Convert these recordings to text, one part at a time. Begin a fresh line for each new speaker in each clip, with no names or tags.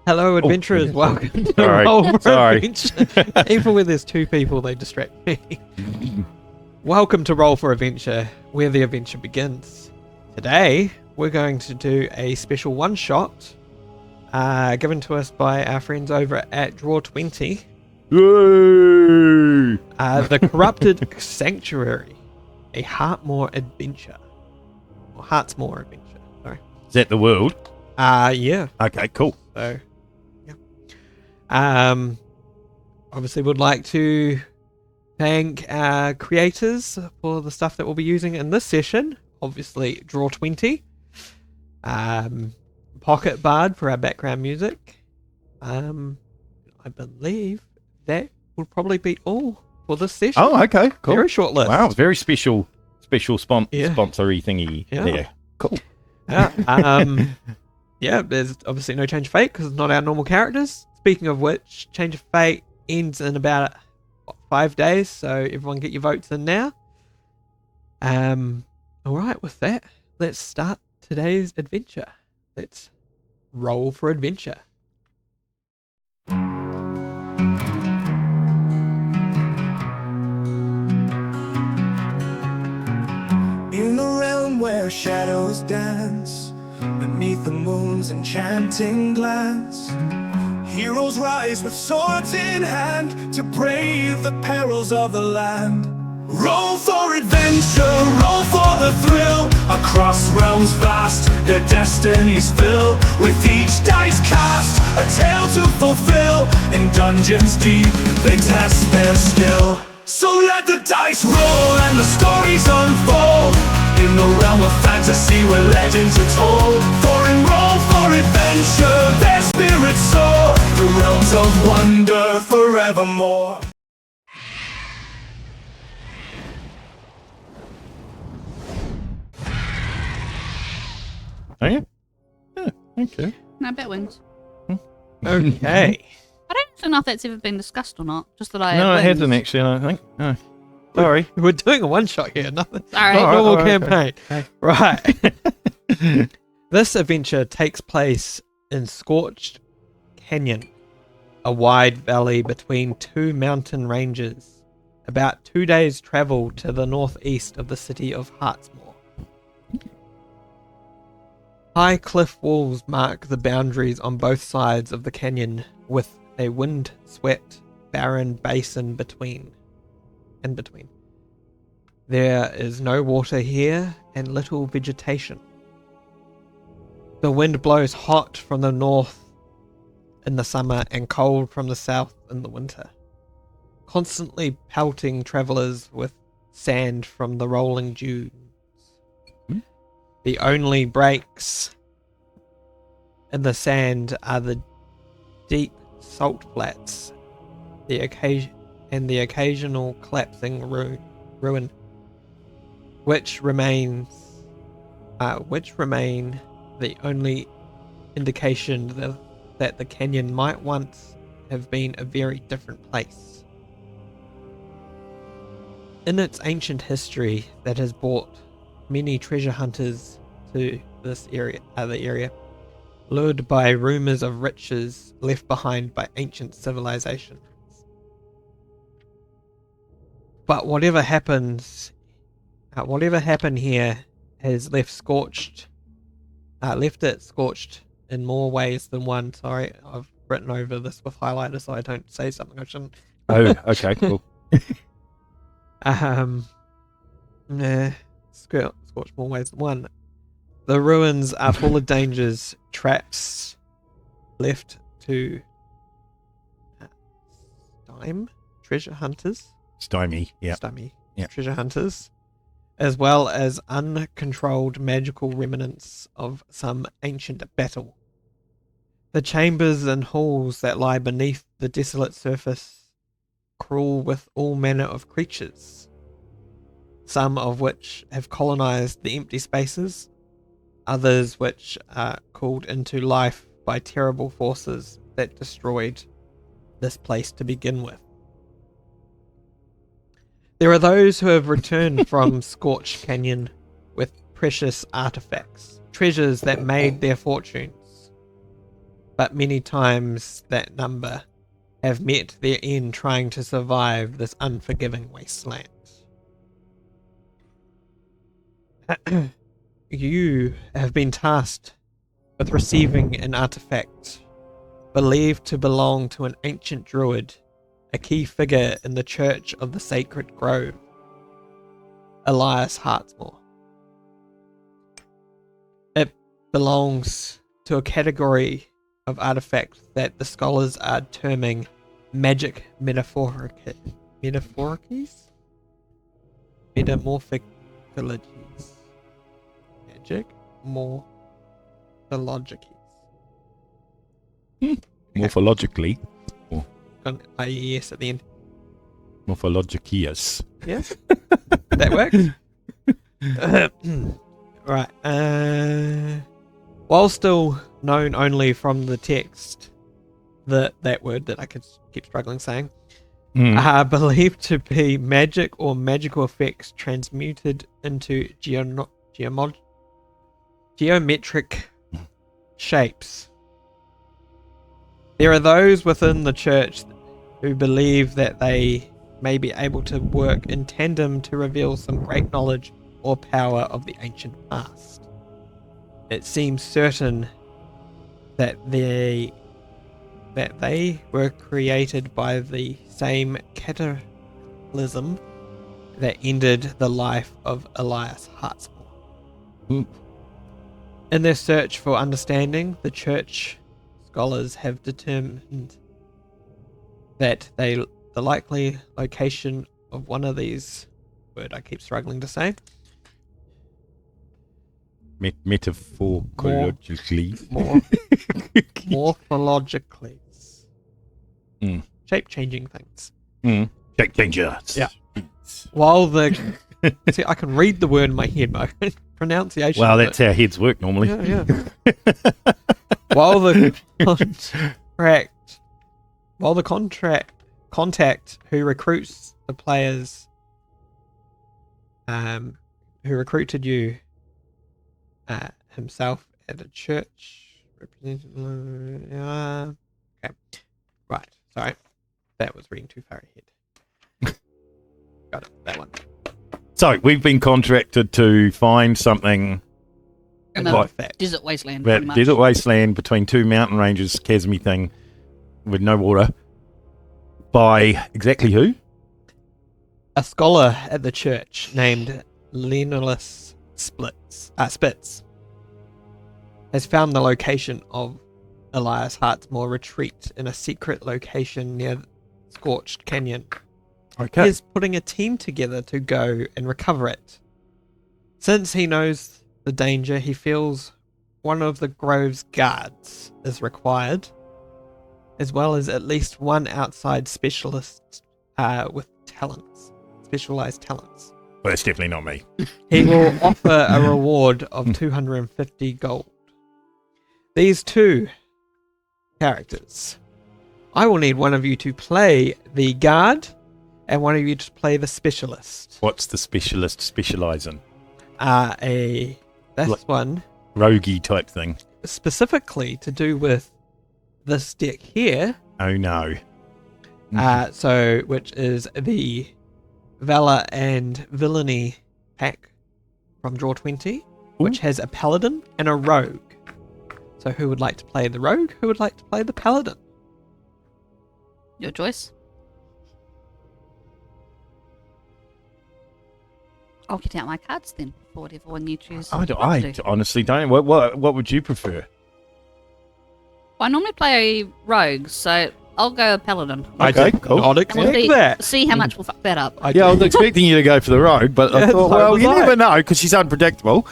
Hello, adventurers. Welcome to
Sorry.
Roll for
Sorry.
Adventure. Even when there's two people, they distract me. Welcome to Roll for Adventure, where the adventure begins. Today, we're going to do a special one-shot given to us by our friends over at Draw20.
Yay!
The Corrupted Sanctuary, a Heartmore adventure. Or Heartsmore adventure, sorry.
Is that the world?
Yeah.
Okay, cool.
So, yeah. Obviously would like to thank our creators for the stuff that we'll be using in this session. Obviously, Draw20. Pocket Bard for our background music. I believe that will probably be all for this session.
Oh, okay, cool.
Very short list.
Wow, very special
Yeah.
sponsory thingy.
Yeah.
Cool.
Yeah. Yeah, there's obviously no change of fate because it's not our normal characters. Speaking of which, change of fate ends in about 5 days, so everyone get your votes in now. Alright, with that, let's start today's adventure. Let's roll for adventure.
In a realm where shadows dance, beneath the moon's enchanting glance, heroes rise with swords in hand to brave the perils of the land. Roll for adventure, roll for the thrill. Across realms vast, their destinies fill. With each dice cast, a tale to fulfill. In dungeons deep, they test their skill. So let the dice roll and the stories unfold. In the realm of fantasy where legends are told. For in Roll for Adventure their spirits soar. The realms of wonder forevermore.
Oh, yeah? Yeah, okay.
No, bet wins.
Okay.
I don't actually know if that's ever been discussed or not. Just that I
No, it
wins.
hasn't actually, I don't think. No. Sorry.
We're doing a one-shot here, nothing.
Sorry.
Not normal
Alright,
campaign.
okay.
Right. This adventure takes place in Scorched Canyon, a wide valley between two mountain ranges, about 2 days' travel to the northeast of the city of Heartsmore. High cliff walls mark the boundaries on both sides of the canyon, with a wind-swept, barren basin between. There is no water here and little vegetation. The wind blows hot from the north in the summer and cold from the south in the winter, constantly pelting travelers with sand from the rolling dunes. The only breaks in the sand are the deep salt flats, the occasional collapsing ruin, which remain the only indication that the canyon might once have been a very different place. In its ancient history that has brought many treasure hunters to the area, lured by rumors of riches left behind by ancient civilizations. But whatever happened here has left it scorched in more ways than one. Sorry, I've written over this with highlighters so I don't say something I shouldn't.
Oh, okay, cool.
Scorched more ways than one. The ruins are full of dangers, traps left to stymie treasure hunters.
Stymie, yeah.
Stymie
Yep.
treasure hunters, as well as uncontrolled magical remnants of some ancient battle. The chambers and halls that lie beneath the desolate surface crawl with all manner of creatures, some of which have colonized the empty spaces, others which are called into life by terrible forces that destroyed this place to begin with. There are those who have returned from Scorched Canyon with precious artifacts, treasures that made their fortunes. but many times that number have met their end trying to survive this unforgiving wasteland. You have been tasked with receiving an artifact believed to belong to an ancient druid, a key figure in the Church of the Sacred Grove, Elias Hartmore. It belongs to a category of artifacts that the scholars are terming magic metamorphologies. Magic morphologies.
Morphologically.
Got an IES at the end.
Morphologicius.
Yeah, that works. Right. While still known only from the text, that word that I could keep struggling saying, are believed to be magic or magical effects transmuted into geometric shapes. There are those within the church who believe that they may be able to work in tandem to reveal some great knowledge or power of the ancient past. It seems certain that they were created by the same cataclysm that ended the life of Elias Hartmore. In their search for understanding, the church scholars have determined that the likely location of one of these word I keep struggling to say.
Metaphorically.
Morphologically. Shape-changing things.
Shape changers.
Yeah. While the... See, I can read the word in my head, but pronunciation...
Well, that's how heads work normally.
Yeah. While the contact who recruits the players, who recruited you himself at a church, okay, right. Sorry, that was reading too far ahead. Got it. That one.
So we've been contracted to find something.
In
Like
the desert wasteland.
that
pretty much.
desert wasteland between two mountain ranges, chasmy thing with no water. By exactly who?
A scholar at the church named Leonidas Spitz has found the location of Elias Hartmore retreat in a secret location near Scorched Canyon.
Okay.
He is putting a team together to go and recover it. Since he knows the danger, he feels one of the Grove's guards is required, as well as at least one outside specialist with specialized talents.
Well, it's definitely not me.
He will offer a reward of 250 gold. These two characters. I will need one of you to play the guard and one of you to play the specialist.
What's the specialist specialize in?
This one
Roguey type thing.
specifically to do with this deck here.
Oh no.
So which is the Valor and Villainy pack from Draw20, which has a paladin and a rogue. So who would like to play the rogue? Who would like to play the paladin?
Your choice. I'll get out my cards then for whatever one you choose.
I
to do.
honestly don't. What would you prefer?
I normally play rogues, so I'll go paladin.
Okay,
did
cool.
not
And we'll
expect that.
see how much we'll fuck that up.
Yeah, I was expecting you to go for the rogue, but I
Yeah,
thought,
so
well,
was
you
I.
never know because she's unpredictable.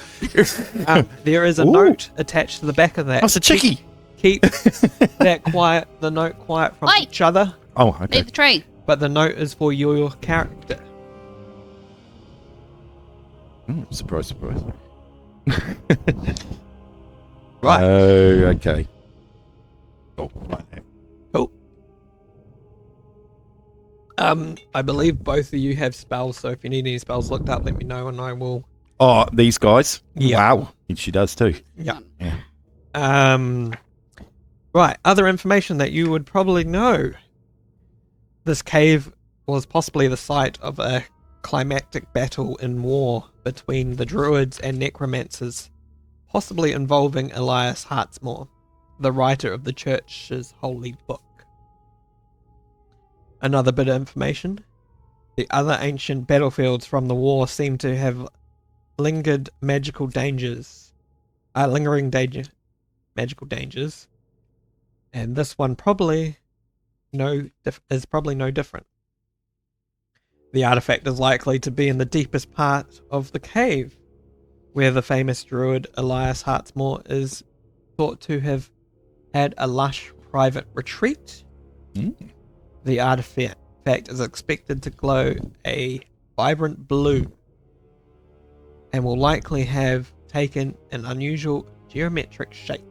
There is a
Ooh.
note attached to the back of that.
Oh, it's a chickie.
Keep the note quiet from
Oi!
each other,
Oh, okay.
Leave the tree.
but the note is for your character.
Surprise, surprise.
Right.
Oh, okay. Oh, right there.
Cool. I believe both of you have spells, so if you need any spells looked up, let me know and I will.
Oh, these guys?
Yeah.
Wow. She does too.
Yeah.
Yeah.
Right, other information that you would probably know. This cave was possibly the site of a climactic battle in war between the druids and necromancers, possibly involving Elias Hartsmore, the writer of the church's holy book. Another bit of information. The other ancient battlefields from the war seem to have lingering magical dangers. And this one probably is probably no different. The artifact is likely to be in the deepest part of the cave, where the famous druid Elias Hartsmore is thought to have had a lush private retreat. The artifact is expected to glow a vibrant blue and will likely have taken an unusual geometric shape.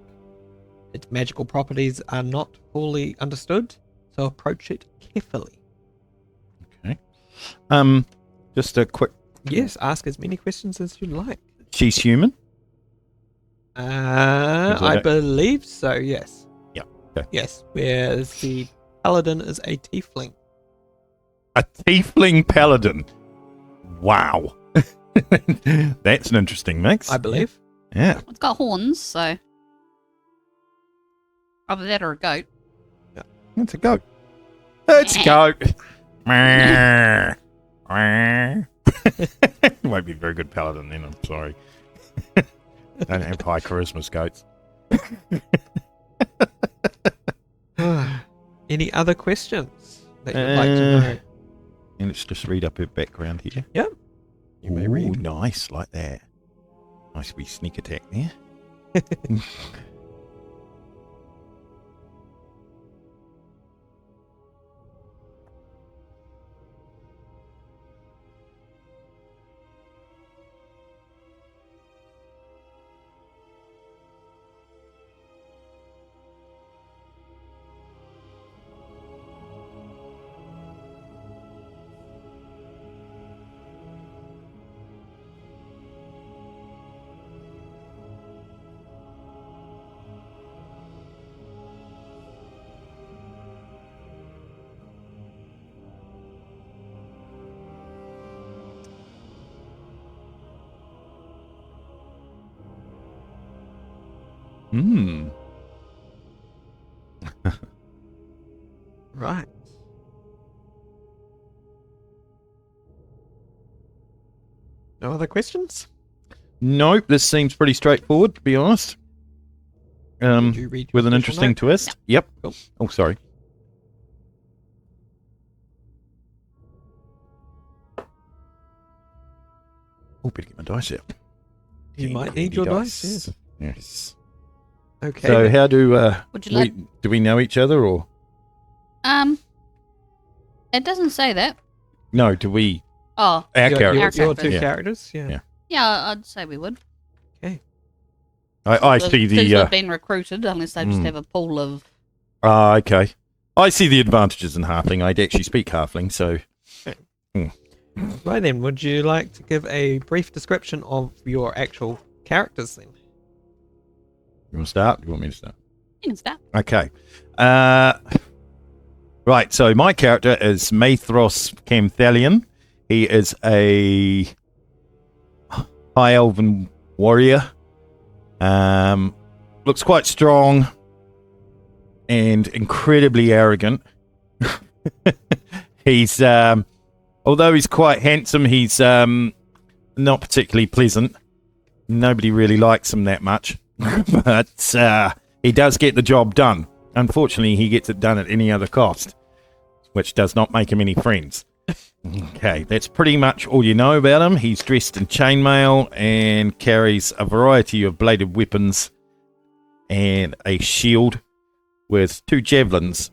Its magical properties are not fully understood, so approach it carefully.
Okay. Just a quick...
Yes, ask as many questions as you like.
She's human?
I believe so, yes.
Yeah. Okay.
Yes, whereas the paladin is a tiefling.
A tiefling paladin. Wow. That's an interesting mix.
I believe.
Yeah.
It's got horns, so either that or a goat.
It's a goat. It's a goat. It won't be a very good paladin then, I'm sorry. Don't have high charisma goats.
Any other questions that you'd like to know?
And let's just read up her background here.
Yep. You may
Ooh,
read.
nice, like that. Nice wee sneak attack there.
Right. No other questions?
Nope, this seems pretty straightforward, to be honest.
Did you read your
With an
special
interesting
note?
twist. Yep.
Cool.
Oh, sorry. Oh, better get my dice out.
You might
Handy
need your dice, yes.
Yes.
Okay.
So how do
Would you like?
do we know each other or
It doesn't say that.
no? Do we
Oh,
our
your,
characters?
your two
Yeah.
characters, yeah.
Yeah.
yeah, I'd say we would.
I see
Because
the.
they've been recruited, unless they just have a pool of.
Okay. I see the advantages in halfling. I actually speak halfling, so
Right then, would you like to give a brief description of your actual characters then?
you want to start? You want me to start?
You can start.
Okay. Right, so my character is Mathros Camthalion. He is a high elven warrior. Looks quite strong and incredibly arrogant. He's although he's quite handsome, he's not particularly pleasant. Nobody really likes him that much. But he does get the job done. Unfortunately, he gets it done at any other cost, which does not make him any friends. Okay, that's pretty much all you know about him. He's dressed in chainmail and carries a variety of bladed weapons and a shield with two javelins,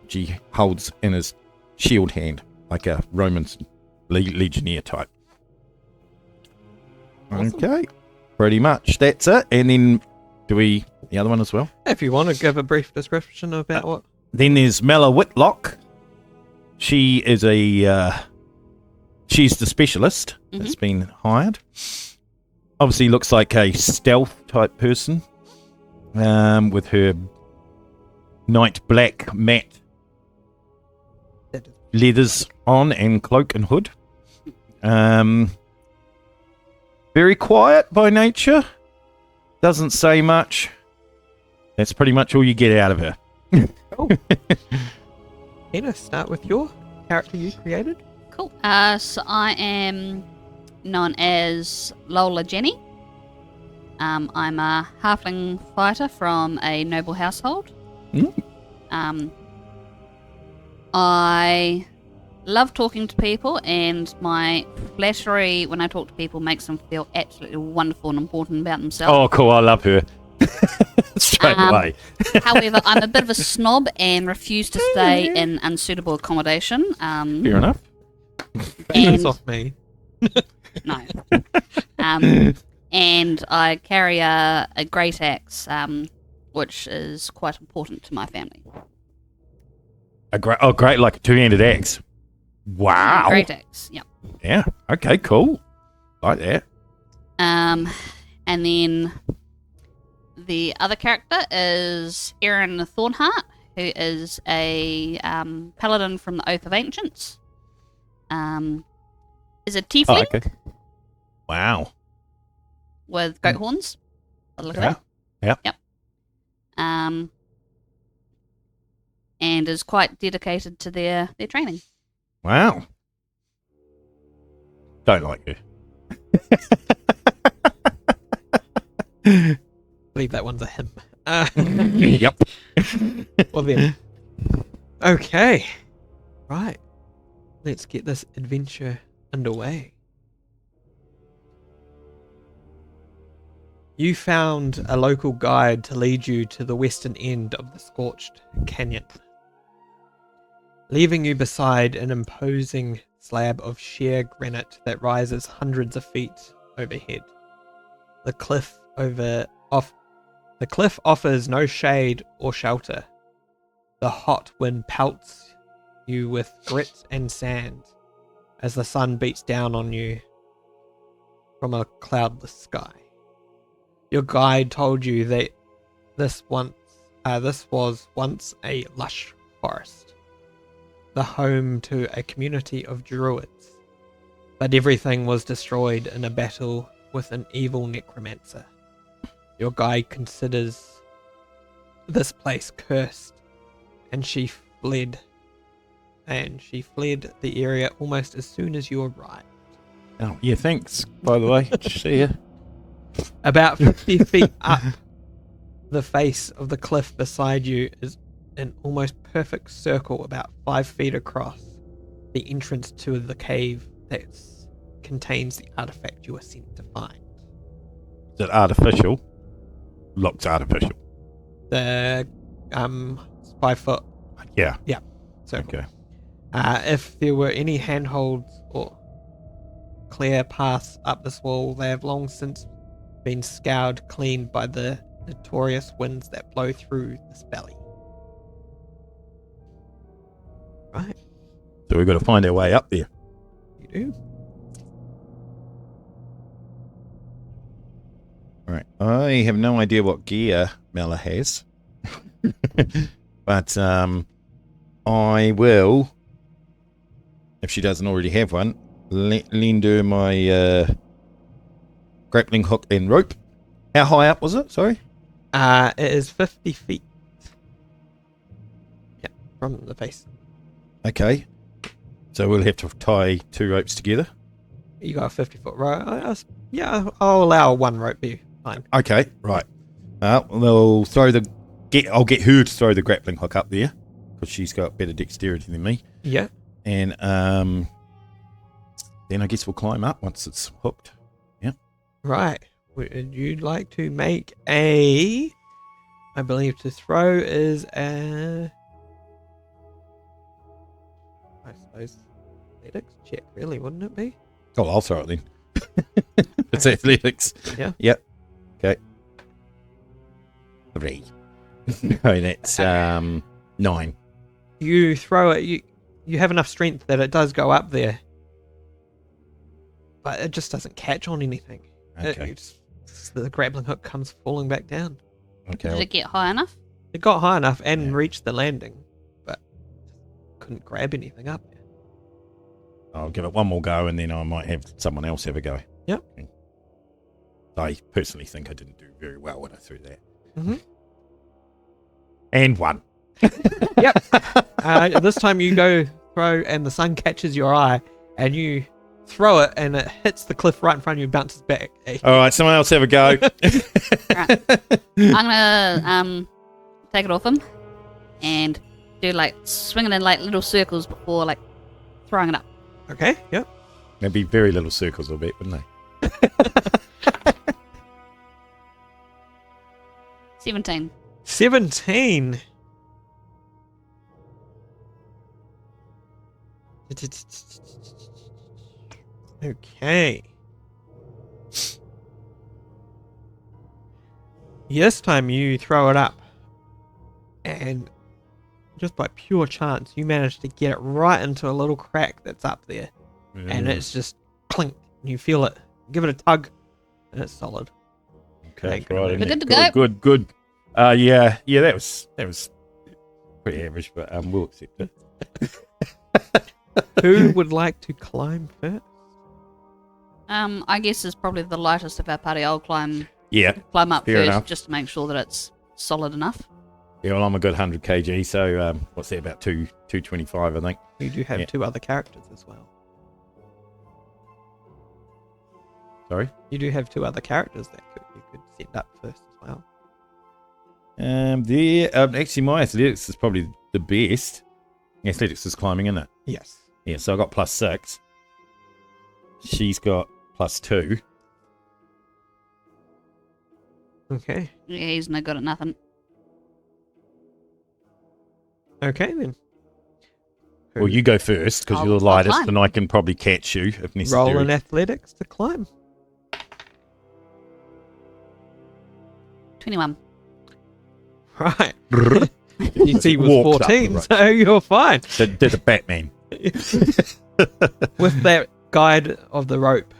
which he holds in his shield hand, like a Roman legionnaire type.
Awesome.
Okay, pretty much that's it. And then do we the other one as well?
If you want to give a brief description about what...
Then there's Mella Whitlock. She is she's the specialist that's been hired. Obviously looks like a stealth type person, with her night black matte leathers on and cloak and hood. Very quiet by nature. Doesn't say much. That's pretty much all you get out of her.
Cool. Tina, start with your character you created.
Cool. So I am known as Lola Jenny. I'm a halfling fighter from a noble household. I love talking to people, and my flattery when I talk to people makes them feel absolutely wonderful and important about themselves.
Oh, cool. I love her. Straight away.
However, I'm a bit of a snob and refuse to stay in unsuitable accommodation.
Fair enough.
That's off me.
No. And I carry a great axe, which is quite important to my family.
Great, like a two-handed axe. Wow.
Great axe, yep.
Yeah. Okay, cool. Like that.
And then the other character is Erin Thornheart, who is a paladin from the Oath of Ancients. Is a tiefling
Oh, okay. Wow.
with goat horns. By the look of
Yeah.
that.
Yep.
And is quite dedicated to their training.
Wow. Don't like her.
Believe that one's a him.
Yep.
Well then. Okay. Right. Let's get this adventure underway. You found a local guide to lead you to the western end of the Scorched Canyon, leaving you beside an imposing slab of sheer granite that rises hundreds of feet overhead. The cliff offers no shade or shelter. The hot wind pelts you with grit and sand as the sun beats down on you from a cloudless sky. Your guide told you that this was once a lush forest, the home to a community of druids, but everything was destroyed in a battle with an evil necromancer. Your guide considers this place cursed, and she fled the area almost as soon as you arrived.
Oh, yeah, thanks, by the way. See ya.
About 50 feet up the face of the cliff beside you is an almost perfect circle about 5 feet across, the entrance to the cave that contains the artifact you were sent to find.
Is it artificial? Looks artificial.
The 5 foot
Yeah.
circle.
Okay.
If there were any handholds or clear paths up this wall, they have long since been scoured clean by the notorious winds that blow through this valley. Right,
So we've got to find our way up there.
you do.
Right. I have no idea what gear Mela has. But I will, if she doesn't already have one, lend her my grappling hook and rope. How high up was it? Sorry?
It is 50 feet. Yeah, from the face.
Okay. So we'll have to tie 2 ropes together.
You got a 50-foot rope. Yeah, I'll allow one rope be fine.
Okay, right. I'll get her to throw the grappling hook up there because she's got better dexterity than me.
Yeah.
And then I guess we'll climb up once it's hooked.
Right. Would you like to make I believe to throw is I suppose athletics check, really, wouldn't it be?
Oh, I'll throw it then. It's athletics.
Yeah.
Yep. Okay. 3. No, that's 9.
You throw it, you have enough strength that it does go up there. But it just doesn't catch on anything.
Okay.
The grappling hook comes falling back down.
Okay.
Did it get high enough?
It got high enough and reached the landing, but couldn't grab anything up there.
I'll give it one more go, and then I might have someone else have a go.
Yep.
I personally think I didn't do very well when I threw that.
Mm-hmm.
And one.
Yep. This time you go throw, and the sun catches your eye, and you throw it, and it hits the cliff right in front of you, bounces back.
All right, someone else have a go.
Right. I'm gonna take it off him and do like swing it in like little circles before like throwing it up.
Okay. Yep.
There'd be very little circles, I bet, wouldn't they?
17.
17. Okay. This time you throw it up, and just by pure chance, you manage to get it right into a little crack that's up there, and it's just clink. And you feel it. Give it a tug, and it's solid.
Okay,
Good.
right.
We're good to go.
Good. Yeah. That was pretty average, but we'll accept it.
Who would like to climb first?
I guess is probably the lightest of our party. I'll climb
Yeah.
up
Fair
first
enough.
just to make sure that it's solid enough.
Yeah, well, I'm a good 100 kg, so what's that, about 225, I think.
You do have
Yeah.
2 other characters as well.
Sorry?
You do have 2 other characters that you could set up first as well.
Actually, my athletics is probably the best. Athletics is climbing, isn't it?
Yes.
Yeah, so I got +6. She's got +2.
Okay.
Yeah, he's no good at nothing.
Okay then.
Well, you go first because you're the
I'll
lightest,
climb.
and I can probably catch you if necessary.
Roll in athletics to climb.
21.
Right. You see, was
Walked up the
14,
rope.
so you're fine.
Did a Batman.
With that guide of the rope,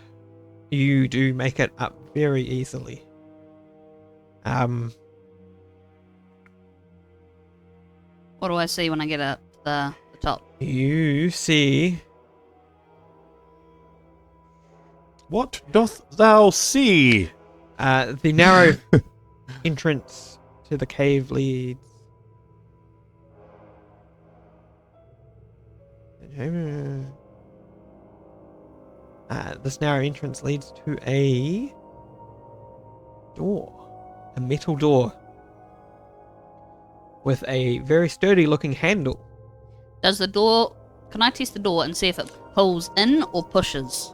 you do make it up very easily.
What do I see when I get at the top?
You see
What doth thou see?
the narrow entrance to the cave leads. This narrow entrance leads to a door, a metal door with a very sturdy looking handle.
Does the door... Can I test the door and see if it pulls in or pushes?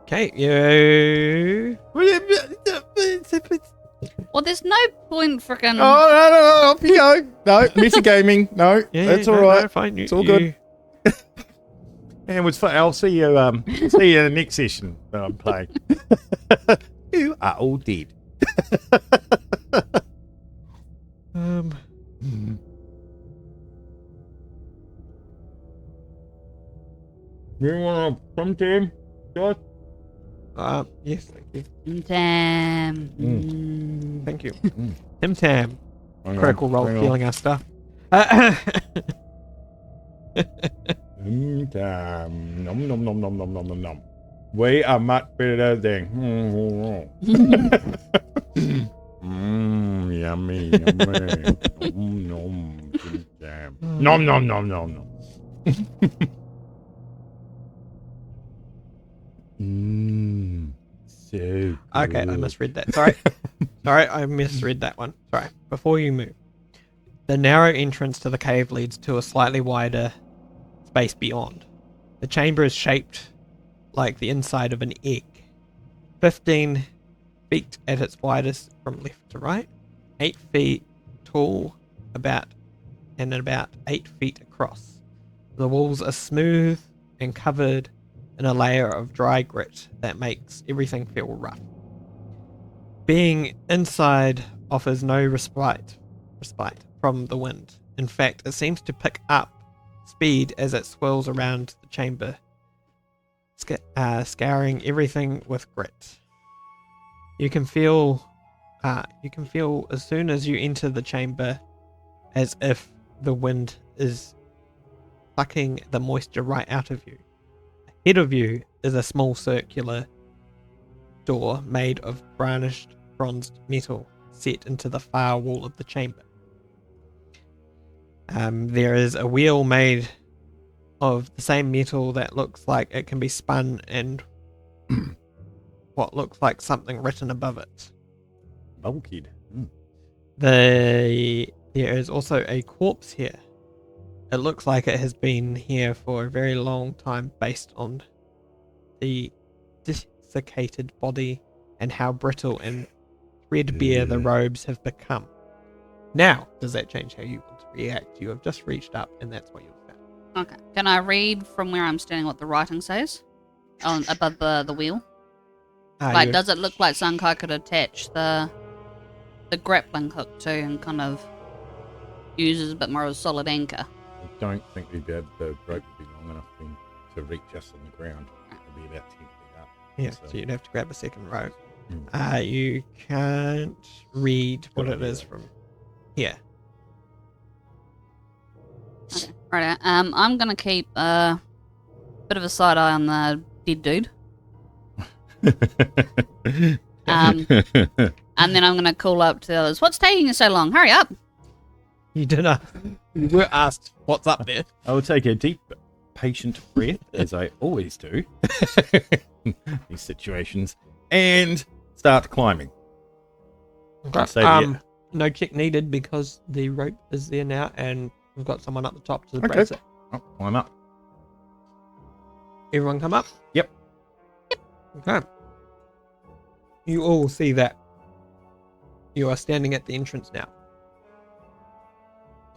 Okay, you.
Well, there's no point frickin'...
Oh, no, off you go. No, metagaming. No, that's all right.
No, fine.
It's all good. And it was fun. I'll see you see you in the next session that I'm playing. You are all dead. You want to come team, Josh?
Yes, thank you.
Damn.
Thank you.
Mm.
Tim Tam.
Hang on,
Critical role
hang on.
feeling our stuff.
Nom nom nom nom nom nom nom nom. We are much better than. Yummy, yummy. Nom nom nom nom nom. So
Okay, I
good.
misread that. Sorry. Sorry, I misread that one. Sorry. Before you move. The narrow entrance to the cave leads to a slightly wider space beyond. The chamber is shaped like the inside of an egg. 15 feet at its widest from left to right. 8 feet tall, about 8 feet across. The walls are smooth and covered in a layer of dry grit that makes everything feel rough. Being inside offers no respite from the wind. In fact, it seems to pick up speed as it swirls around the chamber, scouring everything with grit. You can feel as soon as you enter the chamber as if the wind is sucking the moisture right out of you. Ahead of you is a small circular door made of brownish bronzed metal set into the far wall of the chamber. There is a wheel made of the same metal that looks like it can be spun, and what looks like something written above it.
Bulkhead.
There is also a corpse here. It looks like it has been here for a very long time based on the desiccated body and how brittle and threadbare the robes have become. Now, does that change how you want to react? You have just reached up and that's what you've found.
Okay. Can I read from where I'm standing what the writing says? Above the wheel? Does it look like Sankai could attach the grappling hook to and kind of uses a bit more of a solid anchor?
I don't think we'd be able, the rope would be long enough to reach us on the ground. It'll be about 10 feet up.
Yeah, so you'd have to grab a second rope.
Mm.
You can't read what it is from here.
Okay. Right. I'm gonna keep a bit of a side eye on the dead dude. And then I'm gonna call up to the others. What's taking you so long? Hurry up!
You were asked what's up there.
I will take a deep, patient breath, as I always do in these situations, and start climbing.
Okay. No check needed because the rope is there now and we've got someone up the top to brace it.
Oh, climb up.
Everyone come up?
Yep.
Okay. You all see that you are standing at the entrance now.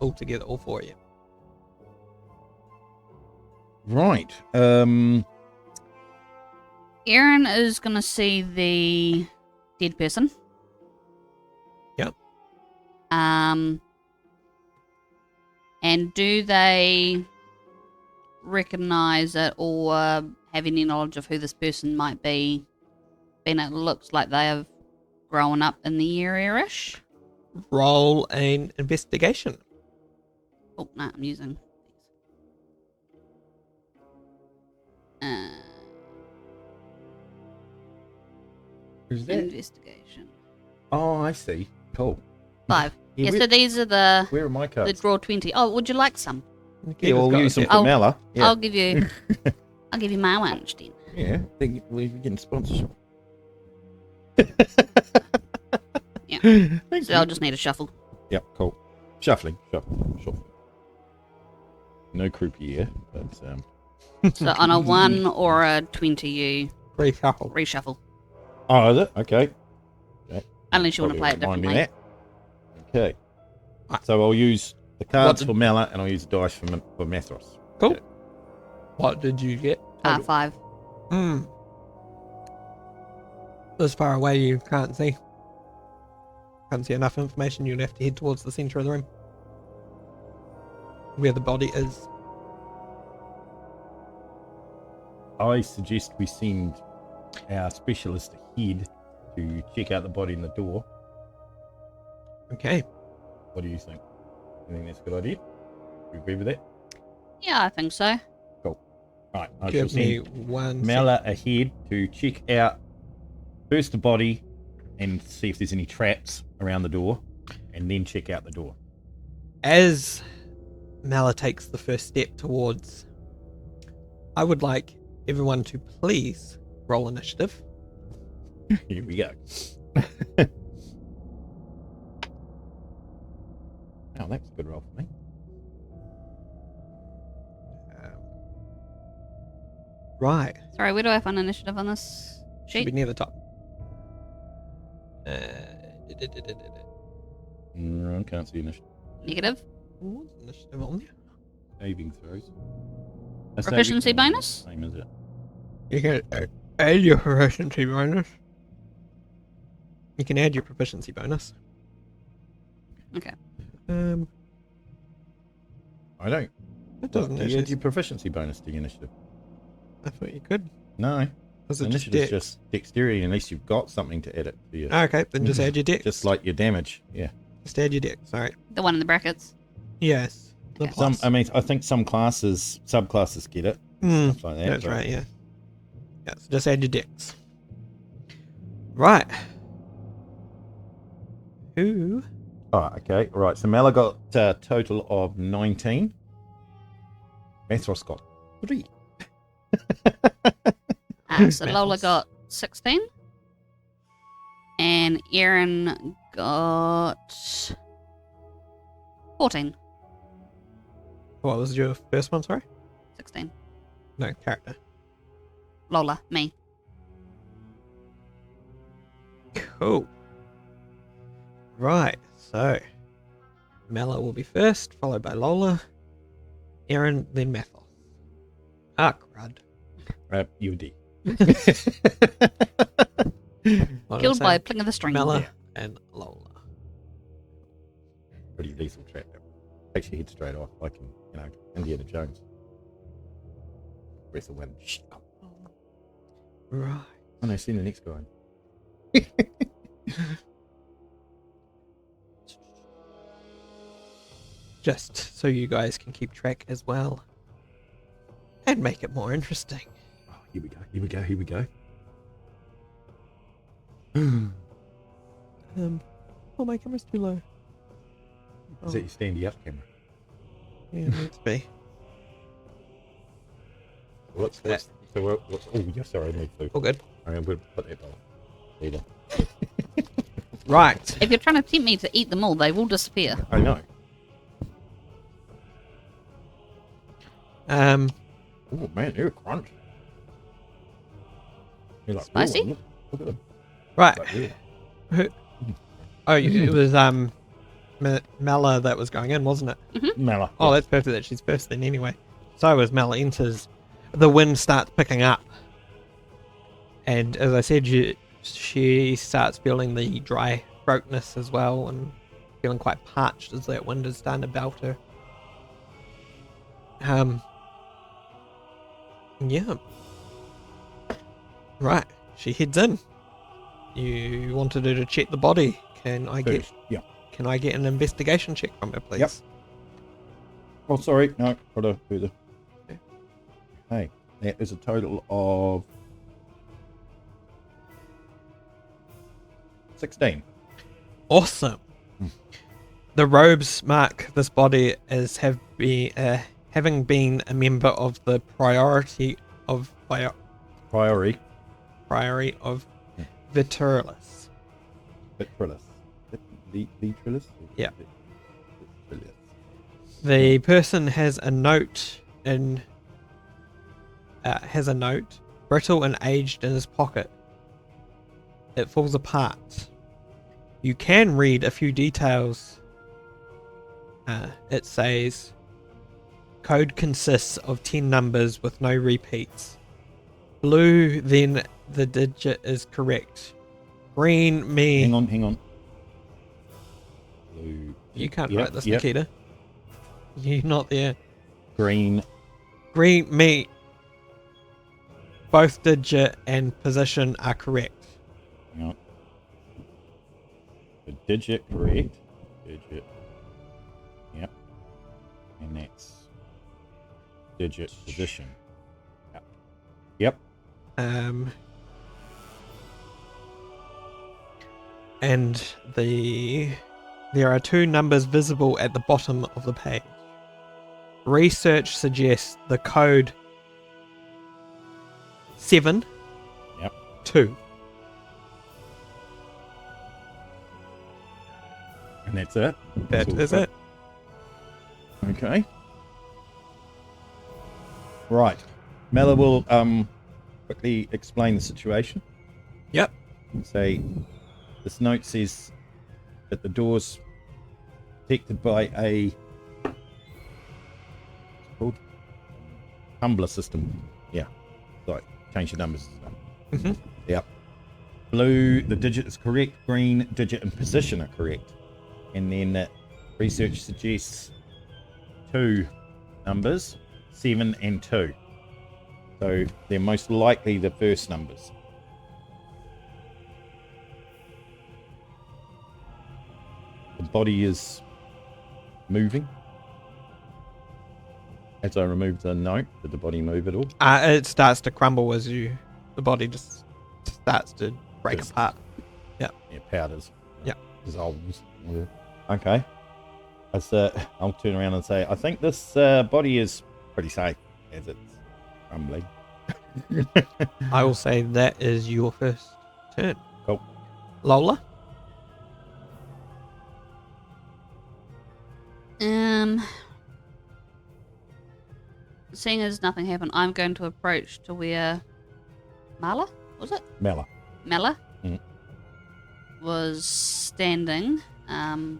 All together, all four of you.
Right.
Aaron is gonna see the dead person.
Yep.
And do they recognize it or have any knowledge of who this person might be? Being it looks like they have grown up in the area-ish.
Roll an investigation.
Oh, no, I'm using
Who's that?
investigation.
Oh, I see. Cool.
5.
Yeah,
Yeah, so these are the
Where are my cards?
Draw20. Oh, would you like some?
Yeah, we'll use some
Oh,
for Mala. Yeah.
I'll give you my ones then.
Yeah, I think we're getting sponsorship.
Yeah.
Thank
So
you.
I'll just need a shuffle.
Yep, cool. Shuffling. No croupier, but
So on a 1 or a 20, you
Reshuffle.
reshuffle.
Oh, is it? Okay.
Unless you want to play it
Remind me
differently.
that. Okay. So I'll use the cards
What
for Mala and I'll use the dice for Mathros.
Cool.
Okay.
What did you get?
5.
This far away you can't see. Can't see enough information. You'd have to head towards the centre of the room. Where the body is.
I suggest we send our specialist ahead to check out the body in the door.
Okay.
What do you think? You think that's a good idea? You agree with that?
Yeah, I think so.
Right, I shall
Give me
send
1
Mala ahead to check out first the body and see if there's any traps around the door, and then check out the door.
As Mala takes the first step towards, I would like everyone to please roll initiative.
Here we go. Oh, that's a good roll for me.
Right.
Sorry, where do I find initiative on this
Should be
sheet?
near the top.
I can't see initiative.
Negative.
What's initiative on there?
Saving throws.
Proficiency bonus?
Same as it.
You can add your proficiency bonus. You can add your proficiency bonus.
Okay.
I don't.
It doesn't
Do you
actually.
add your proficiency bonus to your initiative?
I thought you could.
No.
Was it
Initiative is
dex?
just dexterity unless you've got something to add it to your...
Okay, then just add your dex.
Just like your damage, yeah.
Just add your dex, sorry.
The one in the brackets.
Yes. The
Okay.
plus.
I think some subclasses get it. Stuff like that,
That's
but-
right, yeah. Yeah, so just add your dex. Right. Who?
Oh, okay. Right. So Mela got a total of 19. Methros got 3.
So Lola got 16. And Erin got 14.
What was your first one, sorry?
16.
No, character.
Lola, me.
Cool. Right, so Mela will be first, followed by Lola, Erin, then Mathos. Ah, crud.
You D.
What did I
Killed
say?
by a pling of the string.
Mela and Lola.
Pretty lethal trap. Takes your head straight off, like in, Indiana Jones. Breath of wind. Shh.
Right.
Oh no, see the next guy.
Just so you guys can keep track as well. And make it more interesting.
Oh, here we go.
Oh, my camera's too low.
Is that your standy up camera?
Yeah, it needs to be.
What's oh, yeah, sorry, I need to.
All good.
I'm going to put that down. Later.
Right.
If you're trying to tempt me to eat them all, they will disappear.
I know. Oh man, you're a crunch. You're like,
Spicy?
"Ooh, look at them."
Right.
Like, yeah.
Who? Oh, it was Mela that was going in, wasn't it?
Mela.
Oh, that's perfect that she's first then anyway. So as Mela enters, the wind starts picking up. And as I said, she starts feeling the dry throatness as well and feeling quite parched as that wind is starting to belt her. Yeah. Right, she heads in. You wanted her to check the body. Can I get an investigation check from her, please?
Yep. Oh, sorry. No, gotta do the... Hey, that is a total of 16.
Awesome. The robes mark this body as having been a member of the Priory of Vitrulis.
Vitrulis?
Yeah.
Vitrulis.
The person has a note brittle and aged in his pocket. It falls apart. You can read a few details. It says, code consists of 10 numbers with no repeats. Blue, then the digit is correct. Green, me.
Hang on. Blue.
You can't
Yep,
write this,
yep.
Nikita. You're not there.
Green.
Green, me. Both digit and position are correct.
Hang on. The digit correct. Digit. Yep. And that's digit position. Yep.
And there are 2 numbers visible at the bottom of the page. Research suggests the code 7
Yep.
2.
And that's it.
That is it.
Okay. Right. Mela will quickly explain the situation.
Yep.
And say, this note says that the door's protected by a what's it called? Tumbler system. Yeah. Sorry, change the numbers. Yep. Blue, the digit is correct. Green, digit and position are correct. And then research suggests 2 numbers, 7 and 2. So they're most likely the first numbers. The body is moving. As I remove the note, did the body move at all?
It starts to crumble as the body just starts to break apart.
Yeah, powders.
Yeah.
Dissolves. Yeah. Okay. I'll turn around and say, I think this body is pretty safe as it's crumbling.
I will say that is your first turn.
Cool.
Lola?
Seeing as nothing happened, I'm going to approach to where Mala, was it?
Mela.
Was standing. No,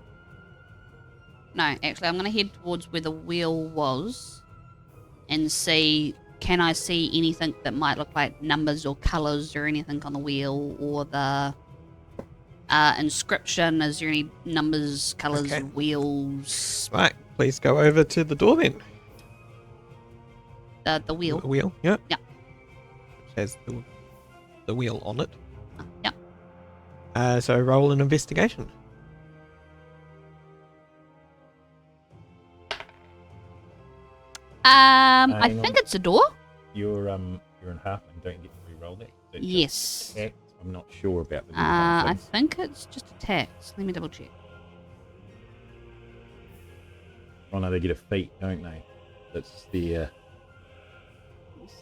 actually, I'm going to head towards where the wheel was and see, can I see anything that might look like numbers or colours or anything on the wheel, or the inscription? Is there any numbers, colours,
Okay.
wheels?
Right, please go over to the door then.
The wheel.
The wheel, yep.
Yeah.
Which has the wheel on it.
Yeah.
So roll an investigation.
I think it's a door.
You're in halfling, don't you get to re-roll that? That's
Yes.
attack. I'm not sure about the
I
halflings.
think it's just attacks. Let me double check.
Oh no, they get a feat, don't they? That's the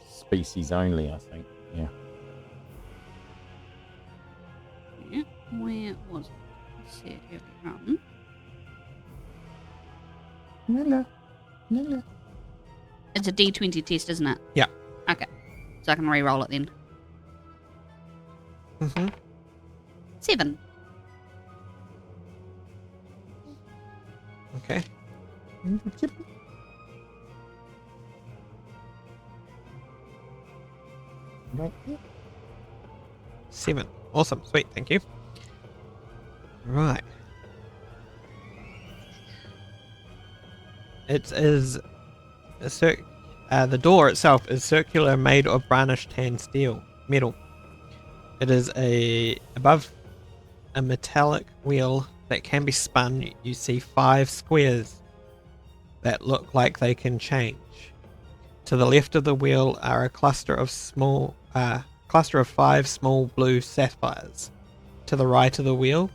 species only, I think. Yeah.
Yeah. Where was it? Let's see it earlier on.
No.
It's a D20 test, isn't it?
Yeah.
Okay. So I can re-roll it then.
Mm-hmm.
7.
Okay. 7. Awesome. Sweet. Thank you. Right. It is the door itself is circular, made of brownish tan metal. It is above a metallic wheel that can be spun. You see 5 squares that look like they can change. To the left of the wheel are a cluster of 5 small blue sapphires. To the right of the wheel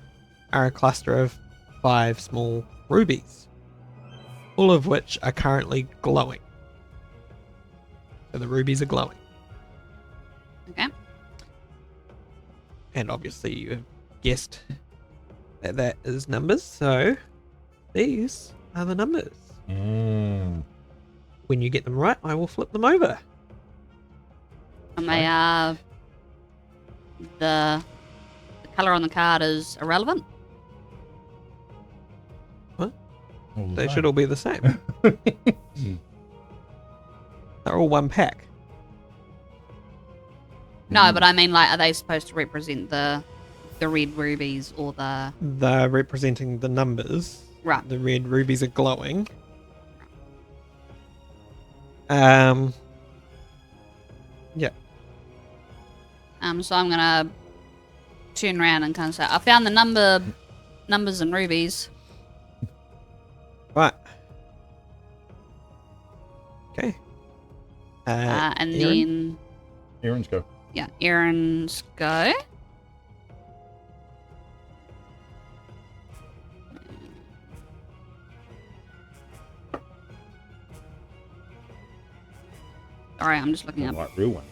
are a cluster of 5 small rubies, all of which are currently glowing. So the rubies are glowing.
Okay.
And obviously you have guessed that is numbers, so these are the numbers. When you get them right, I will flip them over.
And they are... The colour on the card is irrelevant?
They should all be the same. They're all one pack.
No, but I mean, like, are they supposed to represent the red rubies or the...
They're representing the numbers.
Right.
The red rubies are glowing. Yeah.
So I'm gonna turn around and kind of say, I found the numbers and rubies.
Right. Okay.
And
Aaron?
then...
Aaron's go.
Yeah, Aaron's go. Sorry, I'm just looking up.
Like real one.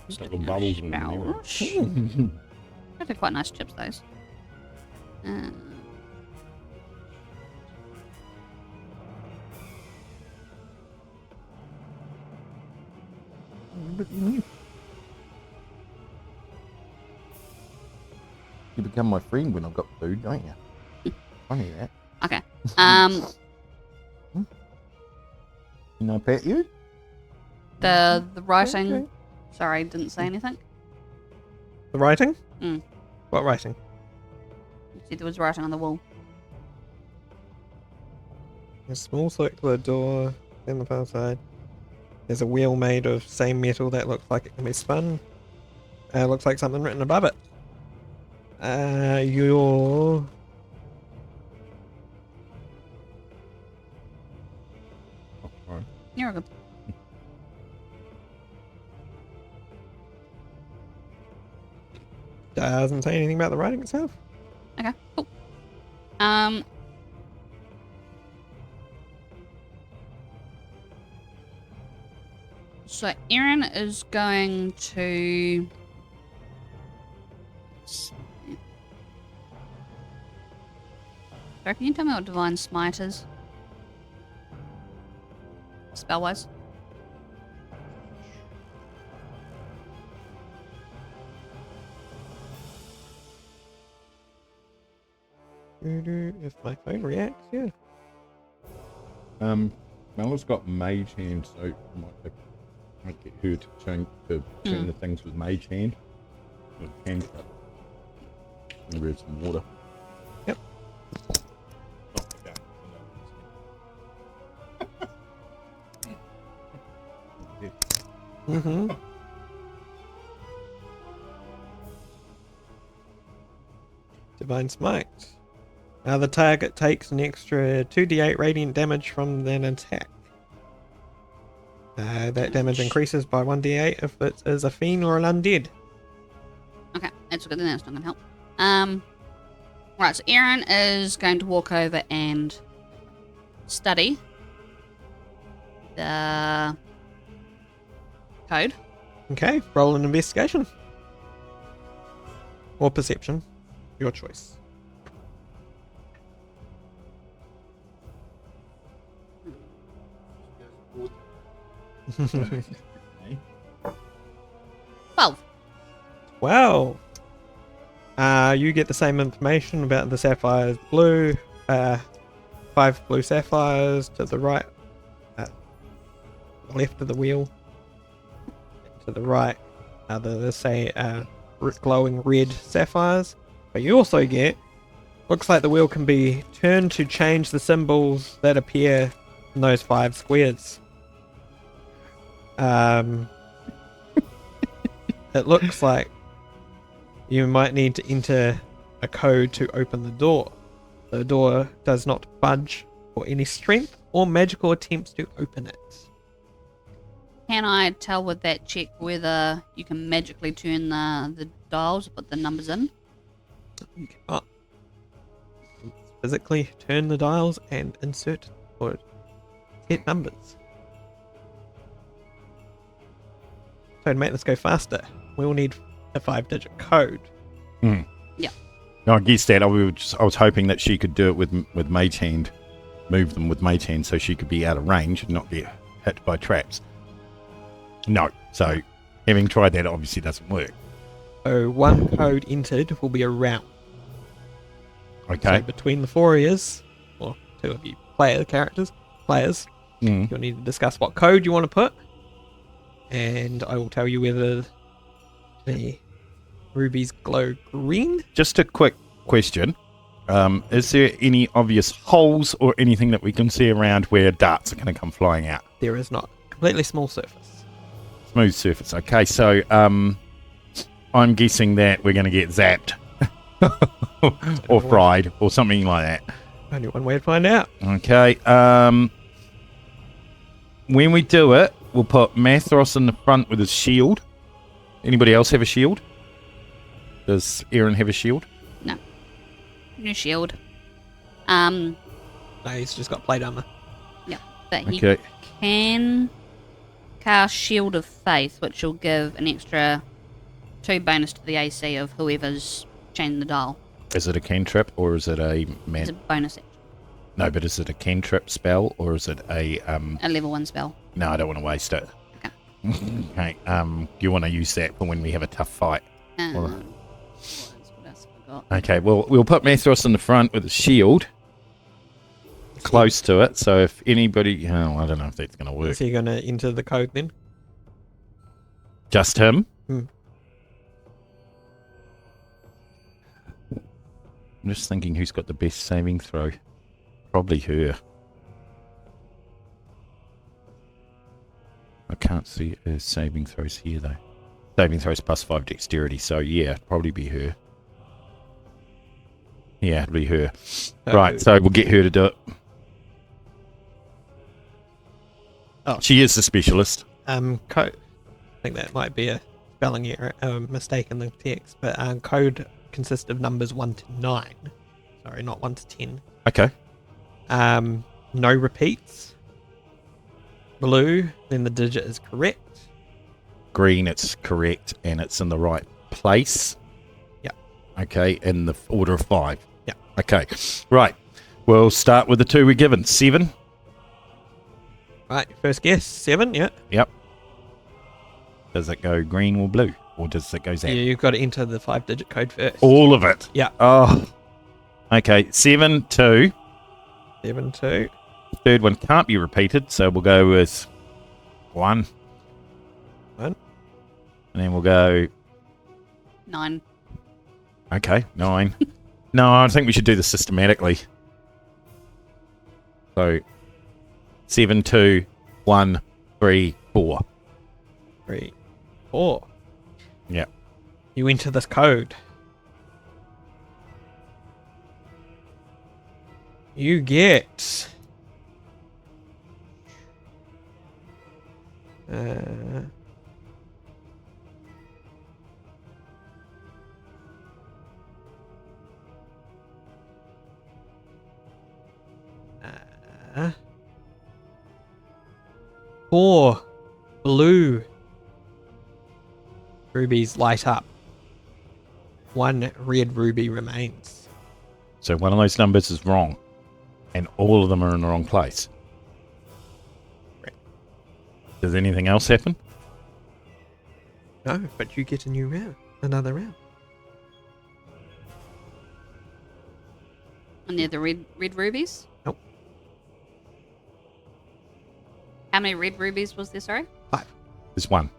Just
Little
looking up
bubbles in them
spells. Those are quite nice chips, those.
You become my friend when I've got food, don't you? Funny that.
Okay.
Can I pet you?
The writing.
Okay.
Sorry, didn't say anything.
The writing?
Mm.
What writing?
You said there was writing on the wall.
A small circular door in the far side. There's a wheel made of same metal that looks like it can be spun. Looks like something written above it. Your...
You're good.
Doesn't say anything about the writing itself.
Okay, cool. So Aaron is going to... Sorry, can you tell me what Divine Smite is? Spell-wise?
If my phone reacts, yeah.
Melo's got mage hand, so might get her to turn the things with mage hand. With hand cut. And grab some water.
Yep. Mm-hmm. Divine Smite. Now the target takes an extra 2d8 radiant damage from an attack. That damage increases by 1d8 if it is a fiend or an undead.
Okay, that's good. Then that's not going to help. Right, so Aaron is going to walk over and study the code.
Okay, roll an investigation. Or perception. Your choice.
Well,
Wow. You get the same information about the sapphires blue. 5 blue sapphires to the right. Left of the wheel. To the right. Glowing red sapphires. But you also get... Looks like the wheel can be turned to change the symbols that appear in those 5 squares. It looks like you might need to enter a code to open the door. The door does not budge for any strength or magical attempts to open it.
can I tell with that check whether you can magically turn the dials, put the numbers in?
You cannot physically turn the dials and insert or hit numbers. So to make this go faster, we'll need a 5-digit code.
Hmm.
Yeah.
No, I guess that I was hoping that she could do it with Mage Hand, move them with Mage Hand, so she could be out of range and not get hit by traps. No, so having tried that obviously doesn't work.
So one code entered will be a round.
Okay.
So between the 4 ears, or 2 of you players, you'll need to discuss what code you want to put, and I will tell you whether the rubies glow green.
Just a quick question. Is there any obvious holes or anything that we can see around where darts are going to come flying out?
There is not. Completely small surface.
Smooth surface. Okay, so I'm guessing that we're going to get zapped or fried or something like that.
Only one way to find out.
Okay. When we do it, we'll put Mathros in the front with his shield. Anybody else have a shield? Does Aaron have a shield?
No. No shield.
No, he's just got plate armor.
Yeah. But he
Okay.
can cast Shield of Faith, which will give an extra 2 bonus to the AC of whoever's changing the dial.
Is it a cantrip or is it a
It's a bonus action.
No, but is it a cantrip spell or is it a
A level 1 spell.
No, I don't want to waste it.
Okay.
Okay. Do you want to use that for when we have a tough fight?
What else I forgot?
Okay, well, we'll put Mathros in the front with a shield close to it, so if anybody... Oh, I don't know if that's going to work.
Is he going to enter the code then?
Just him?
Hmm.
I'm just thinking who's got the best saving throw. Probably her. can't see her saving throws here, though. Saving throws +5 dexterity, so yeah, probably be her. Yeah, it'll be her. Right, so we'll get her to do it.
Oh.
She is the specialist.
Code. I think that might be a spelling error, mistake in the text, but code consists of numbers 1 to 9. Sorry, not 1 to 10.
Okay.
No repeats. Blue, then the digit is correct.
Green, it's correct, and it's in the right place.
Yeah.
Okay, in the order of 5.
Yeah.
Okay, right. We'll start with the 2 we're given. 7.
Right, first guess, 7, yeah.
Yep. Does it go green or blue? Or does it go zap?
Yeah, you've got to enter the 5-digit code first.
All of it?
Yeah.
Oh. Okay, 7, 2.
7, 2.
Third one can't be repeated, so we'll go with 1.
1.
And then we'll go...
9.
Okay, 9. No, I think we should do this systematically. So, 7, 2, 1, 3, 4.
3, 4.
Yeah.
You enter this code. You get... Four blue rubies light up. 1 red ruby remains.
So one of those numbers is wrong, and all of them are in the wrong place.
Right.
Does anything else happen?
No, but you get a new round. Another round.
And they're the red rubies?
Nope.
How many red rubies was there, sorry?
5.
There's 1.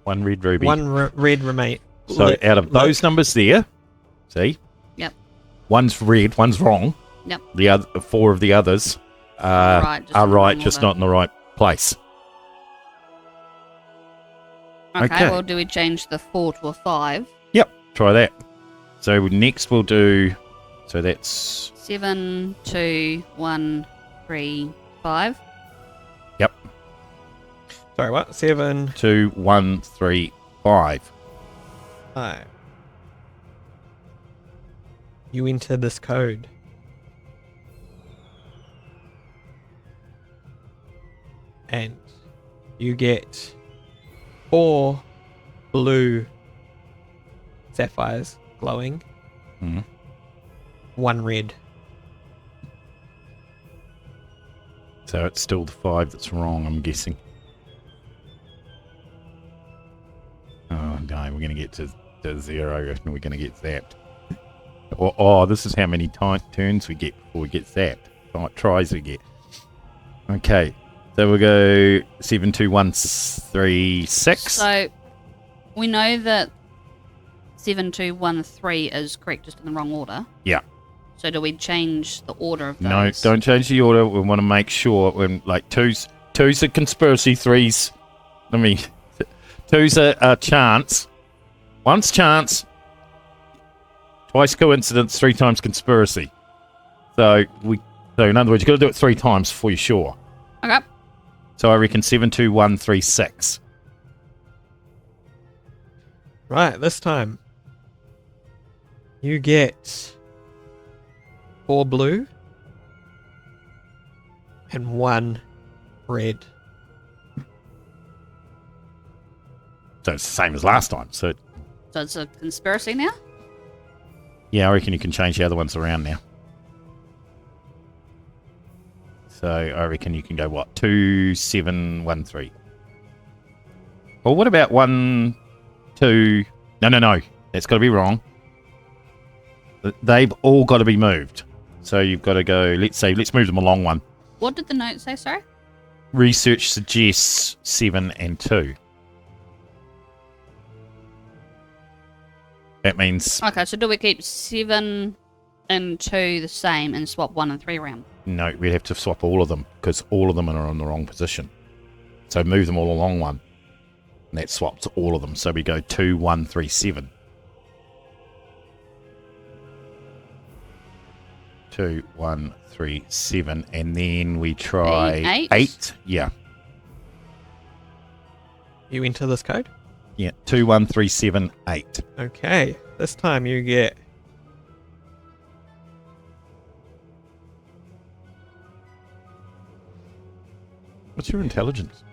1 red ruby.
1 red remain.
So out of those numbers there, see?
Yep.
One's red, one's wrong.
Yep.
The other 4 of the others are right, just not in the right place.
Okay, well, do we change the 4 to a 5?
Yep, try that. So next we'll do... So that's...
7, 2, 1, 3, 5.
Yep.
Sorry, what? 7,
2, 1, 3, 5.
5. You enter this code. And you get 4 blue sapphires glowing.
Mhm.
1 red.
So it's still the 5 that's wrong, I'm guessing. Oh no, we're going to get to 0 and we're going to get zapped. Oh, this is how many turns we get before we get zapped. Tries we get. Okay, so we'll go 7, 2, 1, 3, 6.
So we know that 7, 2, 1, 3 is correct, just in the wrong order.
Yeah.
So do we change the order of those?
No, don't change the order. We want to make sure when like two's a conspiracy, 3's. I mean, 2's a chance. Once chance, twice coincidence, 3 times conspiracy. So in other words, you've got to do it 3 times before you're sure.
Okay.
So I reckon 7, 2, 1, 3, 6.
Right, this time you get 4 blue and 1 red.
So it's the same as last time. So
it's a conspiracy now?
yeah, I reckon you can change the other ones around now. So I reckon you can go what? 2, 7, 1, 3. Well, what about 1, 2? No. That's got to be wrong. They've all got to be moved. So you've got to go, let's move them along 1.
What did the note say, sorry?
Research suggests 7 and 2. That means...
Okay, so do we keep 7 and 2 the same and swap 1 and 3 around?
No, we'd have to swap all of them because all of them are in the wrong position. So move them all along one. And that swaps all of them. So we go 2, 1, 3, 7. 2, 1, 3, 7. And then we try 8. Yeah.
You enter this code?
Yeah. 2, 1, 3, 7, 8.
Okay. This time you get...
What's your intelligence?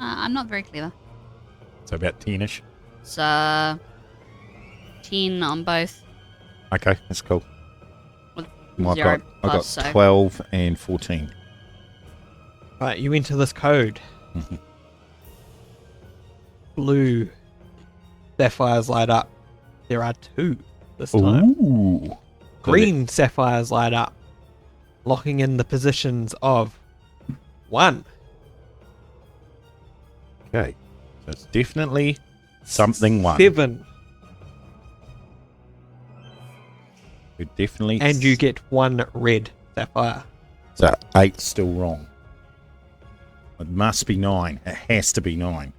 I'm not very clever.
So about 10-ish.
So 10 on both.
Okay, that's cool.
With
Well,
0
I've got
plus, so
12 and 14.
Right, you enter this code. Blue sapphires light up. There are 2 this time.
Ooh.
Green sapphires light up, locking in the positions of 1.
Okay. So it's definitely something 1.
7.
We're definitely...
And you get 1 red sapphire.
So 8's still wrong. It must be 9. It has to be 9.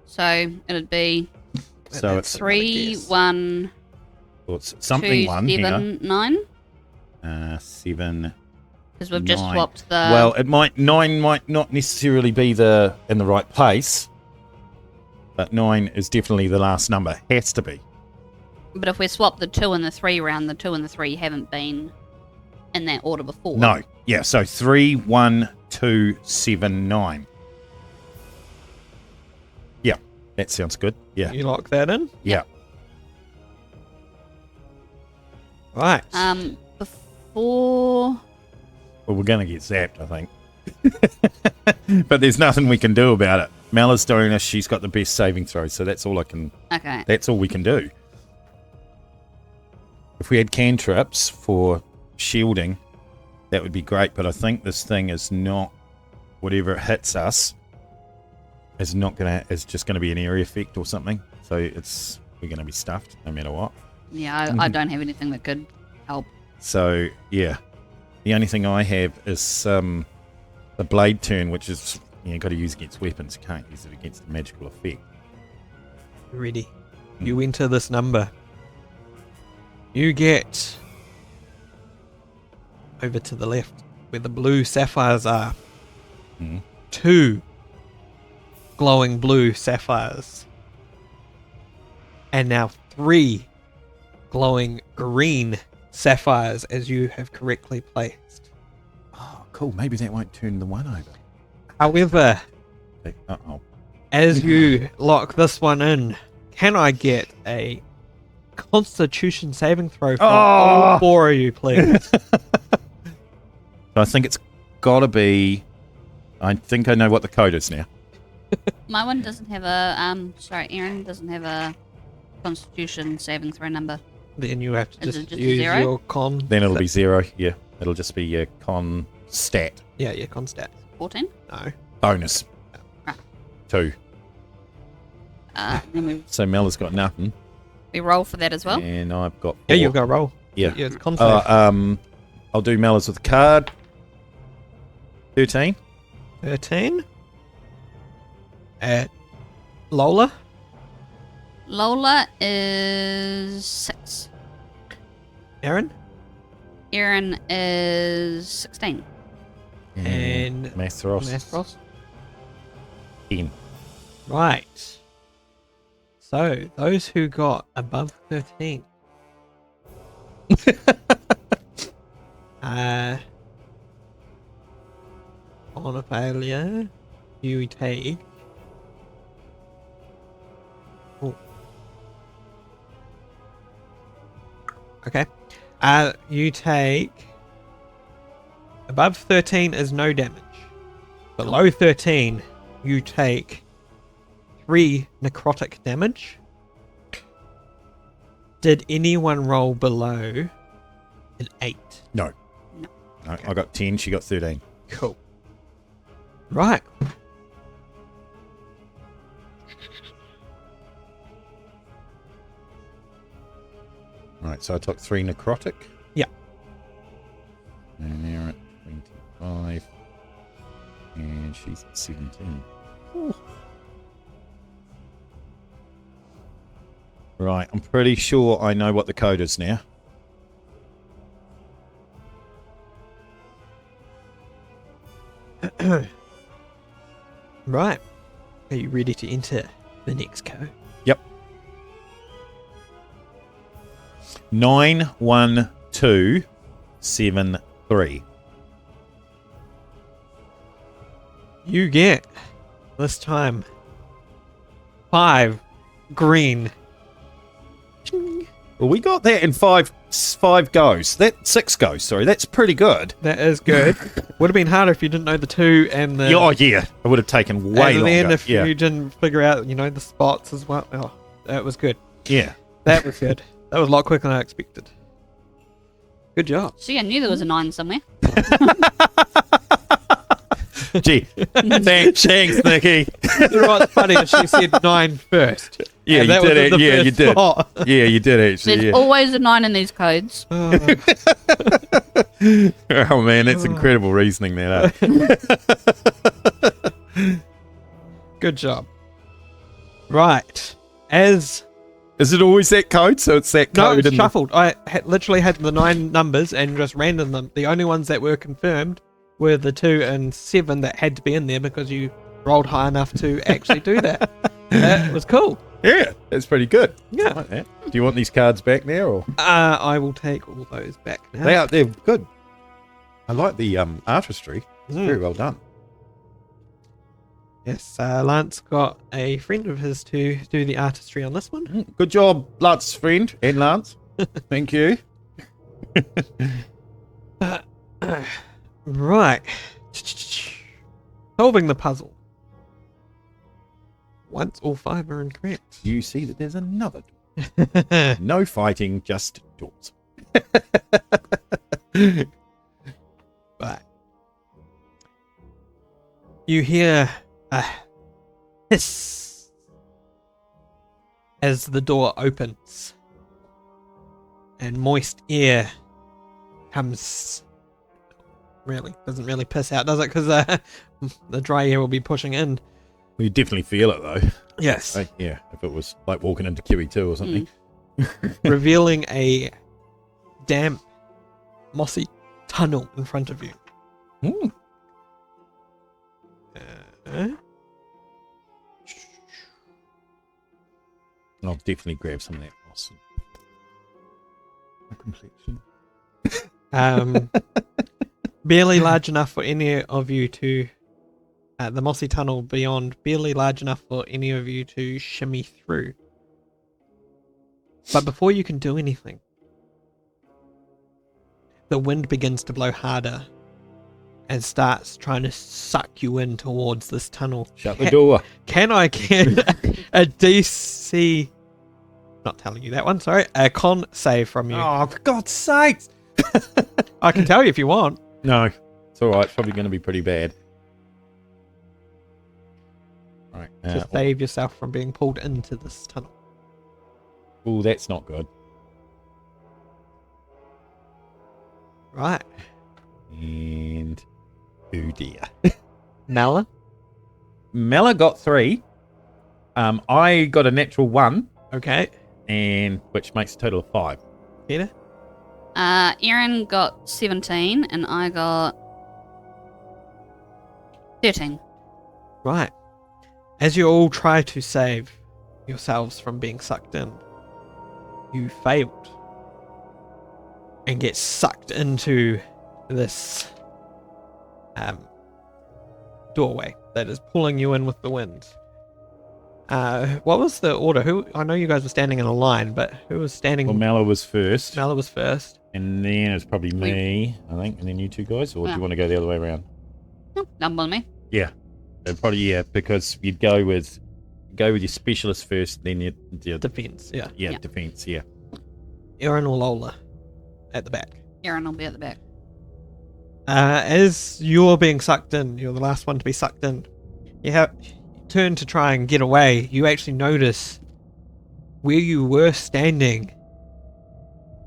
so it'd be
So it's
3, 1,
well, it's something
2,
1
7, 9.
here. 7.
Because we've just
9.
swapped the.
Well, it might 9 might not necessarily be in the right place, but 9 is definitely the last number. Has to be.
But if we swap the 2 and the 3 around, the 2 and the 3 haven't been in that order before.
No. Yeah. So 3, 1, 2, 7, 9. Yeah, that sounds good. Yeah.
You lock that in?
Yeah.
Right.
Before.
Well, we're going to get zapped, I think. But there's nothing we can do about it. Mala's doing us. She's got the best saving throw, so that's all I can.
Okay.
That's all we can do. If we had cantrips for shielding, that would be great. But I think this thing is not. Whatever it hits us is not gonna. Is just going to be an area effect or something. So we're going to be stuffed no matter what.
Yeah, I don't have anything that could help.
So yeah, the only thing I have is the blade turn, which is you got to use against weapons. You can't use it against a magical effect.
Ready. You enter this number. You get over to the left where the blue sapphires are. 2 glowing blue sapphires. And now 3 glowing green sapphires as you have correctly placed.
Oh, cool. Maybe that won't turn the one over.
However,
Uh-oh.
as you lock this one in, can I get a Constitution saving throw from all 4 of you, please?
So I think it's got to be... I think I know what the code is now.
My one doesn't have a. Sorry, Aaron doesn't have a Constitution saving throw number.
Then you have to
Is
just
it just
use
0?
your con.
Then it'll be 0. Yeah, it'll just be your con stat.
Yeah, your con stat.
14.
No.
Bonus.
Ah.
2.
Then
So Mela's got nothing.
we roll for that as well.
And I've got 4.
Yeah, you've got to roll.
Yeah.
Yeah, it's con save.
I'll do Mela's with a card. 13.
13. Lola.
Lola is 6.
Aaron.
Aaron is 16.
And
Mathros.
Mathros.
10.
Right. So, those who got above 13. On a failure, you take... Oh. Okay. You take... Above 13 is no damage. Below 13, you take 3 necrotic damage. Did anyone roll below an 8?
No.
No.
No,
Okay.
I got 10. She got 13.
Cool. Right.
Right, so I took 3 necrotic.
Yeah.
And they're at 25. And she's at 17. Ooh. Right, I'm pretty sure I know what the code is now.
Right. Are you ready to enter the next code?
Yep. 91273.
You get, this time, 5 green. Ching.
Well, we got that in five goes. 6 goes, sorry. That's pretty good.
That is good. Would have been harder if you didn't know the 2 and the...
Oh, yeah. It would have taken way
and
longer.
then if
yeah.
you didn't figure out, the spots as well. Oh, that was good.
Yeah.
That was good. That was a lot quicker than I expected. Good job.
See, I knew there was a 9 somewhere.
Gee. Thanks, Nicky.
You know what's funny is she said 9 first.
Yeah,
and
you
that was
did
in
it.
the
Yeah, you
first
did.
spot.
Yeah, you did actually.
There's
Yeah.
always a 9 in these codes.
Oh,
Oh man, that's incredible reasoning there.
good job. Right. As...
Is it always that code? So it's that
No,
code.
it's shuffled. I literally had the 9 numbers and just random them. The only ones that were confirmed were the 2 and 7 that had to be in there because you rolled high enough to actually do that. That was cool.
Yeah, that's pretty good.
Yeah.
I like that. Do you want these cards back now, or
I will take all those back now.
they're good? I like the artistry. It's
Mm.
very well done.
Yes, Lance got a friend of his to do the artistry on this one.
Good job, Lance's friend and Lance. Thank you.
Right. Solving the puzzle. Once all 5 are incorrect.
You see that there's another door. No fighting, just doors.
Right. You hear a hiss as the door opens, and moist air comes. Doesn't really piss out, does it? Because the dry air will be pushing in.
Well, you definitely feel it though.
Yes.
Like, yeah, if it was like walking into QE2 or something.
Revealing a damp, mossy tunnel in front of you.
Mm. I'll definitely grab some of that moss. My complexion.
Barely large enough for any of you to... the mossy tunnel beyond, barely large enough for any of you to shimmy through. But before you can do anything, the wind begins to blow harder and starts trying to suck you in towards this tunnel.
Shut the door.
Can I get a DC... Not telling you that one, sorry. A con save from you.
Oh, for God's sake!
I can tell you if you want.
No, it's all right. It's probably going to be pretty bad. Right.
To save yourself from being pulled into this tunnel.
Oh, that's not good.
Right.
And oh dear.
Mala?
Mela got 3. I got a natural 1,
Okay.
and which makes a total of 5.
Peter?
Erin got 17 and I got 13.
Right. As you all try to save yourselves from being sucked in, you failed and get sucked into this doorway that is pulling you in with the wind. What was the order? I know you guys were standing in a line, but who was standing?
Well, Mela was first,
Mala was first.
and then it's probably me, I think, and then you 2 guys, or do
Yeah.
you want to go the other way around?
No, don't bother me.
Yeah, probably because you'd go with your specialist first, then your
Defense, yeah.
Yeah.
defense, yeah.
Erin or Lola at the back.
Erin will be at the back.
As you're being sucked in, you're the last one to be sucked in. You turn to try and get away. You actually notice where you were standing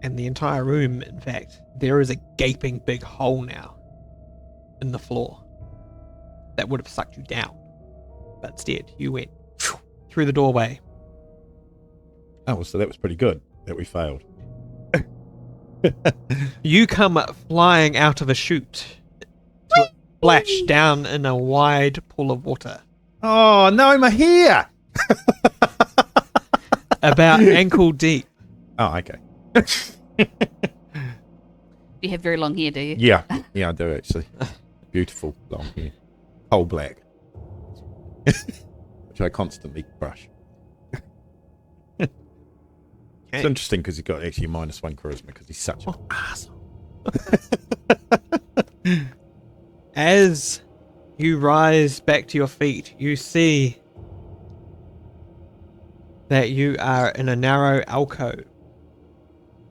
And the entire room, in fact, there is a gaping big hole now in the floor that would have sucked you down. But instead, you went through the doorway.
Oh, so that was pretty good that we failed.
You come flying out of a chute to splash down in a wide pool of water.
Oh, no, I'm here.
About ankle deep.
Oh, okay.
You have very long hair, do you?
Yeah, I do actually. Beautiful long hair. Whole black. Which I constantly brush. It's interesting because he's got actually -1 charisma because he's such an asshole.
As you rise back to your feet, you see that you are in a narrow alcove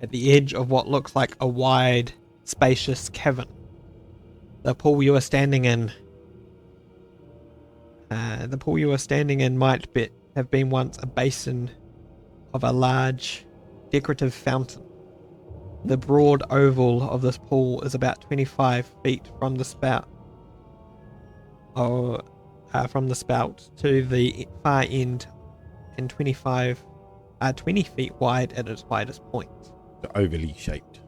at the edge of what looks like a wide, spacious cavern. The pool you are standing in might have been once a basin of a large, decorative fountain. The broad oval of this pool is about 25 feet from the spout, to the far end, and 20 feet wide at its widest point.
Overly shaped.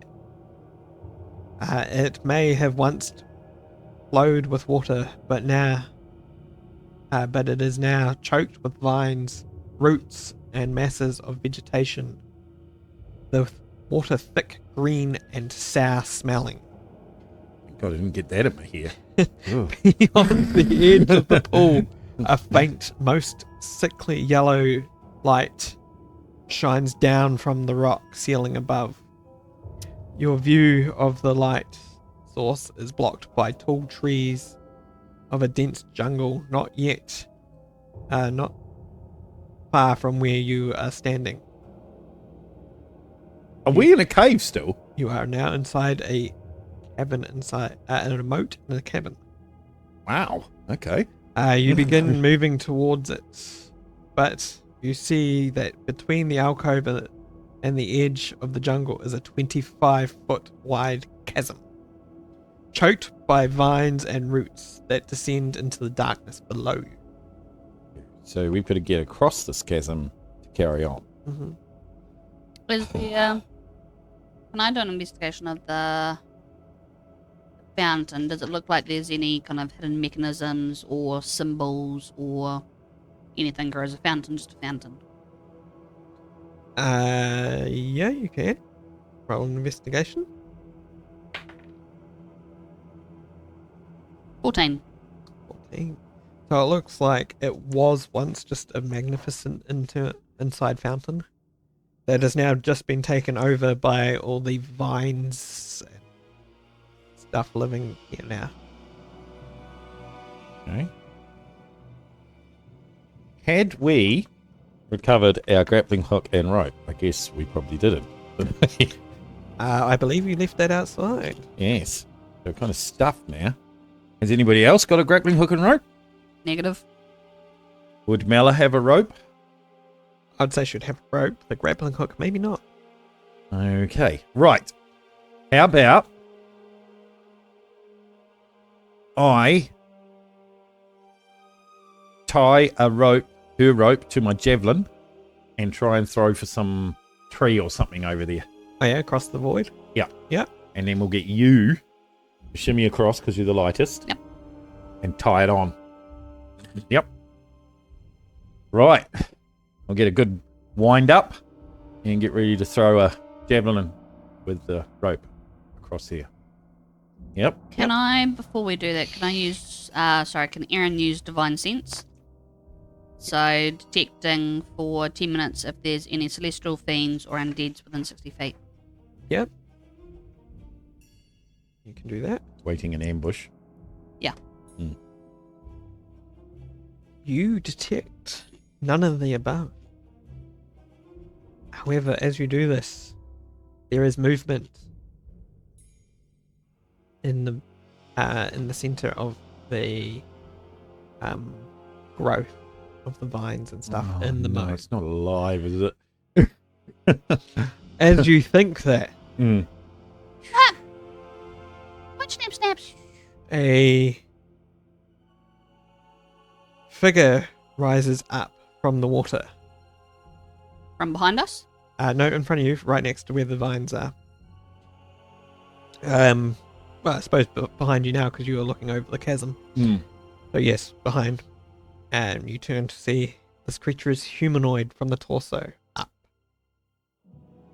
It may have once flowed with water, but it is now choked with vines, roots, and masses of vegetation. The water thick, green, and sour smelling.
God, I didn't get that in my hair.
Beyond the edge of the pool, a faint, most sickly yellow light shines down from the rock ceiling above. Your view of the light source is blocked by tall trees of a dense jungle, not far from where you are standing.
Are we in a cave still?
You are now inside a cabin, in a moat in a cabin.
Wow. Okay.
You begin moving towards it, but you see that between the alcove and the edge of the jungle is a 25-foot wide chasm, choked by vines and roots that descend into the darkness below you.
So we've got to get across this chasm to carry on.
Mm-hmm.
Is the can I do an investigation of the fountain? Does it look like there's any kind of hidden mechanisms or symbols or anything, or is a fountain just a fountain?
Yeah, you can. Roll an investigation.
14.
14. So it looks like it was once just a magnificent inside fountain that has now just been taken over by all the vines and stuff living here now.
Okay. Had we recovered our grappling hook and rope? I guess we probably didn't.
I believe you left that outside.
Yes. They're kind of stuffed now. Has anybody else got a grappling hook and rope?
Negative.
Would Mela have a rope?
I'd say she'd have a rope. The grappling hook, maybe not.
Okay. Right. How about I tie her rope to my javelin and try and throw for some tree or something over there.
Oh yeah, across the void?
Yeah.
Yeah.
And then we'll get you to shimmy across because you're the lightest.
Yep.
And tie it on. Yep. Right. I'll get a good wind up and get ready to throw a javelin with the rope across here. Yep.
Can I, before we do that, can Aaron use Divine Sense? So, detecting for 10 minutes if there's any celestial fiends or undeads within 60 feet.
Yep. You can do that.
Waiting in ambush.
Yeah.
You detect none of the above. However, as you do this, there is movement in the center of the growth of the vines and stuff in the moat.
It's not alive, is it?
As you think that,
What snaps?
a figure rises up from the water.
From behind us?
No, in front of you, right next to where the vines are. Well, I suppose behind you now because you are looking over the chasm. So yes, behind. And you turn to see this creature is humanoid from the torso up,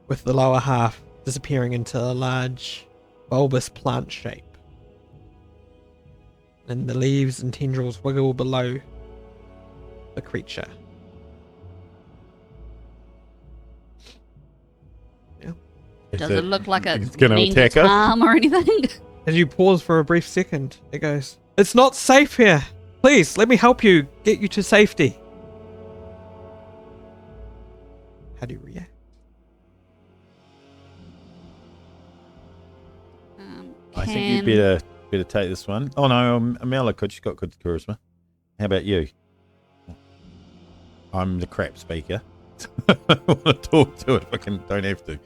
with the lower half disappearing into a large bulbous plant shape. And the leaves and tendrils wiggle below the creature.
Does it look like
it's going to
means
attack
its
us?
harm or anything?
As you pause for a brief second, it goes, "It's not safe here. Please, let me help you get you to safety." How do you react?
I think you better take this one. Oh no, Amela could. She's got good charisma. How about you? I'm the crap speaker. I want to talk to it if I don't have to.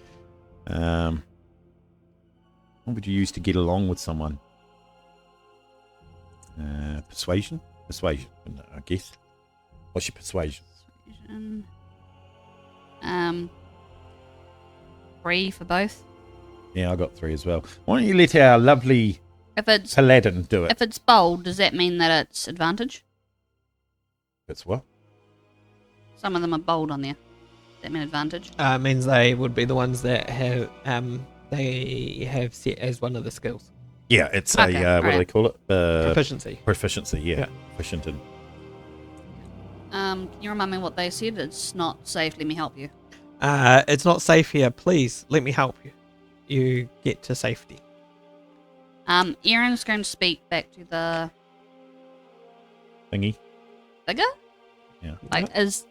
What would you use to get along with someone? Persuasion? Persuasion, I guess. What's your persuasion?
3 for both.
Yeah, I got 3 as well. Why don't you let our lovely Paladin do it?
If it's bold, does that mean that it's advantage?
It's what?
Some of them are bold on there. Does that mean advantage?
It means they would be the ones that have they have set as one of the skills.
Yeah, it's
Okay,
what do
right.
they call it?
Proficiency.
Proficiency, yeah.
Yeah.
Proficient in.
Can you remind me what they said? It's not safe, let me help you.
It's not safe here. Please, let me help you. You get to safety.
Aaron's going to speak back to the
Thingy.
figure?
Yeah.
Like, is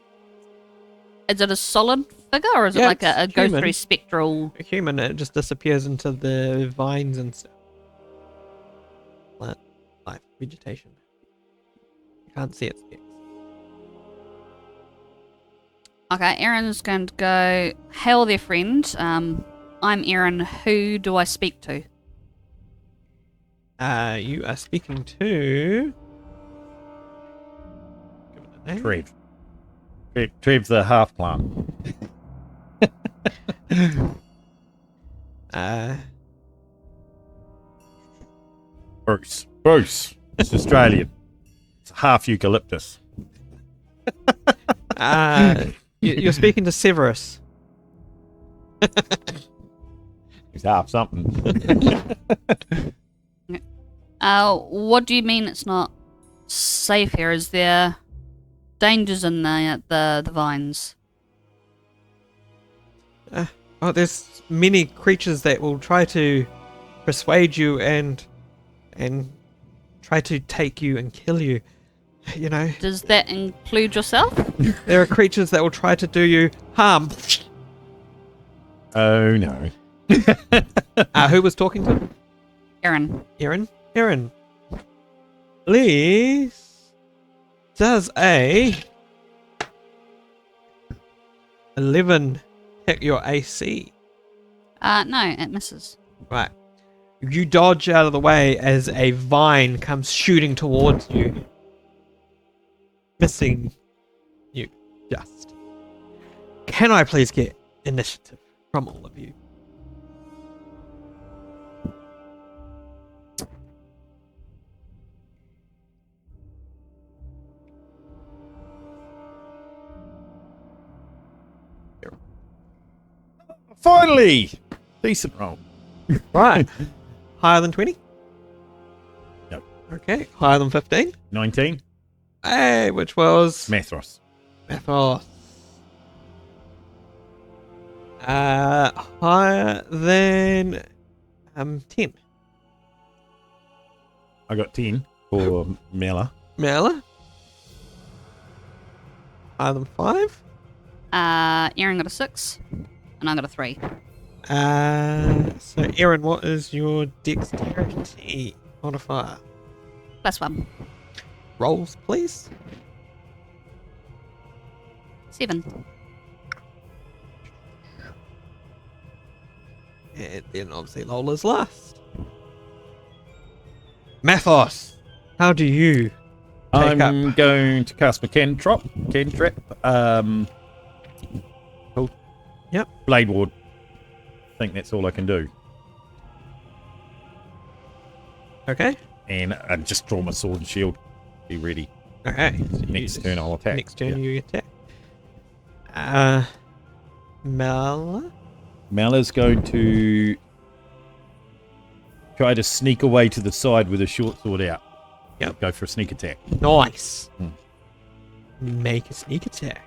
it a solid figure, or is it
Yeah,
like a
it's
go
human.
through spectral?
A human, it just disappears into the vines and stuff. Plant life, vegetation. You can't see its sticks.
Okay, Aaron's going to go, hail there, friend. I'm Aaron. Who do I speak to?
You are speaking to. Give it a name.
Trev. Trev's the half plant. Bruce. It's Australian. It's half eucalyptus.
You're speaking to Severus.
He's half something.
What do you mean it's not safe here? Is there dangers in the vines?
Oh, there's many creatures that will try to persuade you and try to take you and kill you. You know,
Does that include yourself?
there are creatures that will try to do you harm.
Oh no.
Who was talking to him?
Aaron.
Aaron. Please. Does a 11 hit your AC?
No, it misses.
Right. You dodge out of the way as a vine comes shooting towards you. Missing you just. Can I please get initiative from all of you?
Finally! Decent roll.
Right. Higher than 20?
No.
Okay. Higher than 15?
19.
Hey, which was
Mathros.
Mathos. Higher than 10.
I got 10 for Mela.
Mela. Higher than 5.
Aaron got a 6, and I got a 3.
So Aaron, what is your dexterity modifier?
+1.
Rolls, please.
7.
And then obviously Lola's last. Mathos, how do you take
I'm
up?
going to cast my cantrip. Cool.
Yep.
Blade Ward. I think that's all I can do.
Okay.
And I just draw my sword and shield. Be ready.
Okay. So
Next turn I'll attack.
Next turn
Yeah.
you attack. Mala?
Mala's going to try to sneak away to the side with a short sword out.
Yep.
Go for a sneak attack.
Nice.
Hmm.
Make a sneak attack.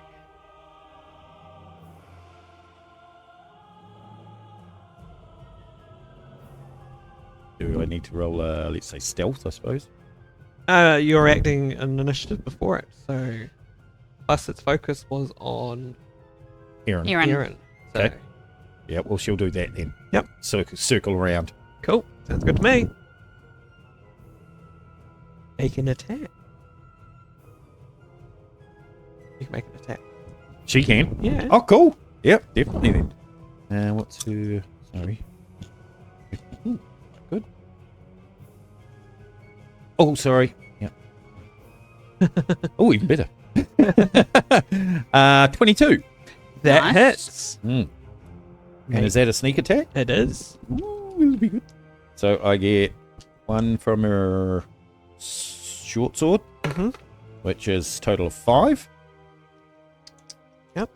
Do I need to roll, let's say, stealth, I suppose?
You're acting an initiative before it, so plus its focus was on
Aaron.
Aaron. So,
Okay. Yeah, well, she'll do that then.
Yep.
Circle around.
cool. Sounds good to me. Make an attack. You can make an attack.
She can.
Yeah.
Oh, cool. Yep, definitely then. What's her... Sorry. Ooh, good. Oh, sorry. Yep. Oh, even better. 22.
That
Nice.
hits.
Mm. And is that a sneak attack?
It is.
Ooh, it'll be good. So I get 1 from her short sword,
Mm-hmm.
which is total of 5.
Yep.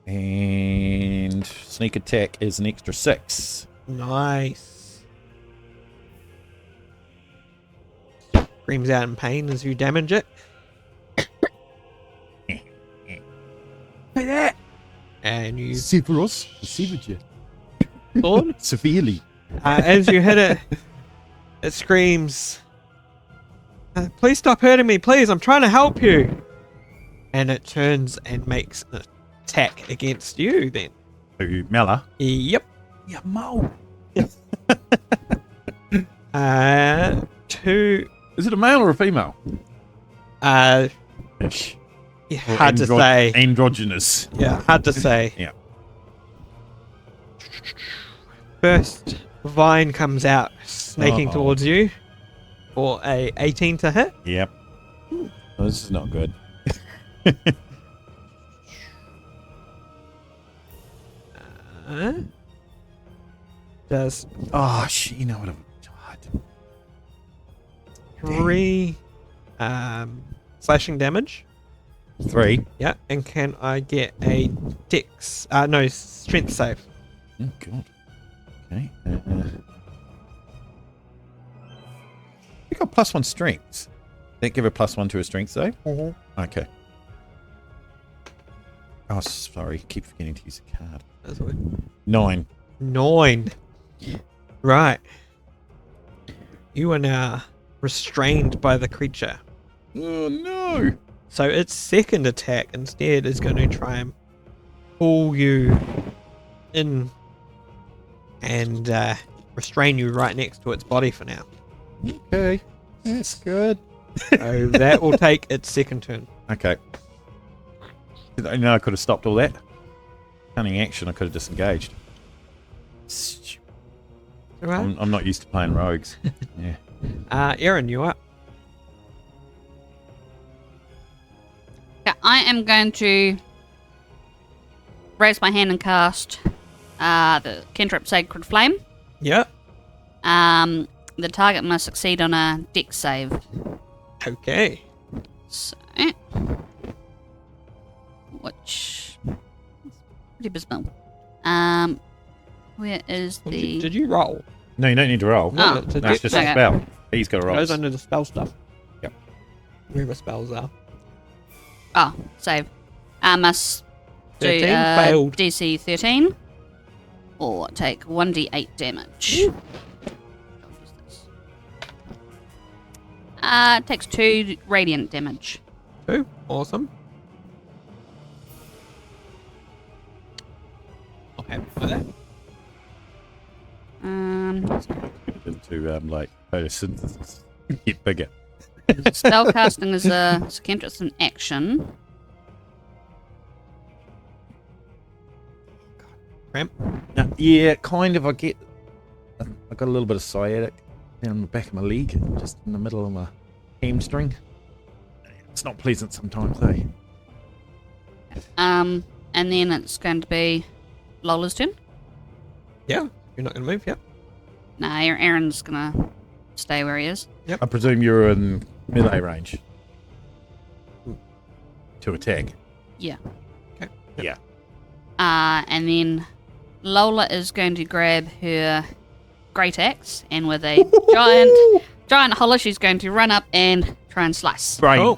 And sneak attack is an extra 6.
Nice. Screams out in pain as you damage it. Like that. And you
Severus, severed you
sword.
severely.
As you hit it, it screams, please stop hurting me, please, I'm trying to help you. And it turns and makes an attack against you then.
Who, Mala?
Yep.
Yeah, Mo.
2.
Is it a male or a female? Ish.
Yeah,
Or
hard to say.
Androgynous.
Yeah, hard to say.
Yeah.
First vine comes out, snaking
Uh-oh.
towards you for a 18 to hit.
Yep. Oh, this is not good.
Does
Oh, shit, you know what I've died.
3 slashing damage.
3.
Yeah, and can I get a dex? No, strength save.
Oh, God. Okay. You got +1 strength. That give her +1 to her strength save?
Mm-hmm.
Okay. Oh, sorry. Keep forgetting to use a card.
That's weird.
9.
9. Right. You are now restrained by the creature.
Oh, no.
So its second attack instead is going to try and pull you in and restrain you right next to its body for now.
Okay. That's good.
So that will take its second turn.
Okay. I know I could have stopped all that. Cunning action, I could have disengaged.
Right.
I'm not used to playing rogues. Yeah.
Aaron, you up?
Yeah, I am going to raise my hand and cast the cantrip Sacred Flame.
Yep.
The target must succeed on a dex save.
Okay.
So, which is pretty abysmal. Where is the?
Did you roll?
No, you don't need to roll.
Oh.
it's a
That's
dex
just
save.
a spell. He's got to
It
roll.
goes under the spell stuff.
Yep.
Wherever spells are.
Oh, save. Must do
13 failed.
DC 13 or take 1d8 damage. It takes 2 radiant damage.
2. Awesome. I'm happy with that.
Into like photosynthesis. Get bigger.
Spellcasting is a cantrip, it's an action.
Cramp.
No. Yeah, kind of. I got a little bit of sciatic down the back of my leg, just in the middle of my hamstring. It's not pleasant sometimes, eh?
And then it's going to be Lola's turn.
Yeah, you're not going to move, yeah.
Nah, Aaron's going to stay where he is.
I presume you're in melee range to attack.
Yeah.
Okay.
Yeah.
And then Lola is going to grab her great axe, and with a giant hollow, she's going to run up and try and slice.
Brain.
Oh.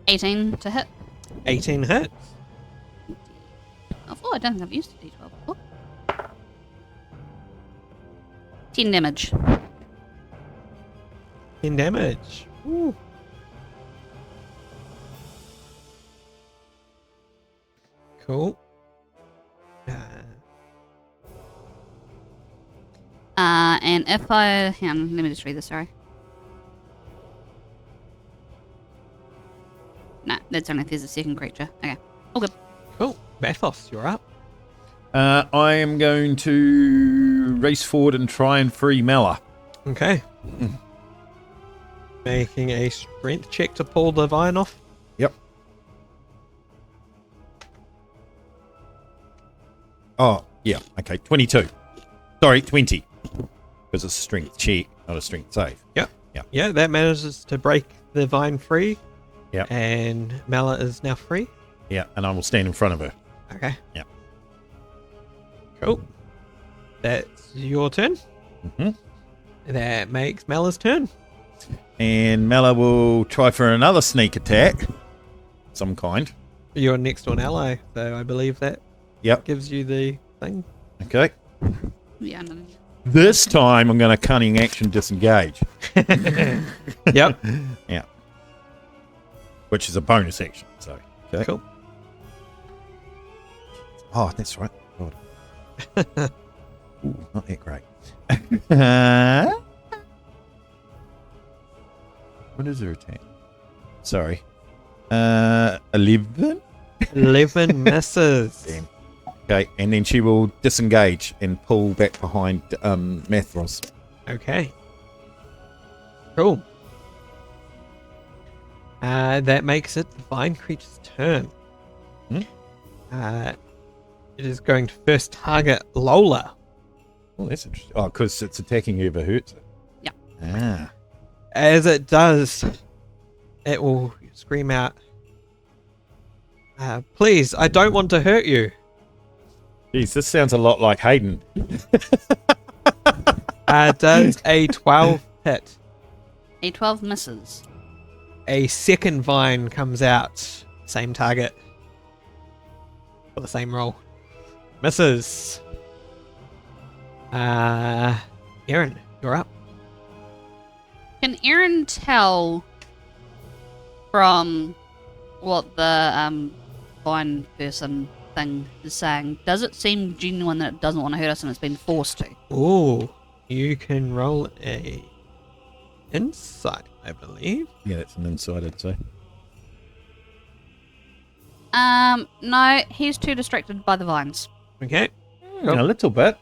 18 to hit.
18 hits.
Oh, I don't think I've used a d12 before. 10 damage.
10 damage. Ooh. Cool.
And if I... Hang on, let me just read this, sorry. Nah, that's only if there's a second creature. Okay, all good.
Cool. Bathos, you're up.
I am going to race forward and try and free Mela.
Okay. Making a strength check to pull the vine off.
Yep. Oh, yeah. Okay, 22. Sorry, 20. Because it's a strength check, not a strength save.
Yep.
Yeah.
Yeah, that manages to break the vine free.
Yeah.
And Mela is now free.
Yeah, and I will stand in front of her.
Okay.
Yeah.
Cool. That's your turn.
Mm-hmm.
That makes Mela's turn.
And Mela will try for another sneak attack. Some kind.
You're next to an ally, so I believe that
Yep.
gives you the thing.
Okay.
Yeah, no.
This time I'm going to cunning action disengage.
Yep.
Yeah. Which is a bonus action. So. Okay.
Cool.
Oh, that's right. God. Ooh, not that great. What is her attack? Sorry. 11?
11 misses.
Damn. Okay, and then she will disengage and pull back behind Mathros.
Okay. Cool. That makes it the vine creature's turn.
Hmm?
It is going to first target Lola.
Oh, that's interesting. Oh, because it's attacking whoever hurts it.
Yeah.
Ah.
As it does, it will scream out, please, I don't want to hurt you.
Jeez, this sounds a lot like Hayden.
Does a 12 hit?
A 12 misses.
A second vine comes out. Same target. For the same roll. Misses. Aaron, you're up.
Can Aaron tell from what the vine person thing is saying? Does it seem genuine that it doesn't want to hurt us and it's been forced to?
Ooh, you can roll a insight, I believe.
Yeah, that's an insight, I'd say.
No, he's too distracted by the vines.
Okay.
A little bit.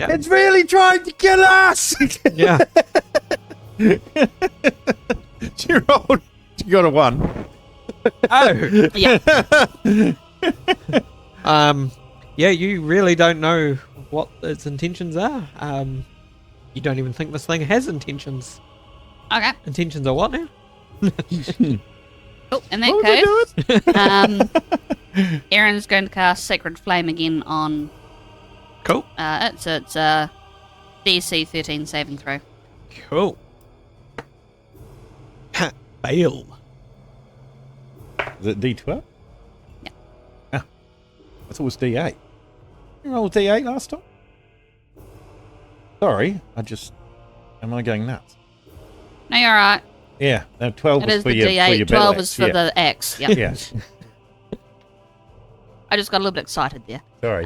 Yeah.
It's really trying to kill us!
Yeah.
She rolled. She got a 1.
Oh.
Yeah.
Yeah, you really don't know what its intentions are. You don't even think this thing has intentions.
Okay.
Intentions are what now?
Cool. In that case, Aaron's going to cast Sacred Flame again on.
Cool.
It's a DC 13 saving throw.
Cool. Fail.
Is it D12?
Yeah.
Ah, I thought it was D8. You rolled D8 last time? Sorry, am I going nuts?
No, you're alright.
Yeah, no, 12
It
was
is
for
the
your,
D8.
for your
12
battle
is
axe,
for
yeah.
the X. Yep.
Yeah,
I just got a little bit excited there.
sorry.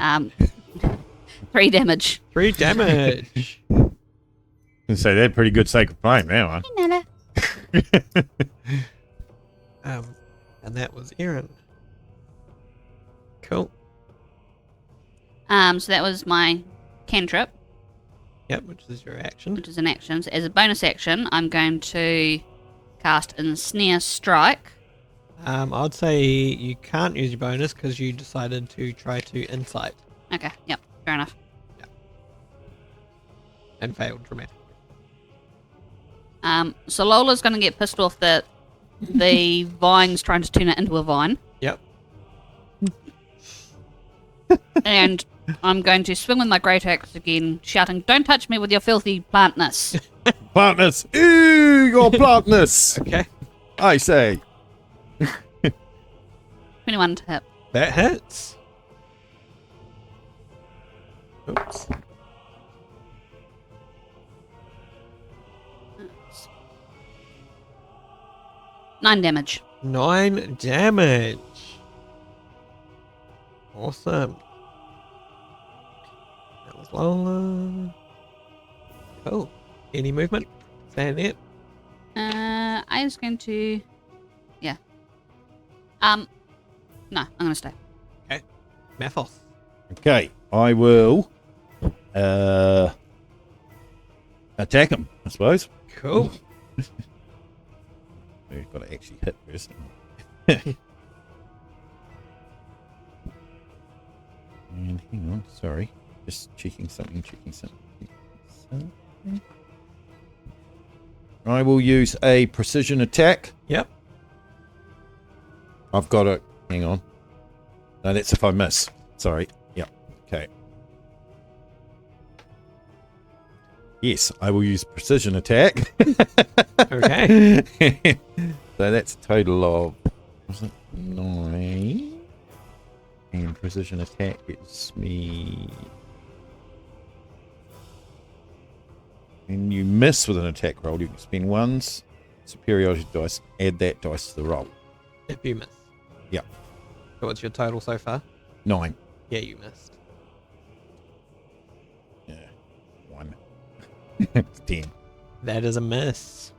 3 damage.
3 damage.
And so they're pretty good sacred flame now, huh?
And that was Aaron. Cool.
So that was my cantrip,
Yep, which is your action.
which is an action. So as a bonus action, I'm going to cast Ensnare Strike.
I'd say you can't use your bonus because you decided to try to insight
Okay, yep, fair enough.
and failed dramatically.
So Lola's going to get pissed off that the vine's trying to turn it into a vine.
Yep.
And I'm going to swing with my great axe again, shouting, "Don't touch me with your filthy plantness."
Plantness. Ew, your plantness.
Okay.
I say.
21 to hit.
That hits. Oops.
Nine damage.
9 damage. Awesome. That was Lola. Cool. Any movement? Stand there.
I was going to... Yeah. No, I'm going to stay.
Okay. Mathos.
Okay, I will attack him, I suppose.
Cool.
We've got to actually hit first. And hang on, sorry. Just checking something. I will use a precision attack.
Yep.
I've got it. Hang on. No, that's if I miss. Sorry. Yep. Okay. Yes, I will use precision attack.
Okay.
So that's a total of, was it 9? And precision attack gets me. When you miss with an attack roll, you can spend one's superiority dice, add that dice to the roll.
If you miss.
Yep.
So what's your total so far?
9.
Yeah, you missed.
Yeah. 1. 10.
That is a miss.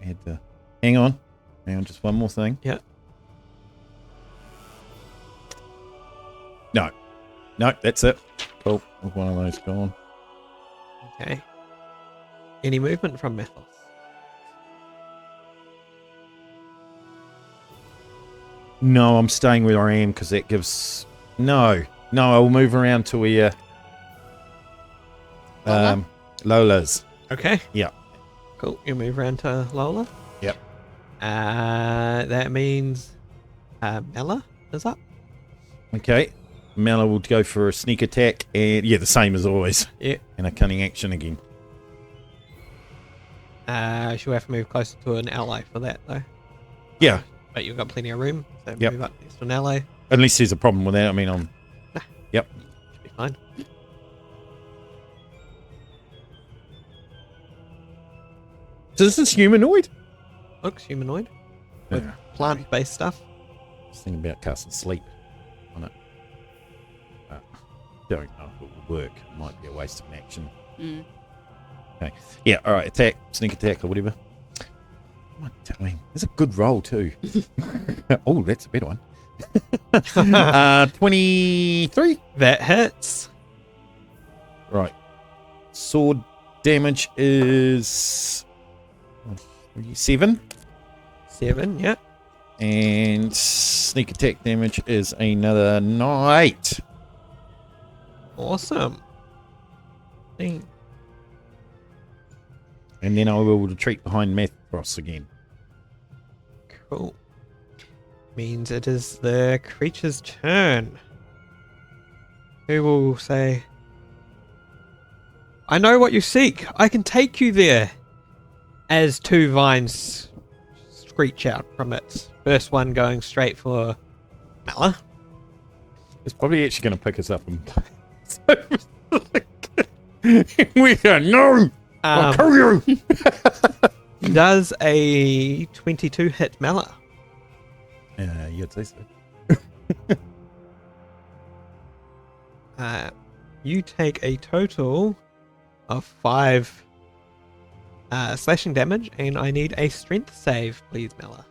Add the. Hang on, just one more thing.
Yeah.
No, that's it. Cool. One of those gone.
Okay. Any movement from Mathos?
No, I'm staying where I am because that gives. No, I will move around to where.
Lola?
Lola's.
Okay.
Yeah.
Cool. You move around to Lola.
Yep.
That means Mela is up.
Okay. Mela will go for a sneak attack and the same as always.
Yeah.
And a cunning action again.
She'll have to move closer to an ally for that though.
Yeah.
But you've got plenty of room, so
Yep.
move up next to an ally.
Unless there's a problem with that. I mean, Yep.
Should be fine.
So this is humanoid?
Looks humanoid. With
Yeah.
plant-based stuff.
Just thinking about casting sleep on it. Don't know if it will work. It might be a waste of an action.
Mm.
Okay. Yeah, alright, attack, sneak attack or whatever. What am I doing? It's a good roll too. Oh, that's a better one. 23?
That hits.
Right. Sword damage is 7.
7, yeah.
And sneak attack damage is another 8.
Awesome. Dang.
And then I will retreat behind Mathros again.
Cool. Means it is the creature's turn. Who will say, "I know what you seek. I can take you there." As 2 vines screech out from it. First one going straight for Mela.
It's probably actually going to pick us up and we go, no! I'll kill you!
Does a 22 hit Mela?
You'd say so.
You take a total of 5 slashing damage, and I need a strength save, please, Mela.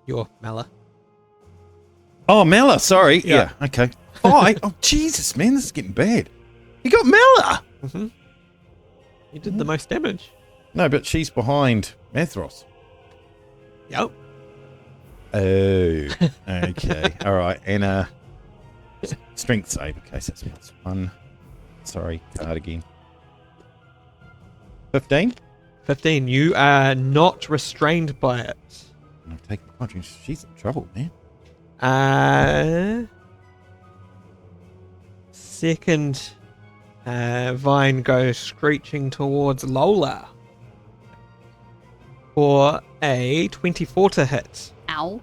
Your Mala.
Oh, Mela, sorry.
Yeah.
Yeah, okay. Oh, Jesus, man, this is getting bad. You got Mela!
Mm-hmm. You did the most damage.
No, but she's behind Methros.
Yep.
Oh, okay. All right, and strength save. Okay, so that's +1. Sorry, card again. 15?
15. You are not restrained by it.
I'm taking punching. She's in trouble, man.
Second vine goes screeching towards Lola for a 24 to hit.
Ow.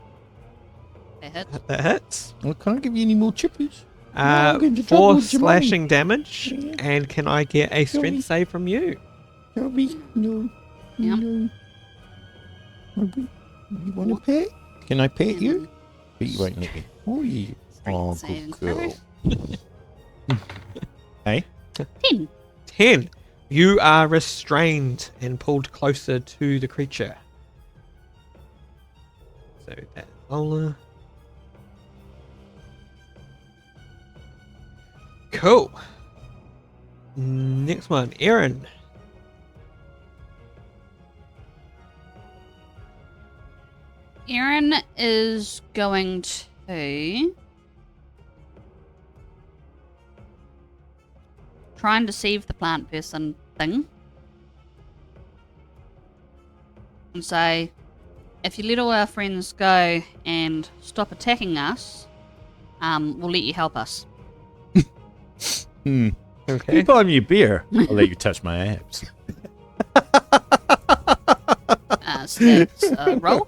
That hit.
That hits.
Well, can't I give you any more chippies? I'm getting into trouble
4
with your money.
slashing damage. And can I get a strength save from you?
Toby, no.
Yeah.
No. Toby, you want a pet? Can I pet you? But you won't let me. Oh, yeah. Oh,
Strength
good
saving
girl. Hey?
10.
10. You are restrained and pulled closer to the creature. So that's Lola. Cool. Next one, Aaron.
Aaron is going to try and deceive the plant person thing and say, if you let all our friends go and stop attacking us, we'll let you help us.
Hmm.
Okay.
You buy me a beer. I'll let you touch my abs.
So that's roll.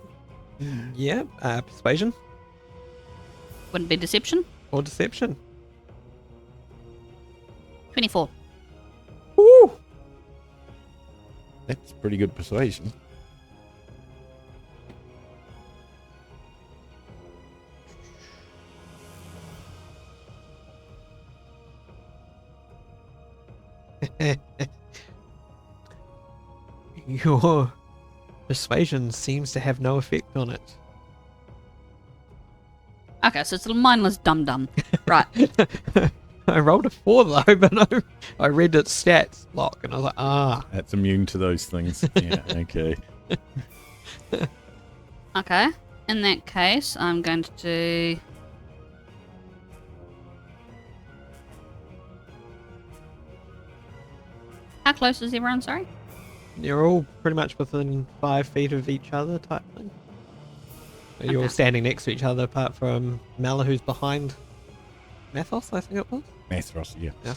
Yeah. Persuasion
Wouldn't be deception.
or deception.
24.
Woo!
That's pretty good persuasion.
Your persuasion seems to have no effect on it.
Okay, so it's a mindless dum-dum. Right.
I rolled a 4 though, but I read its stats block and I was like, ah.
That's immune to those things. Yeah, okay.
Okay. In that case, I'm going to do... How close is everyone, sorry?
You're all pretty much within 5 feet of each other type thing. So you're all
Okay.
standing next to each other apart from Mala, who's behind Mathos, I think it was.
Methros, yeah.
Yeah.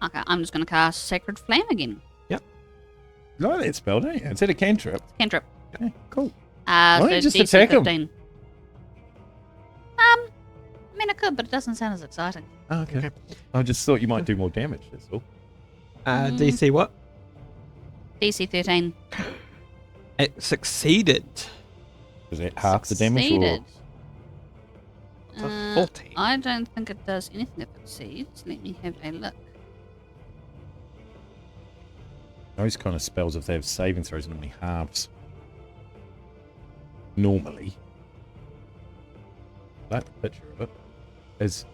Okay, I'm just going to cast Sacred Flame again.
No, that spell, don't you? Is that a cantrip?
Cantrip.
Okay, cool.
So
don't you just
DC
attack 'em?
15. I mean, I could, but it doesn't sound as exciting.
Oh, okay.
Okay.
I just thought you might do more damage, that's all.
DC what?
DC 13.
It succeeded.
Was that half the damage? Or...
Succeeded.
It's a 14.
I don't think it does anything if it succeeds. Let me have a look.
Those kind of spells, if they have saving throws, normally halves. Normally. I like the picture of it. Is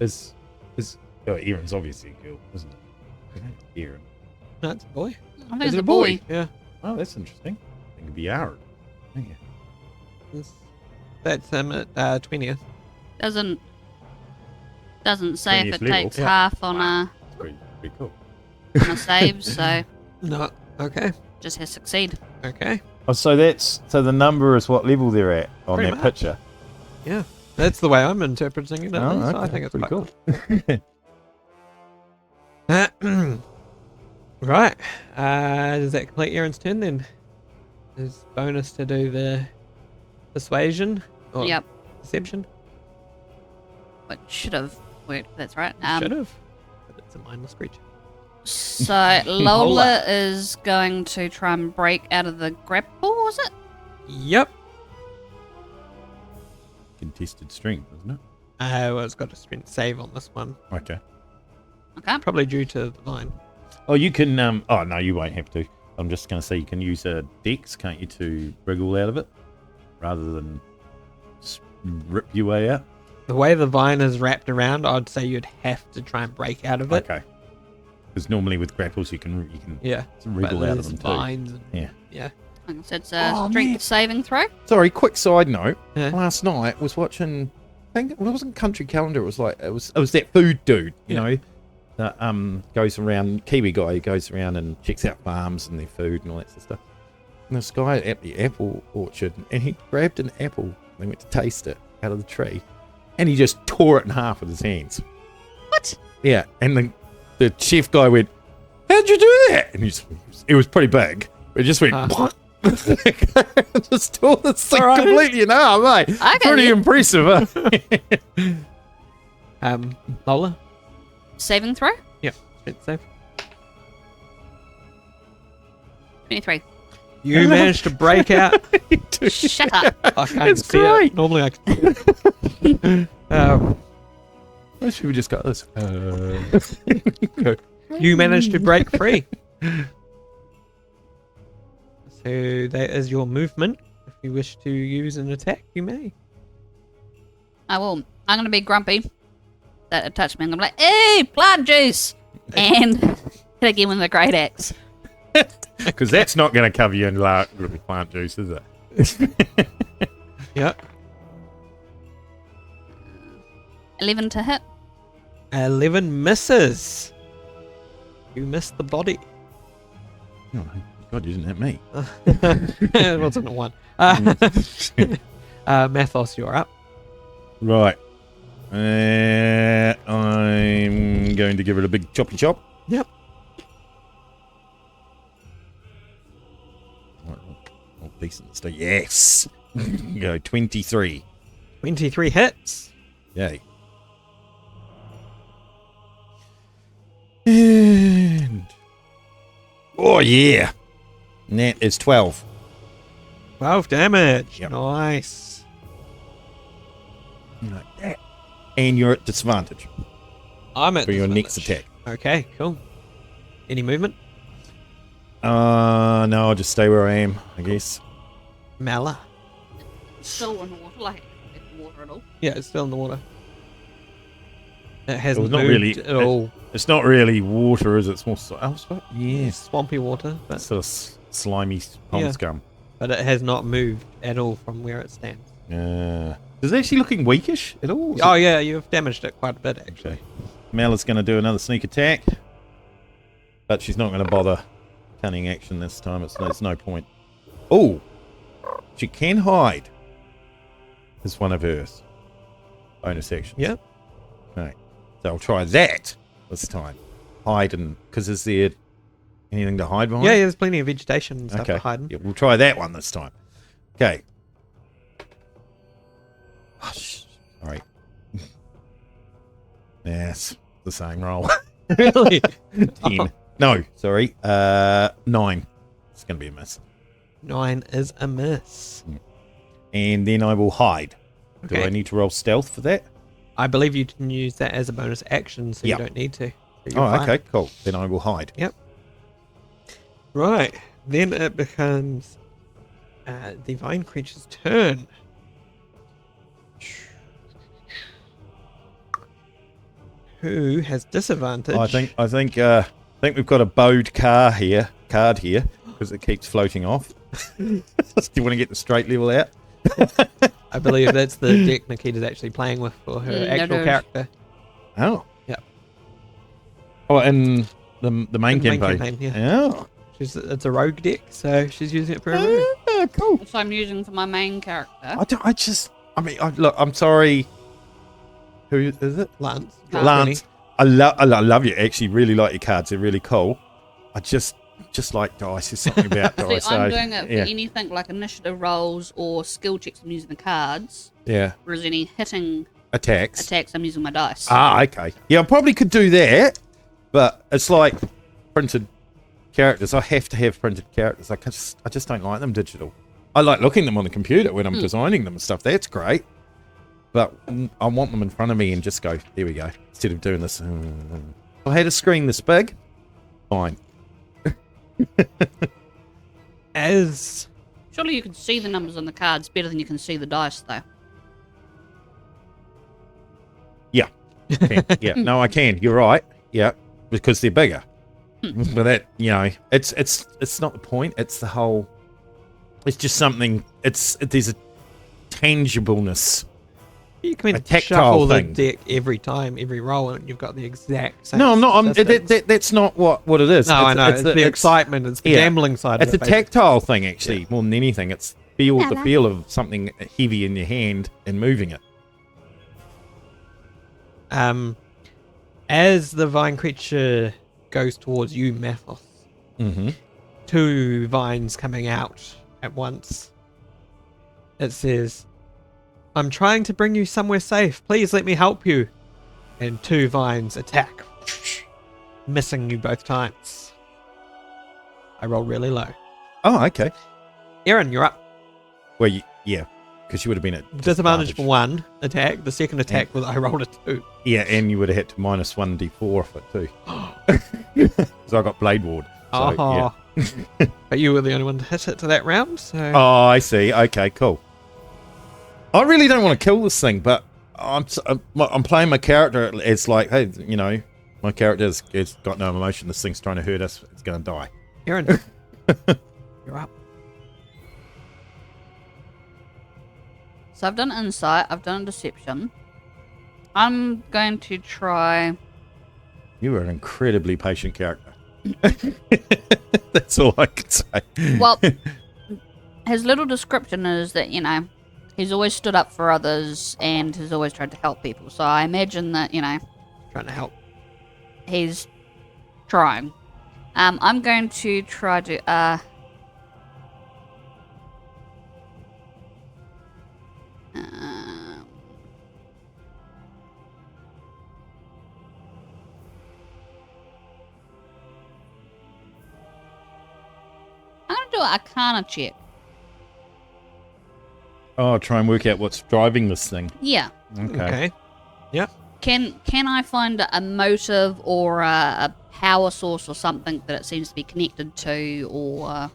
oh, Aaron's obviously a girl, isn't it? Aaron.
No, it's a boy.
I think
Is
it's
it
a
a boy?
boy.
Yeah.
Oh, that's interesting. I think it'd be Aaron. Yeah.
That's him at 20th.
Doesn't say if
20th
it
level.
takes
Yeah.
half on a
It's pretty cool.
save, so
No. Okay.
just has succeed.
Okay.
Oh, so the number is what level they're at on
Pretty
that
much.
picture.
Yeah. That's the way I'm interpreting it. At least. I think it's
pretty
quite
cool.
Right. Does that complete Aaron's turn then? There's bonus to do the persuasion or
Yep,
deception.
which should have worked. That's right.
Should have. But it's a mindless creature.
So Lola is going to try and break out of the grapple, was it?
Yep.
Contested strength, isn't it?
Well, it's got a strength save on this one.
Okay.
Okay.
Probably due to the line.
Oh, you can. Oh no, you won't have to. I'm just going to say you can use a dex, can't you, to wriggle out of it rather than rip your way out?
The way the vine is wrapped around, I'd say you'd have to try and break out of it.
Okay. Because normally with grapples you can wriggle
but
out of them
vines
too.
Yeah.
Like I said, it's a strength saving throw.
Sorry, quick side note.
Yeah.
Last night was watching. I think it wasn't Country Calendar. It was that food dude, you know, that goes around. Kiwi guy who goes around and checks out farms and their food and all that sort of stuff. And this guy at the apple orchard, and he grabbed an apple. And he went to taste it out of the tree, and he just tore it in half with his hands.
What?
Yeah, and the chef guy went, "How'd you do that?" And it was pretty big. It just went. Just tore this thing completely in half, mate. Pretty impressive, huh?
Lola?
Saving throw?
Yeah, strength save.
23.
You managed to break out.
Shut up.
I can't
It's
see
great.
it. Normally I can.
Most people just got this.
You managed to break free. So that is your movement. If you wish to use an attack, you may.
I will. I'm going to be grumpy. That attacked me. I'm going to be like, hey, plant juice! And hit again with a great axe.
Because that's not going to cover you in plant juice, is it?
Yep.
11 to hit.
11 misses. You missed the body.
Oh, God, you didn't hit me.
It wasn't a 1. Mathos, you're up.
Right. I'm going to give it a big choppy chop.
Yep.
Oh, decent stuff. Yes. Go 23.
23 hits.
Yay. And oh yeah. And that is 12.
12 damage.
Yep.
Nice.
Like that. And you're at disadvantage
I'm at
for your next
disadvantage.
attack.
Okay, cool. Any movement?
No, I'll just stay where I am, I guess.
Mala.
Still in the water, like water at all.
Yeah, it's still in the water. It hasn't
not
moved
really-
at all.
It's not really water, is it? It's more yes.
Swampy water, but
Sort of slimy pond
Yeah.
scum.
it has not moved at all from where it stands.
Is it actually looking weakish at all?
Oh yeah, you've damaged it quite a bit actually.
Okay. Mel is going to do another sneak attack, but she's not going to bother cunning action this time. There's no point. Oh, she can hide. Is one of hers bonus actions.
Yep.
Right. So I'll try that this time. Hide and because is there anything to hide behind?
Yeah, there's plenty of vegetation and stuff
Okay.
to hide.
Yeah, we'll try that one this time. Okay. Oh, sorry. Yes, the same roll.
Really?
10. No, sorry. 9. It's going to be a miss.
9 is a miss.
And then I will hide. Do
Okay.
I need to roll stealth for that?
I believe you can use that as a bonus action, so
Yep.
you don't need to. So you're
Oh,
fine.
okay, cool. Then I will hide.
Yep. Right. Then it becomes the vine creature's turn. Who has disadvantage?
I think we've got a bowed card here because it keeps floating off. Do you want to get the straight level out?
I believe that's the deck Nikita's actually playing with for her actual
no.
character.
Oh.
Yep.
Oh, and the main
The main
campaign.
campaign, yeah.
Oh.
It's a rogue deck, so she's using it for a rogue.
Ah, cool.
So I'm using for my main character.
Look, I'm sorry. Who is it?
Lance.
Lance. I love you. Actually, really like your cards. They're really cool. I just like dice. There's something about
See,
dice.
I'm
so,
doing it for
yeah.
anything like initiative rolls or skill checks. I'm using the cards.
Yeah.
Whereas any hitting
Attacks.
I'm using my dice.
Ah, okay. Yeah, I probably could do that, but it's like printed characters. I have to have printed characters. I just don't like them digital. I like looking at them on the computer when I'm designing them and stuff. That's great. But I want them in front of me and just go, there we go. Instead of doing this. If I had a screen this big, fine.
As
Surely you can see the numbers on the cards better than you can see the dice, though.
Yeah. Yeah. No, I can. You're right. Yeah. Because they're bigger. But that, it's not the point. It's the whole. It's just something. There's a tangibleness.
you can
A tactile
shuffle the
thing.
deck every time, every roll, and you've got the exact same.
No, I'm not.
statistics.
That's not what it is.
No, I know. It's the excitement. It's the gambling side
It's
of
a
it.
tactile thing, actually, more than anything. It's the feel of something heavy in your hand and moving it.
As the vine creature goes towards you, Mathos,
Mm-hmm.
2 vines coming out at once. It says, "I'm trying to bring you somewhere safe. Please let me help you." And 2 vines attack, missing you both times. I rolled really low.
Oh, okay.
Aaron, you're up.
Well, yeah, because you would have been at
Disadvantage for 1 attack. The second attack was I rolled a 2.
Yeah, and you would have hit to minus 1d4 off it too. Because I got Blade Ward. So, yeah.
But you were the only one to hit it to that round, so...
Oh, I see. Okay, cool. I really don't want to kill this thing, but I'm playing my character. It's like, hey, my character's got no emotion. This thing's trying to hurt us. It's going to die.
Aaron, you're up.
So I've done insight. I've done deception. I'm going to try...
You are an incredibly patient character. That's all I can say.
Well, his little description is that, he's always stood up for others and has always tried to help people. So I imagine that,
Trying to help.
he's trying. I'm going to try to, I'm going to do an Arcana check.
Oh, try and work out what's driving this thing.
Yeah.
Okay.
Yep.
Can I find a motive or a power source or something that it seems to be connected to, or...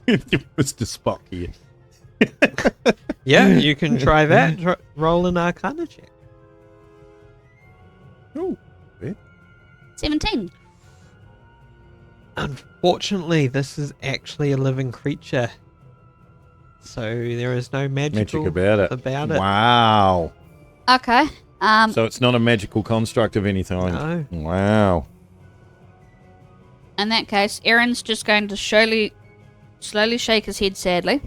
Mr. Spock here.
Yeah, you can try that. Roll an Arcana check.
Oh,
17.
Unfortunately, this is actually a living creature. So there is no
magic
magical
about it. Wow.
Okay.
So it's not a magical construct of any kind.
No.
Wow.
In that case, Aaron's just going to slowly shake his head sadly,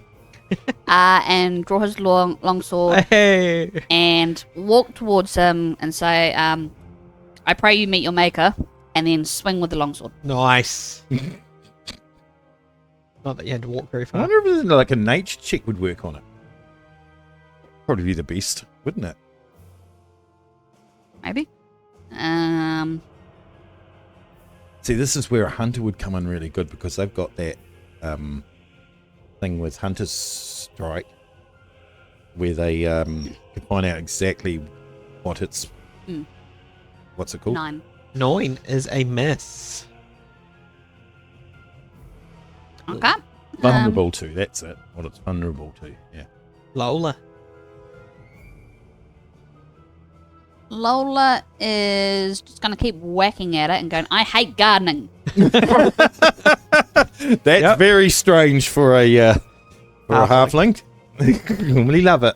and draw his long sword
Hey!
and walk towards him and say, I pray you meet your maker, and then swing with the longsword.
Nice. Not that you had to walk very
I
far.
wonder if like a nature check would work on it. Probably be the best, wouldn't it?
Maybe.
See, this is where a hunter would come in really good because they've got that thing with Hunter's Strike where they can find out exactly what it's... What's it called?
9.
9 is a miss.
Okay.
Vulnerable to, that's it. What it's vulnerable to, yeah.
Lola.
Lola is just going to keep whacking at it and going, I hate gardening.
That's very strange for a halfling. Normally love it.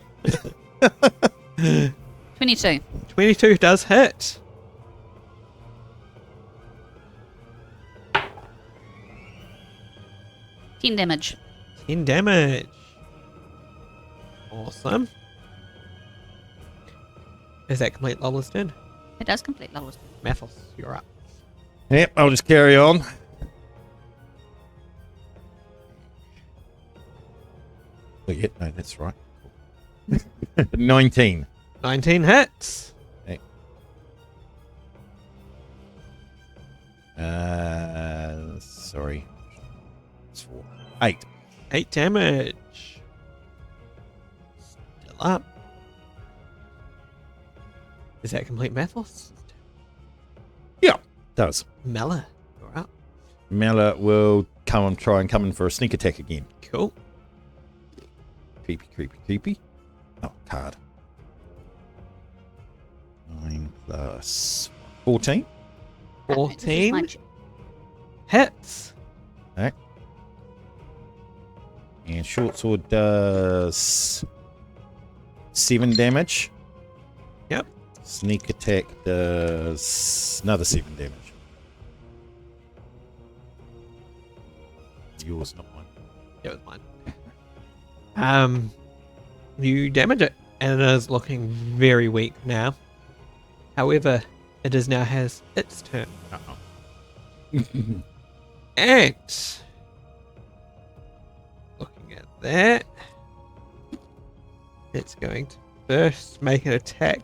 22.
22 does hit.
Ten damage.
10 damage. Awesome. Is that complete Lola's turn?
It does complete Lola's.
Mathos, you're up.
Yep, I'll just carry on. Oh, yeah, no, that's right. 19.
19 hits.
Okay. Sorry. It's 4. 8.
8 damage. Still up. Is that complete Mathos?
Yeah, does.
Mella, you're up.
Mela will try and come in for a sneak attack again.
Cool.
Creepy. Oh, card. 9 plus 14.
14. Hits.
Okay. And short sword does 7 damage.
Yep.
Sneak attack does another 7 damage. Yours, not mine.
Yeah, it was mine. You damage it, and it is looking very weak now. However, it is now has its turn. And looking at that, it's going to first make an attack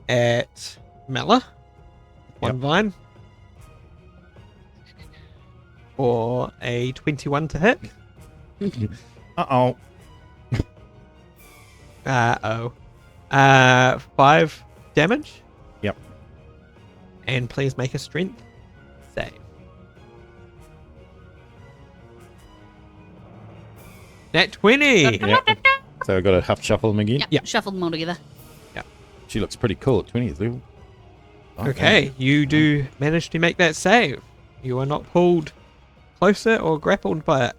at Mela. One vine. For a 21 to hit.
Uh-oh.
5 damage.
Yep.
And please make a strength save. Nat 20!
Yep. So I got to half shuffle them again.
Yep.
Yeah.
Shuffled them all together.
She looks pretty cool at 20th level.
Okay, you do manage to make that save. You are not pulled closer or grappled by it.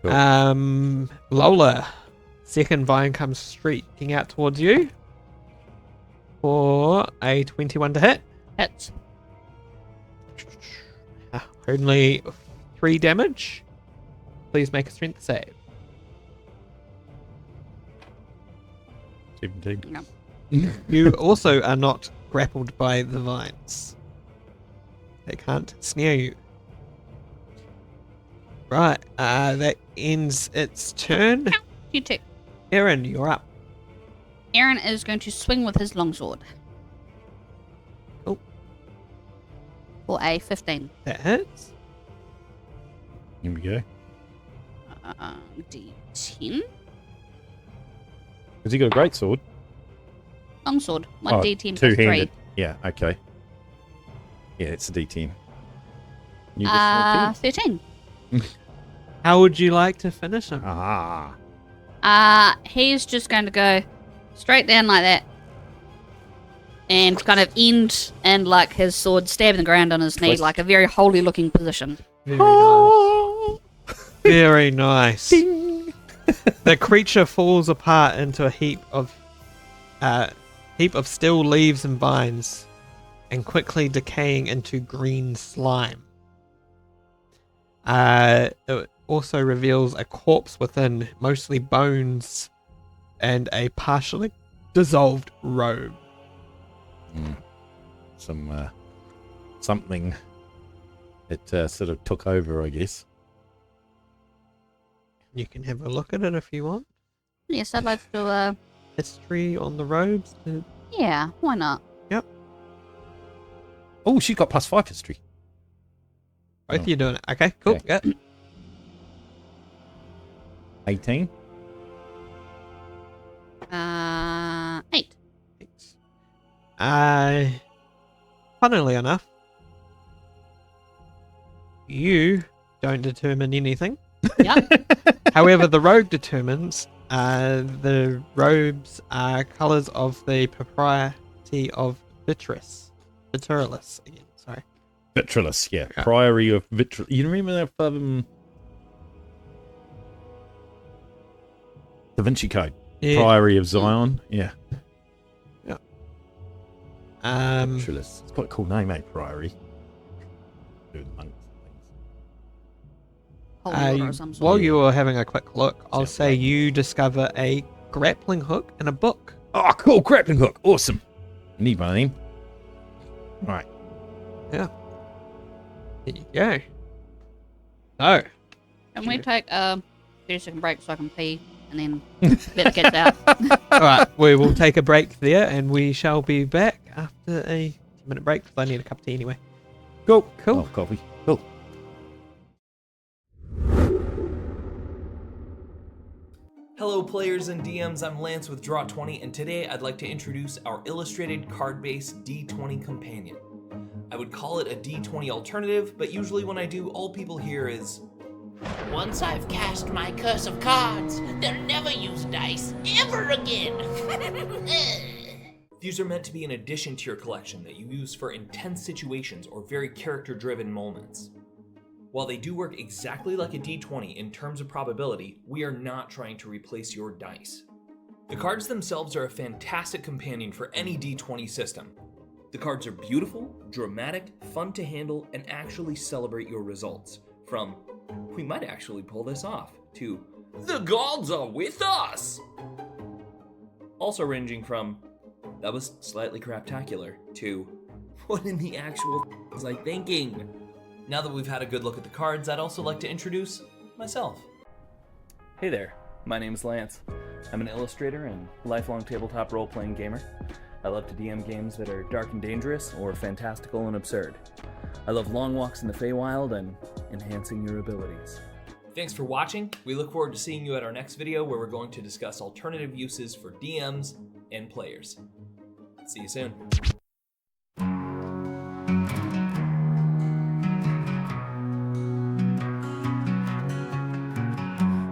Cool.
Lola, second vine comes streaking out towards you for a 21 to hit.
Hits.
Only 3 damage. Please make a strength save.
17.
No.
You also are not grappled by the vines. They can't snare you. Right, that ends its turn.
You too.
Aaron, you're up.
Aaron is going to swing with his longsword.
Cool.
For a 15.
That hits.
Here we go.
D10.
Has he got a great sword?
Longsword. 1
Oh,
D10 plus 3.
two-handed. Yeah, okay. Yeah, it's a D10. You just
13.
How would you like to finish him?
He's just going to go straight down like that. And kind of end and like his sword stabbing the ground on his knee,
Twist.
like a very holy looking position.
Very nice. Very nice. The creature falls apart into a heap of still leaves and vines, and quickly decaying into green slime. It also reveals a corpse within, mostly bones, and a partially dissolved robe.
Something that sort of took over, I guess.
You can have a look at it if you want.
Yes, I'd like to
History on the robes.
yeah, why not?
Yep.
Oh, she's got +5 history.
Both of you doing it. Okay, cool.
Okay.
Yep.
18.
8.
Funnily enough, you don't determine anything.
Yep.
However, the robe determines. The robes are colours of the propriety of Vitrulis again. Sorry.
Vitrulis, yeah.
Yeah.
Priory of Vitrulis. You remember that Da Vinci Code?
Yeah.
Priory of Zion? Yeah. Vitrulis. It's quite a cool name, eh? Priory. Do with monks and things.
Holy water of some sort.
While you were having a quick look, I'll
Sounds
say
right.
you discover a grappling hook in a book.
Oh, cool. Grappling hook. Awesome. I need one of them. Right.
There you go. So,
Can we take a 30-second break so I can pee and then let the kids out?
alright, we will take a break there and we shall be back after a 10-minute break because I need a cup of tea anyway.
Cool.
Cool.
Oh, coffee. Cool.
Hello players and DMs, I'm Lance with Draw20, and today I'd like to introduce our illustrated card-based D20 companion. I would call it a D20 alternative, but usually when I do, all people hear is,
"Once I've cast my curse of cards, they'll never use dice ever again."
These are meant to be an addition to your collection that you use for intense situations or very character-driven moments. While they do work exactly like a D20 in terms of probability, we are not trying to replace your dice. The cards themselves are a fantastic companion for any D20 system. The cards are beautiful, dramatic, fun to handle, and actually celebrate your results. From, "We might actually pull this off," to, "The gods are with us!" Also ranging from, "That was slightly craptacular," to, "What in the actual was I thinking?" Now that we've had a good look at the cards, I'd also like to introduce myself.
Hey there, my name's Lance. I'm an illustrator and lifelong tabletop role-playing gamer. I love to DM games that are dark and dangerous or fantastical and absurd. I love long walks in the Feywild and enhancing your abilities.
Thanks for watching. We look forward to seeing you at our next video where we're going to discuss alternative uses for DMs and players. See you soon.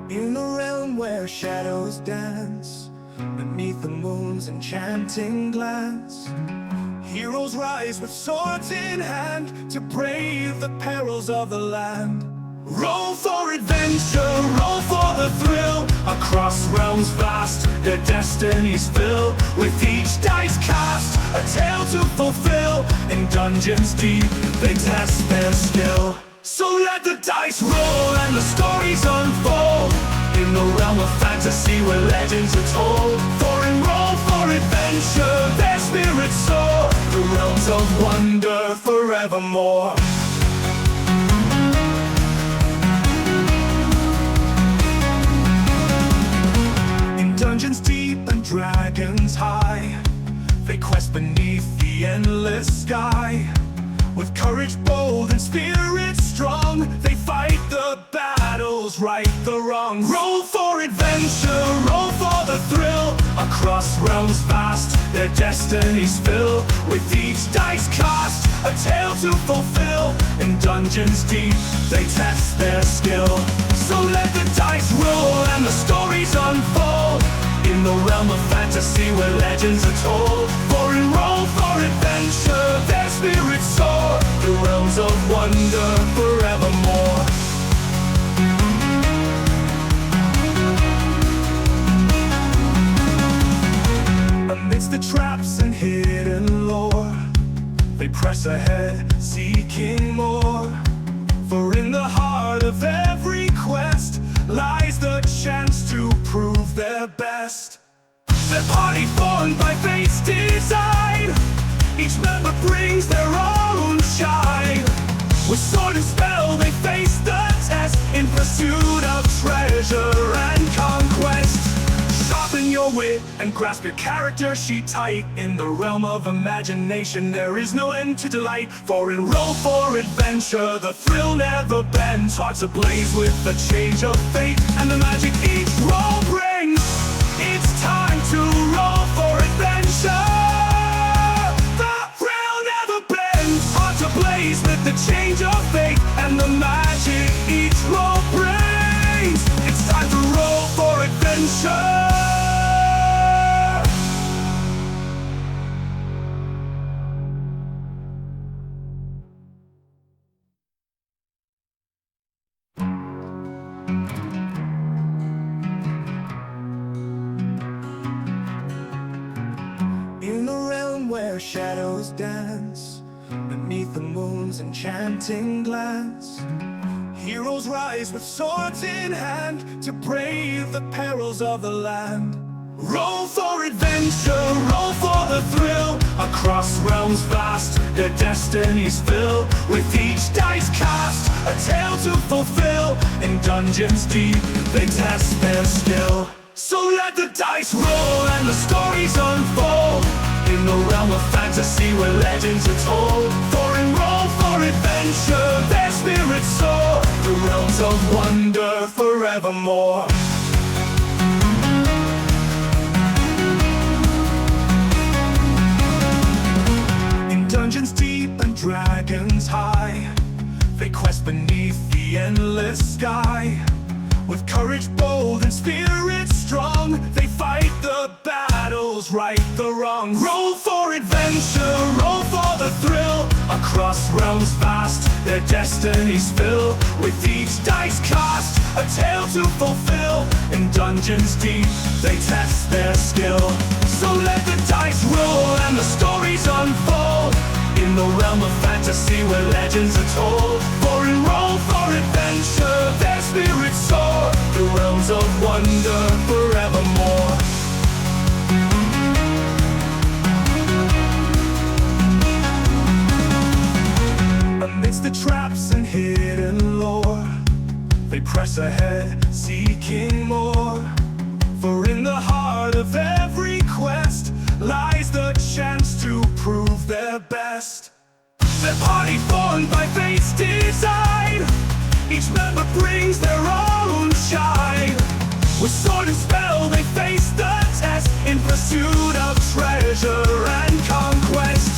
In a realm where shadows dance, beneath the moon's enchanting glance, heroes rise with swords in hand to brave the perils of the land. Roll for adventure, roll for the thrill. Across realms vast, their destinies fill. With each dice cast, a tale to fulfill. In dungeons deep, they test their skill. So let the dice roll and the stories unfold. In the realm of fantasy where legends are told. For in roll for adventure, their spirits soar. The realms of wonder forevermore. Dungeons deep and dragons high, they quest beneath the endless sky. With courage bold and spirit strong, they fight the battles, right the wrong. Roll for adventure, roll for the thrill. Across realms vast, their destinies fill. With each dice cast, a tale to fulfill. In dungeons deep, they test their skill. So let the dice roll and the stories unfold. In the realm of fantasy where legends are told. For in roll for adventure, their spirits soar. The realms of wonder forevermore. Amidst the traps and hidden lore, they press ahead, seeking more. For in the heart of every quest lies the chance to prove their best. Their party formed by fate's design, each member brings their own shine. With sword and spell they face the test, in pursuit of treasure and conquest. Sharpen your wit and grasp your character sheet tight. In the realm of imagination there is no end to delight. For in roll for adventure the thrill never bends. Hearts ablaze with the change of fate and the magic each roll brings. It's time to roll for adventure. The thrill never bends. Hearts ablaze with the change of fate and the magic each roll brings. It's time to roll for adventure. In a realm where shadows dance, beneath the moon's enchanting glance, heroes rise with swords in hand to brave the perils of the land. Roll for adventure, roll for the thrill. Across realms vast, their destinies fill. With each dice cast, a tale to fulfill. In dungeons deep, they test their skill. So let the dice roll and the stories unfold. In the realm of fantasy where legends are told. For in roll for adventure, their spirits soar. The realms of wonder forevermore. In dungeons deep and dragons dragons high. They quest beneath the endless sky. With courage bold and spirit strong, they fight the battles, right the wrong. Roll for adventure, roll for the thrill. Across realms vast, their destinies fill. With each dice cast, a tale to fulfill. In dungeons deep, they test their skill. So let the dice roll and the stories unfold. In the realm of fantasy where legends are told. For in roll for adventure, their spirits soar. The realms of wonder forevermore. Amidst the traps and hidden lore, they press ahead, seeking more. For in the heart of every quest lies the chance to prove their best. Their party formed by fate's design. Each member brings their own shine. With sword and spell they face the test, in pursuit of treasure and conquest.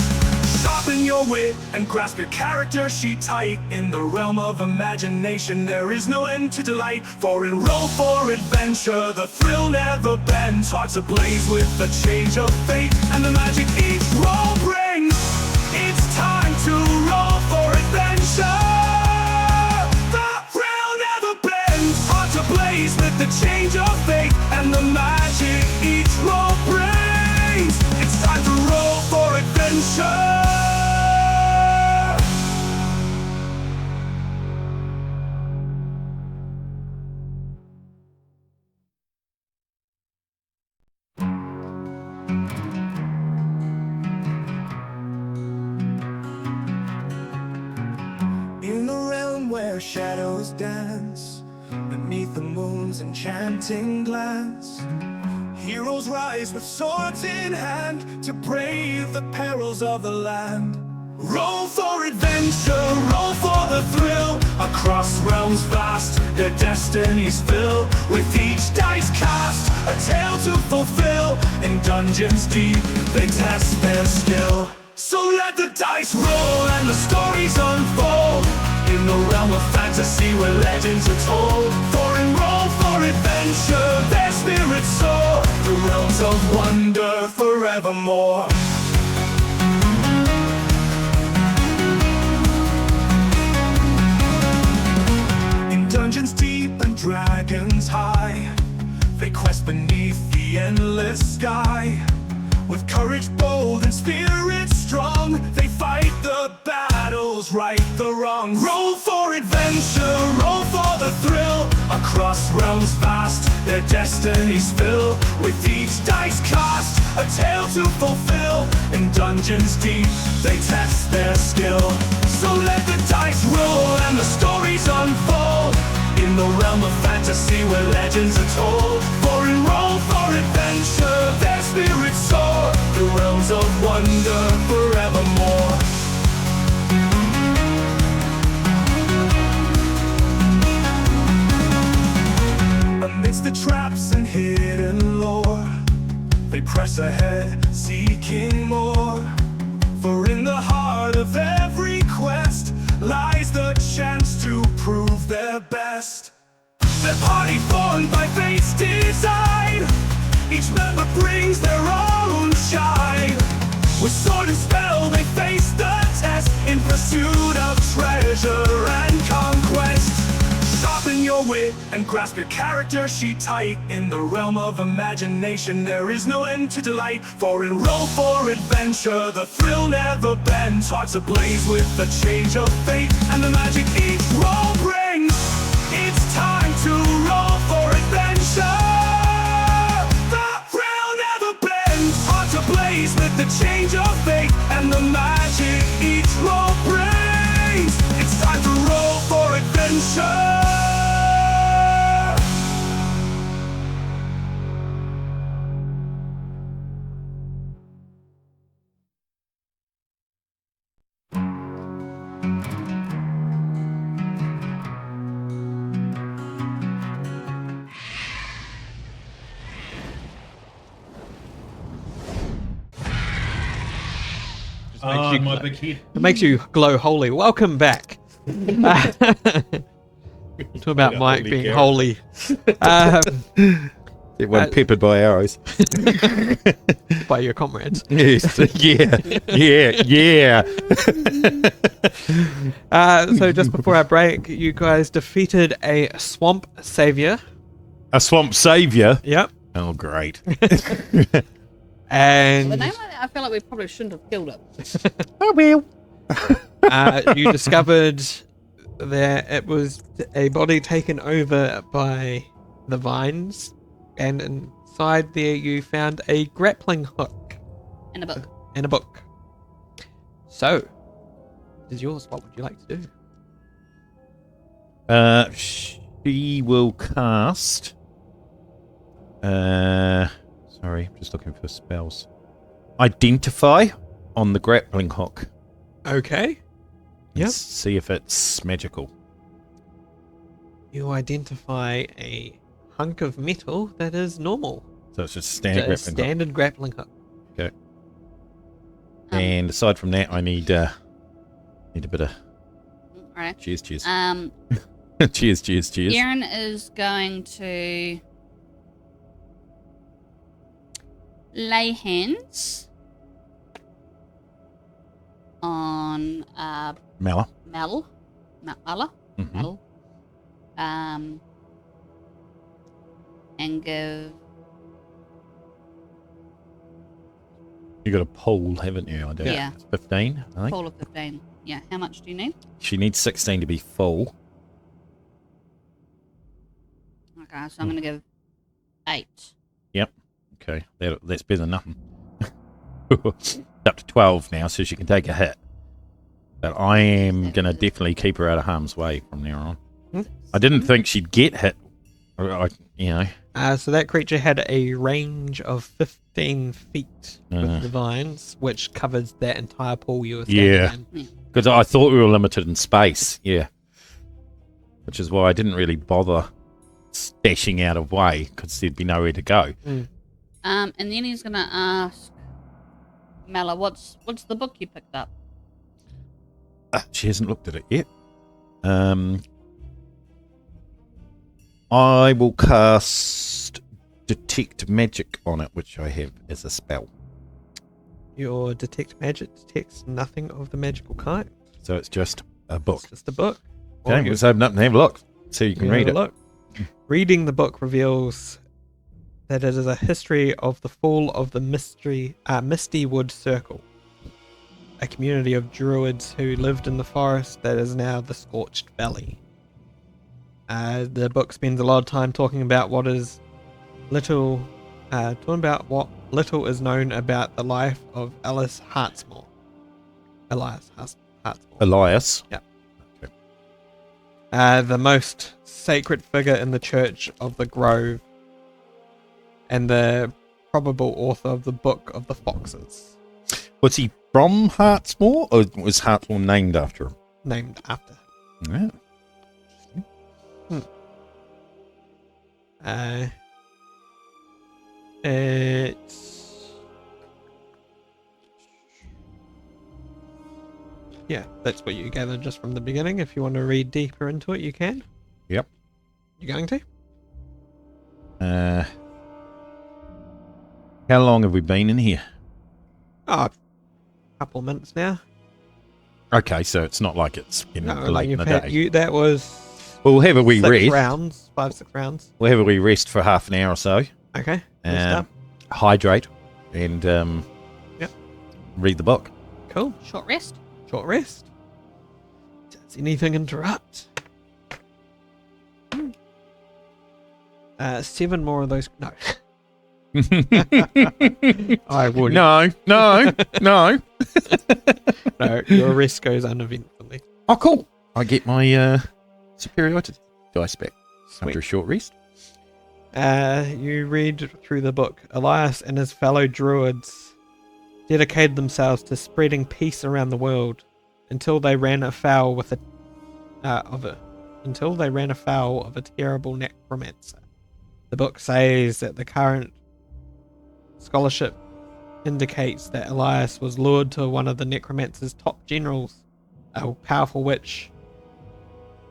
Sharpen your wit and grasp your character sheet tight. In the realm of imagination there is no end to delight. For in roll for adventure the thrill never bends. Hearts ablaze with the change of fate and the magic each roll brings. It's time to roll for adventure. The thrill never bends. Hearts ablaze with the change of fate and the magic each roll brings. It's time to roll for adventure. In the realm where shadows dance, beneath the moon's enchanting glance, heroes rise with swords in hand to brave the perils of the land. Roll for adventure, roll for the thrill. Across realms vast, their destinies fill. With each dice cast, a tale to fulfill. In dungeons deep, they test their skill. So let the dice roll and the stories unfold. In the realm of fantasy where legends are told. For in roll for adventure, their spirits soar. The realms of wonder forevermore. In dungeons deep and dragons high, they quest beneath the endless sky. With courage bold and spirit strong, they fight the battles, right the wrong. Roll for adventure, roll for the thrill. Across realms vast, their destinies fill. With each dice cast, a tale to fulfill. In dungeons deep, they test their skill. So let the dice roll and the stories unfold. In the realm of fantasy where legends are told. For in roll for adventure, their spirits soar. The realms of wonder forevermore. Amidst the traps and hidden lore, they press ahead, seeking more. For in the heart of every quest lies the chance to prove their best. Their party formed by fate's design. Each member brings their own shine. With sword and spell they face the test, in pursuit of treasure and conquest. Sharpen your wit and grasp your character sheet tight. In the realm of imagination there is no end to delight. For in roll for adventure the thrill never bends. Hearts ablaze with the change of fate and the magic each roll brings. It's time to roll for adventure. The thrill never bends. Hearts ablaze with the change of fate and the magic each roll brings. It's time to roll for adventure.
Oh, my big head.
It makes you glow holy. Welcome back. Talk about
Yeah,
Mike
holy
being
character.
holy.
Everyone peppered by arrows.
By your comrades.
Yes. Yeah.
So just before our break, you guys defeated a swamp savior.
A swamp savior.
Yep.
Oh, great.
And
The name like that, I feel like we probably shouldn't have killed it.
Oh, well.
you discovered that it was a body taken over by the vines, and inside there you found a grappling hook
In a book.
and a book. So, this is yours. What would you like to do?
She will cast. Sorry, I'm just looking for spells. Identify on the grappling hook.
Okay. Yep.
Let's see if it's magical.
You identify a hunk of metal that is normal.
So it's just a
It's
standard
a
grappling hook.
standard grappling hook.
Okay. And aside from that, I need a bit of
Alright.
cheers. cheers,
Aaron is going to lay hands on
Mala.
Mala.
Mhm.
Mel. And give.
You got a pole, haven't you? I do.
Yeah.
It's 15, I think.
Call of 15. Yeah, how much do you need?
She needs 16 to be full.
Okay, so I'm going to give 8.
Okay, that's better than nothing. It's up to 12 now, so she can take a hit. But I am going to definitely keep her out of harm's way from now on. I didn't think she'd get hit. So
that creature had a range of 15 feet
Uh.
with the vines, which covers that entire pool you were standing
Yeah.
in.
because I thought we were limited in space, yeah. Which is why I didn't really bother stashing out of way, because there'd be nowhere to go.
And then he's going to ask Mala, what's the book you picked up?
She hasn't looked at it yet. I will cast Detect Magic on it, which I have as a spell.
Your detect magic detects nothing of the magical kind.
So it's just a book.
It's just a book.
Okay, let's open up and have a look. So you can read it.
Look. Reading the book reveals that it is a history of the fall of the Misty Wood Circle, a community of druids who lived in the forest that is now the Scorched Valley. The book spends a lot of time talking about what little is known about the life of Elias Hartsmore.
Elias.
Yeah.
Okay.
The most sacred figure in the Church of the Grove, and the probable author of the Book of the Foxes,
Was he from Hartsmore, or was Hartsmore named after him?
named after.
Yeah.
That's what you gathered just from the beginning. If you want to read deeper into it, you can.
Yep.
You going to?
How long have we been in here?
A couple of minutes now.
Okay, so it's not like it's late in the day.
That was
We'll have a wee
6
rest.
rounds, 5-6 rounds.
We'll have a wee rest for half an hour or so.
Okay. Rest up.
Hydrate and
Yep.
read the book.
Cool.
Short rest.
Short rest. Does anything interrupt? 7 more of those. No. I would.
No.
No, your rest goes uneventfully.
Oh, cool. I get my superiority dice back
Sweet.
after a short rest.
You read through the book. Elias and his fellow druids dedicated themselves to spreading peace around the world until they ran afoul of a terrible necromancer. The book says that the current scholarship indicates that Elias was lured to one of the necromancer's top generals, a powerful witch,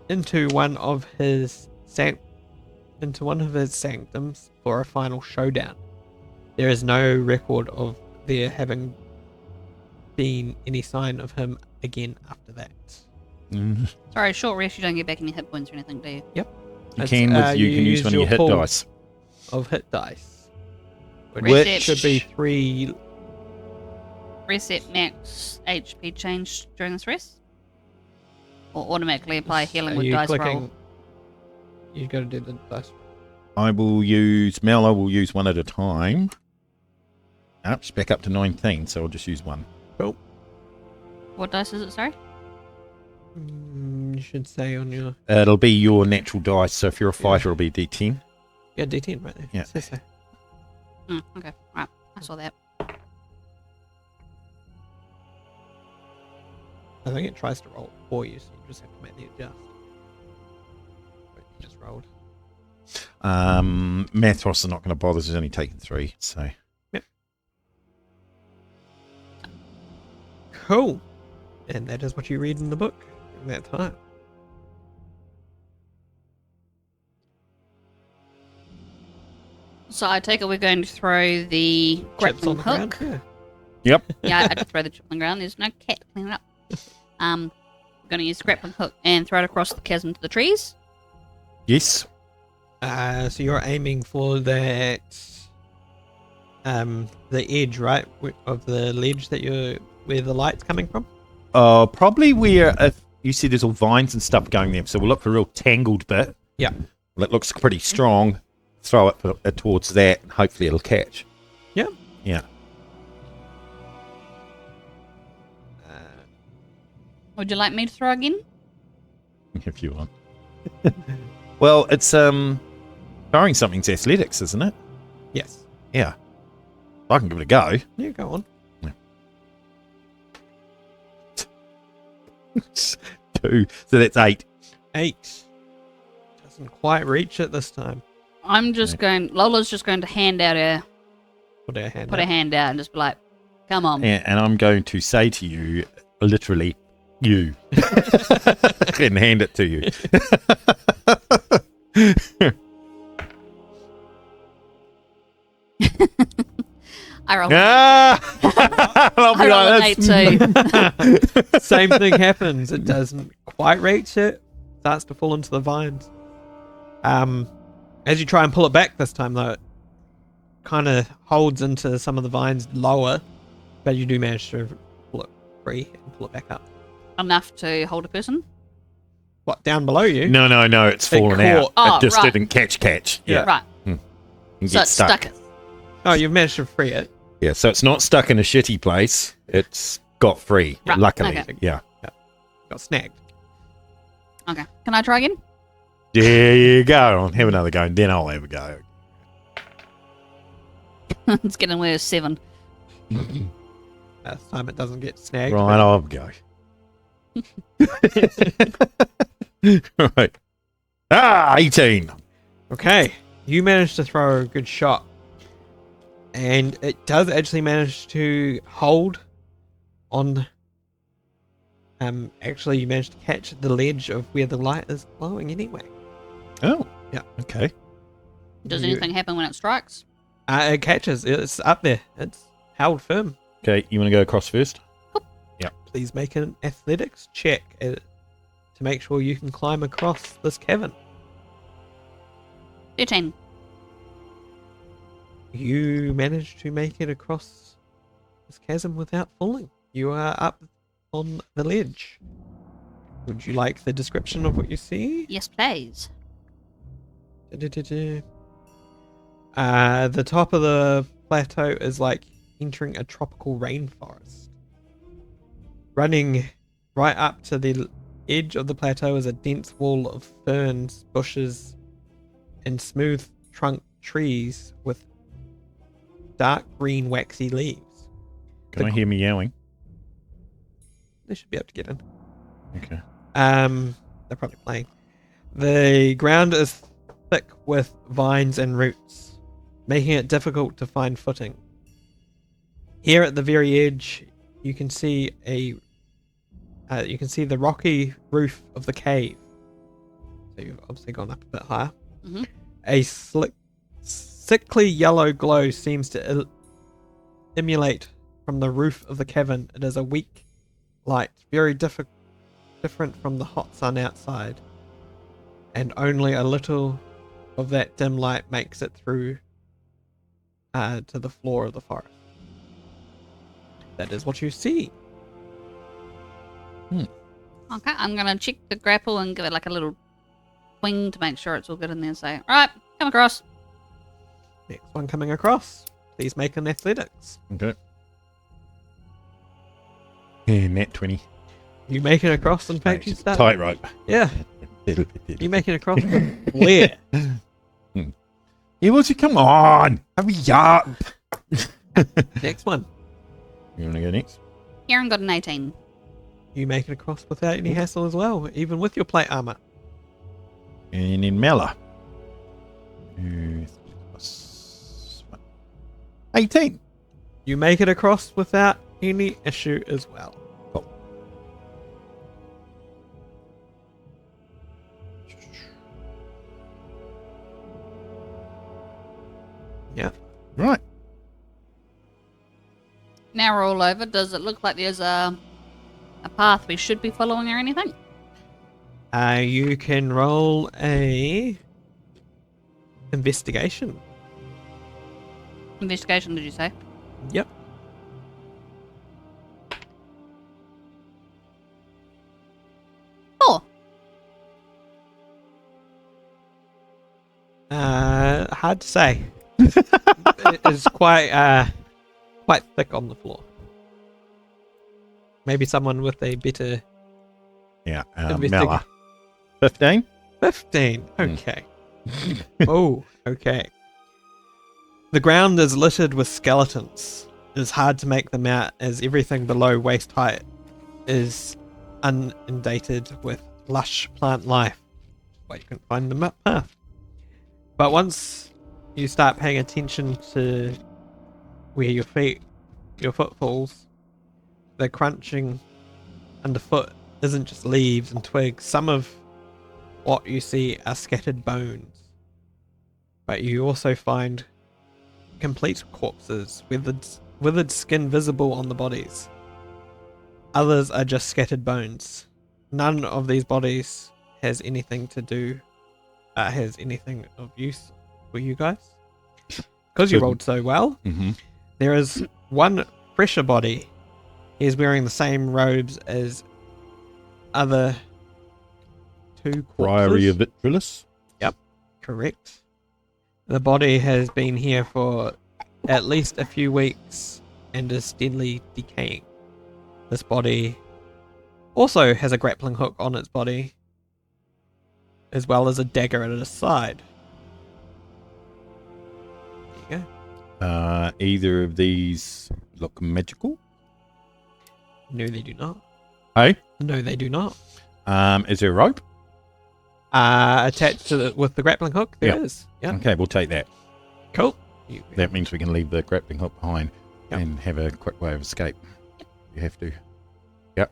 into one of his sanctums for a final showdown. There is no record of there having been any sign of him again after that.
Sorry, short rest, you don't get back any hit points or anything, do you?
Yep.
You can use one of your hit
pool
dice.
Of hit dice.
Which
Should be 3.
Reset max HP change during this rest? Or automatically apply healing
Are
with
you
dice
clicking?
roll?
You got to do the dice.
I will use one at a time. It's back up to 19, so I'll just use one.
Cool.
What dice is it, sorry?
You should say on your...
It'll be your natural dice, so if you're a fighter, it'll be D10.
Yeah, D10 right there.
Yeah.
It says so.
Okay, right. I saw that.
I think it tries to roll it for you, so you just have to make the adjust. But you just rolled.
Mathros are not going to bother, he's only taken 3, so...
Yep. Cool. And that is what you read in the book in that time.
So I take it we're going to throw the
Chips on
grappling
the
hook.
ground?
Yep.
Yeah, I just throw the chip on the ground. There's no cat to clean it up. We're going to use the grappling hook and throw it across the chasm to the trees.
Yes.
So you're aiming for that... the edge, right? Of the ledge that where the light's coming from?
Probably where, if you see there's all vines and stuff going there, so we'll look for a real tangled bit.
Yeah.
That looks pretty strong. Throw it towards that, and hopefully it'll catch.
Yeah.
Yeah.
Would you like me to throw again?
If you want. Well, it's throwing something's athletics, isn't it?
Yes.
Yeah. I can give it a go.
Yeah, go on.
Yeah. 2. So that's 8.
8. Doesn't quite reach it this time.
I'm just going... Lola's just going to hand out her...
Put her hand
Put
out.
her hand out and just be like, come on.
And I'm going to say to you, literally, you. And hand it to you.
I roll.
I'll be
I roll an
like
8
this.
too.
Same thing happens. It doesn't quite reach it. Starts to fall into the vines. As you try and pull it back this time, though, it kind of holds into some of the vines lower, but you do manage to pull it free and pull it back up.
Enough to hold a person?
What, down below you?
No, it's
It
fallen out.
caught-
It just
Oh, right.
didn't catch. Yeah.
Right.
And
So
get
it's stuck.
Oh, you've managed to free it.
Yeah, so it's not stuck in a shitty place. It's got free,
Right,
luckily.
okay.
Yeah.
Got snagged.
Okay. Can I try again?
There you go. I'll have another go, and then I'll have a go.
It's getting worse. 7.
This time it doesn't get snagged.
Right, I'll have a go. Right. 18.
Okay, you managed to throw a good shot. And it does actually manage to hold on. Actually, you managed to catch the ledge of where the light is glowing anyway.
Oh.
Yeah.
Okay.
Does
You-
anything happen when it strikes?
It catches. It's up there. It's held firm.
Okay, you want to go across first?
Please make an athletics check to make sure you can climb across this cavern.
13.
You managed to make it across this chasm without falling. You are up on the ledge. Would you like the description of what you see?
Yes, please.
The top of the plateau is like entering a tropical rainforest. Running right up to the edge of the plateau is a dense wall of ferns, bushes, and smooth trunk trees with dark green waxy leaves.
Can I hear meowing?
They should be able to get in.
Okay.
They're probably playing. The ground is thick with vines and roots, making it difficult to find footing. Here at the very edge, you can see the rocky roof of the cave. So you've obviously gone up a bit higher.
Mm-hmm.
A sickly yellow glow seems to emulate from the roof of the cavern. It is a weak light, very different from the hot sun outside, and only a little of that dim light makes it through to the floor of the forest. That is what you see.
Okay, I'm gonna check the grapple and give it like a little wing to make sure it's all good in there. And say, all right, come across.
Next one coming across. Please make an athletics.
Okay. Yeah, nat 20.
You make it across, in fact, you start.
Tightrope.
Yeah. You make it across. Where?
Yeah, Wilson, come on. Hurry up.
Next one.
You want to go next?
Kieran got an 18.
You make it across without any hassle as well, even with your plate armor.
And then Mela. 18.
You make it across without any issue as well.
Cool.
Yeah.
Right.
Now we're all over. Does it look like there's a path we should be following or anything?
You can roll a investigation.
Investigation, did you say?
Yep.
Oh.
Hard to say. It is quite thick on the floor. Maybe someone with a better
Yeah.
Investig-
Mela. 15.
15. Okay. Oh, okay. The ground is littered with skeletons. It is hard to make them out as everything below waist height is inundated with lush plant life. Well, you can find them up path. But once you start paying attention to where your foot falls, the crunching underfoot isn't just leaves and twigs. Some of what you see are scattered bones. But you also find complete corpses, withered skin visible on the bodies. Others are just scattered bones. None of these bodies has anything of use for you guys. Because you rolled so well, there is one fresher body. He is wearing the same robes as other two corpses.
Priory of Vitrulus.
Yep, correct. The body has been here for at least a few weeks and is steadily decaying. This body also has a grappling hook on its body, as well as a dagger at its side. There you go.
Either of these look magical?
No, they do not.
Hey?
No, they do not.
Is there a rope?
Attached to with the grappling hook, there is. Yeah.
Okay, we'll take that.
Cool.
That means we can leave the grappling hook behind
Yep.
and have a quick way of escape. You have to. Yep.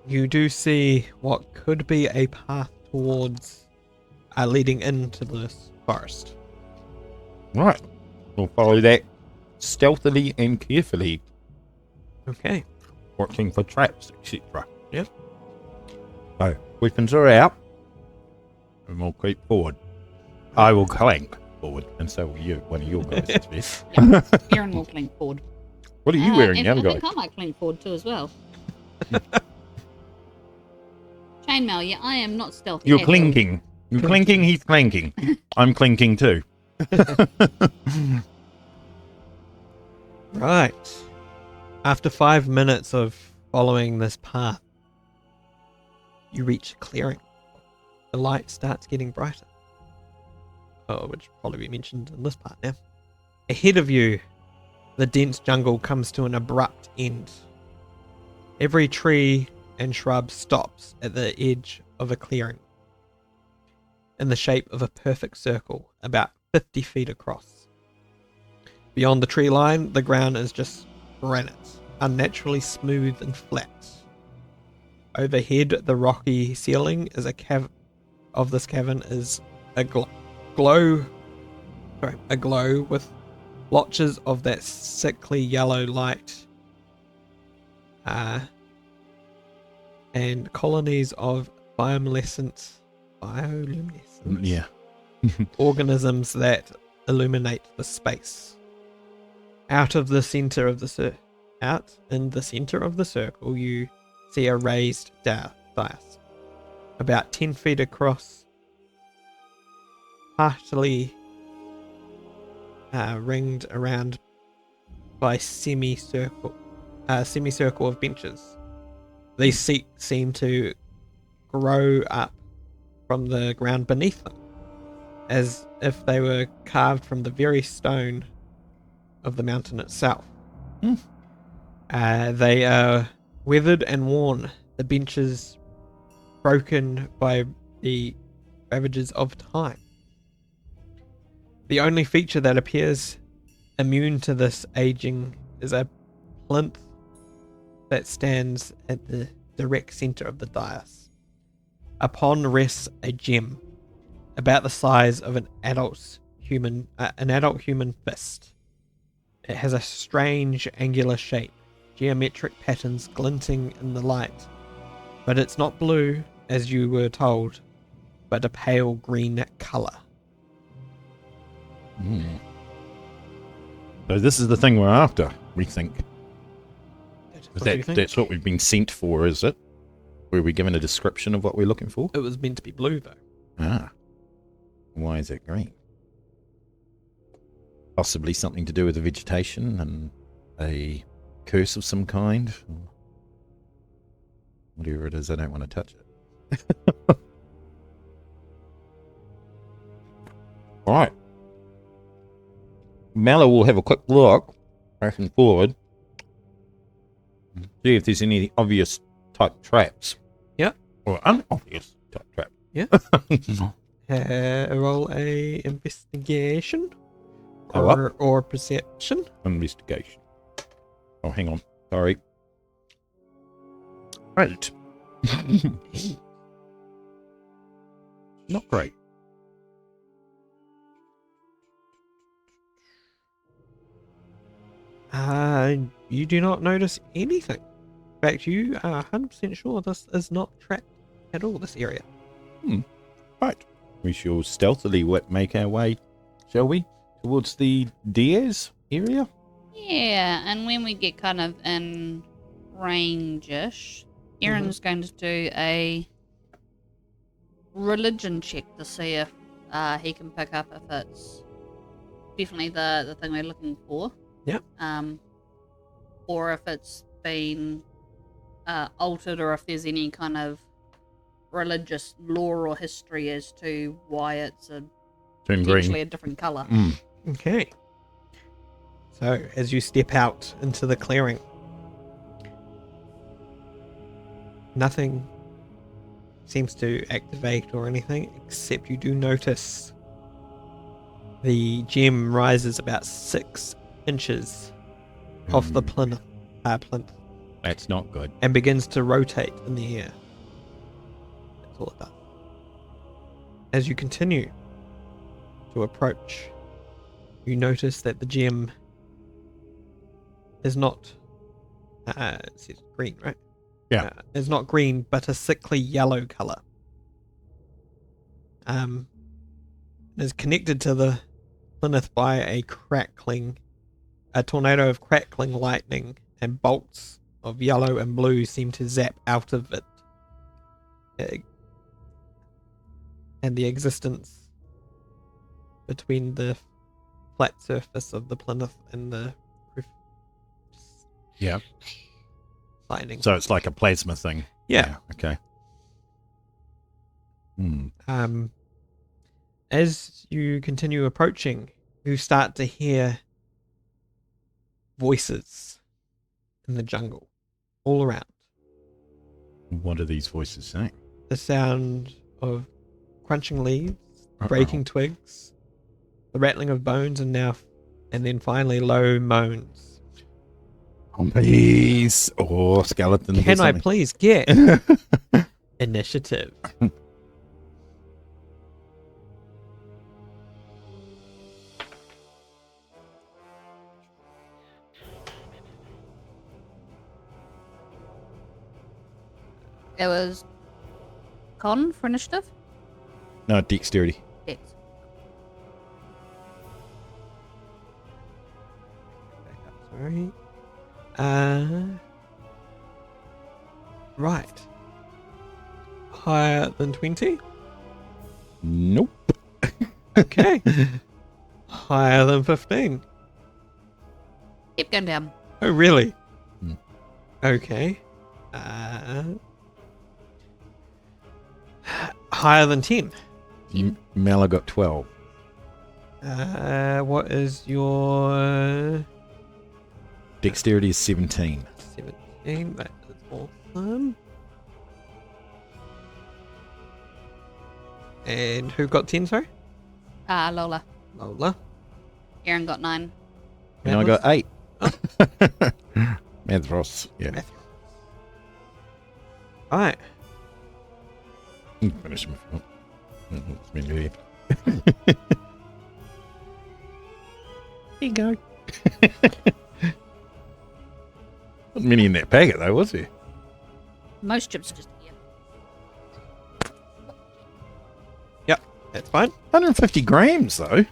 You do see what could be a path towards leading into this forest.
Right. We'll follow that stealthily and carefully,
Okay.
watching for traps, etc.
Yep.
So, weapons are out, and we'll creep forward. I will clank forward, and so will you. One of your guys is best.
Kieran will clink forward.
What are you wearing,
and
the other
I
guy?
think I might clink forward too as well. Chainmail, yeah, I am not stealthy.
You're
at all.
clinking. You're clinking, he's clanking. I'm clinking too.
Right. After 5 minutes of following this path, you reach a clearing. The light starts getting brighter. Oh, which will probably be mentioned in this part now. Ahead of you, the dense jungle comes to an abrupt end. Every tree and shrub stops at the edge of a clearing. in the shape of a perfect circle, about 50 feet across. Beyond the tree line, the ground is just granite, unnaturally smooth and flat. Overhead, the rocky ceiling is of this cavern is a glow with blotches of that sickly yellow light, and colonies of bioluminescent
Yeah.
organisms that illuminate the space. Out in the center of the circle, you see a raised dais, about 10 feet across, partially ringed around by semicircle of benches. These seem to grow up from the ground beneath them, as if they were carved from the very stone of the mountain itself. They are weathered and worn, the benches broken by the ravages of time. The only feature that appears immune to this aging is a plinth that stands at the direct center of the dais. Upon rests a gem about the size of an adult human fist. It has a strange angular shape, geometric patterns glinting in the light, but it's not blue as you were told, but a pale green color.
So this is the thing we're after, we think.
What do you think?
That's what we've been sent for, is it? Were we given a description of what we're looking for?
It was meant to be blue, though.
Ah. Why is it green? Possibly something to do with the vegetation and a curse of some kind. Whatever it is, I don't want to touch it. Alright. Mallow will have a quick look back and forward. See if there's any obvious type traps.
Yeah.
Or unobvious type traps.
Yeah. Roll a investigation. Or perception.
Investigation. Oh, hang on. Sorry. Right. Not great.
You do not notice anything. In fact, you are 100% sure this is not trapped at all, this area.
Right. We shall stealthily make our way, shall we, towards the Diaz area?
Yeah, and when we get kind of in range-ish, Aaron's going to do a religion check to see if he can pick up if it's definitely the thing we're looking for.
Yep.
Or if it's been altered, or if there's any kind of religious lore or history as to why it's potentially a different color.
Okay. So, as you step out into the clearing, nothing seems to activate or anything, except you do notice the gem rises about 6 inches off the plinth.
That's not good.
And begins to rotate in the air. That's all it does. As you continue to approach, you notice that the gem is not it says green, right?
Yeah.
It's not green, but a sickly yellow color. It is connected to the plinth by a tornado of crackling lightning, and bolts of yellow and blue seem to zap out of it. And the existence between the flat surface of the plinth and the roof.
Yeah.
Lightning.
So it's like a plasma thing.
Yeah.
Okay.
As you continue approaching, you start to hear voices in the jungle all around.
What are these voices saying?
The sound of crunching leaves, breaking twigs, the rattling of bones, and then finally low moans.
Please. Or skeletons.
Can I please get initiative?
It was Con for initiative?
No, dexterity.
Yes.
Sorry. Right. Higher than 20?
Nope.
Okay. Higher than 15?
Keep going down.
Oh, really?
Hmm.
Okay. Higher than 10?
Mela got 12.
What is your...
Dexterity is 17.
17? That is awesome. And who got 10, sorry?
Lola.
Lola.
Aaron got 9.
And I got 8. Mathros, yeah.
Mathros. Alright.
Finish him if you want. It's been really. Here you go. Wasn't many in that packet though, was there?
Most chips just here.
Yep, that's fine.
150 grams though. I think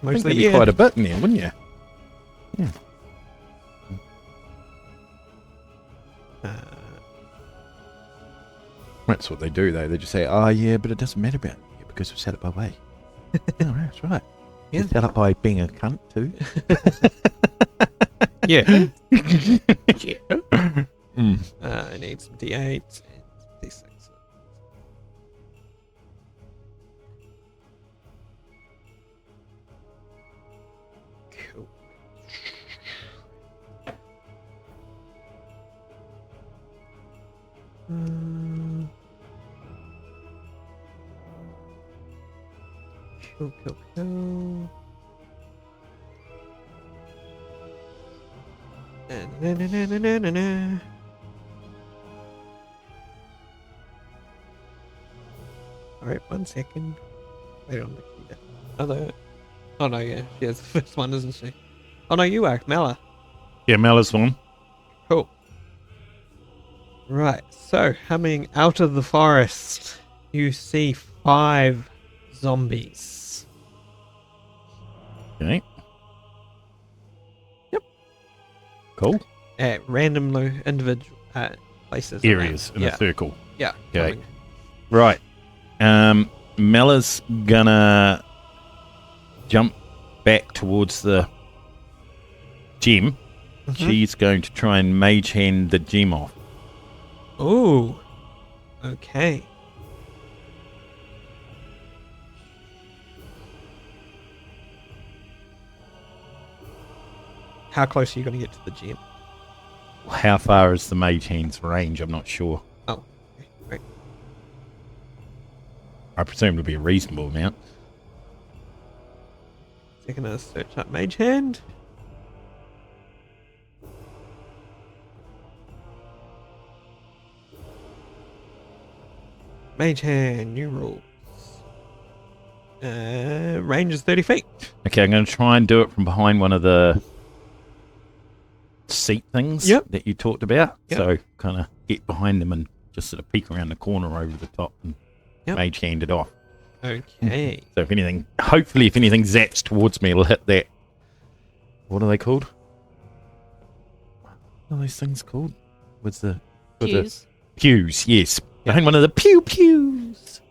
Mostly,
that'd be quite a bit in there, wouldn't you? Yeah. That's what they do though. They just say, "Oh yeah, but it doesn't matter about you because we set it by way." Oh, that's right.
Yeah.
You set up by being a cunt too.
Yeah.
Yeah.
I need some D8s and D6s. Cool. Cool. Na. Alright, 1 second. Wait on the key. Oh no, yeah, she has the first one, isn't she? Oh no, you are, Mela.
Yeah, Mela's one.
Cool. Right, so coming out of the forest, you see 5 zombies.
Okay.
Yep.
Cool.
At random individual places.
Areas in a circle.
Yeah.
Okay.
coming.
Right. Mela's gonna jump back towards the gem.
Mhm.
She's going to try and mage hand the gem off.
Ooh. Okay. How close are you going to get to the gem?
How far is the mage hand's range? I'm not sure.
Oh, okay, great.
I presume it'll be a reasonable amount.
Second, to search up Mage Hand. Mage Hand, new rules. Range is 30 feet.
Okay, I'm going to try and do it from behind one of the seat things that you talked about.
Yep.
So kind of get behind them and just sort of peek around the corner over the top and mage hand it off.
Okay.
So if anything, hopefully if anything zaps towards me, it'll hit that. What are they called? What are those things called? What's the...
Pews.
Pews, yes. Behind one of the pews.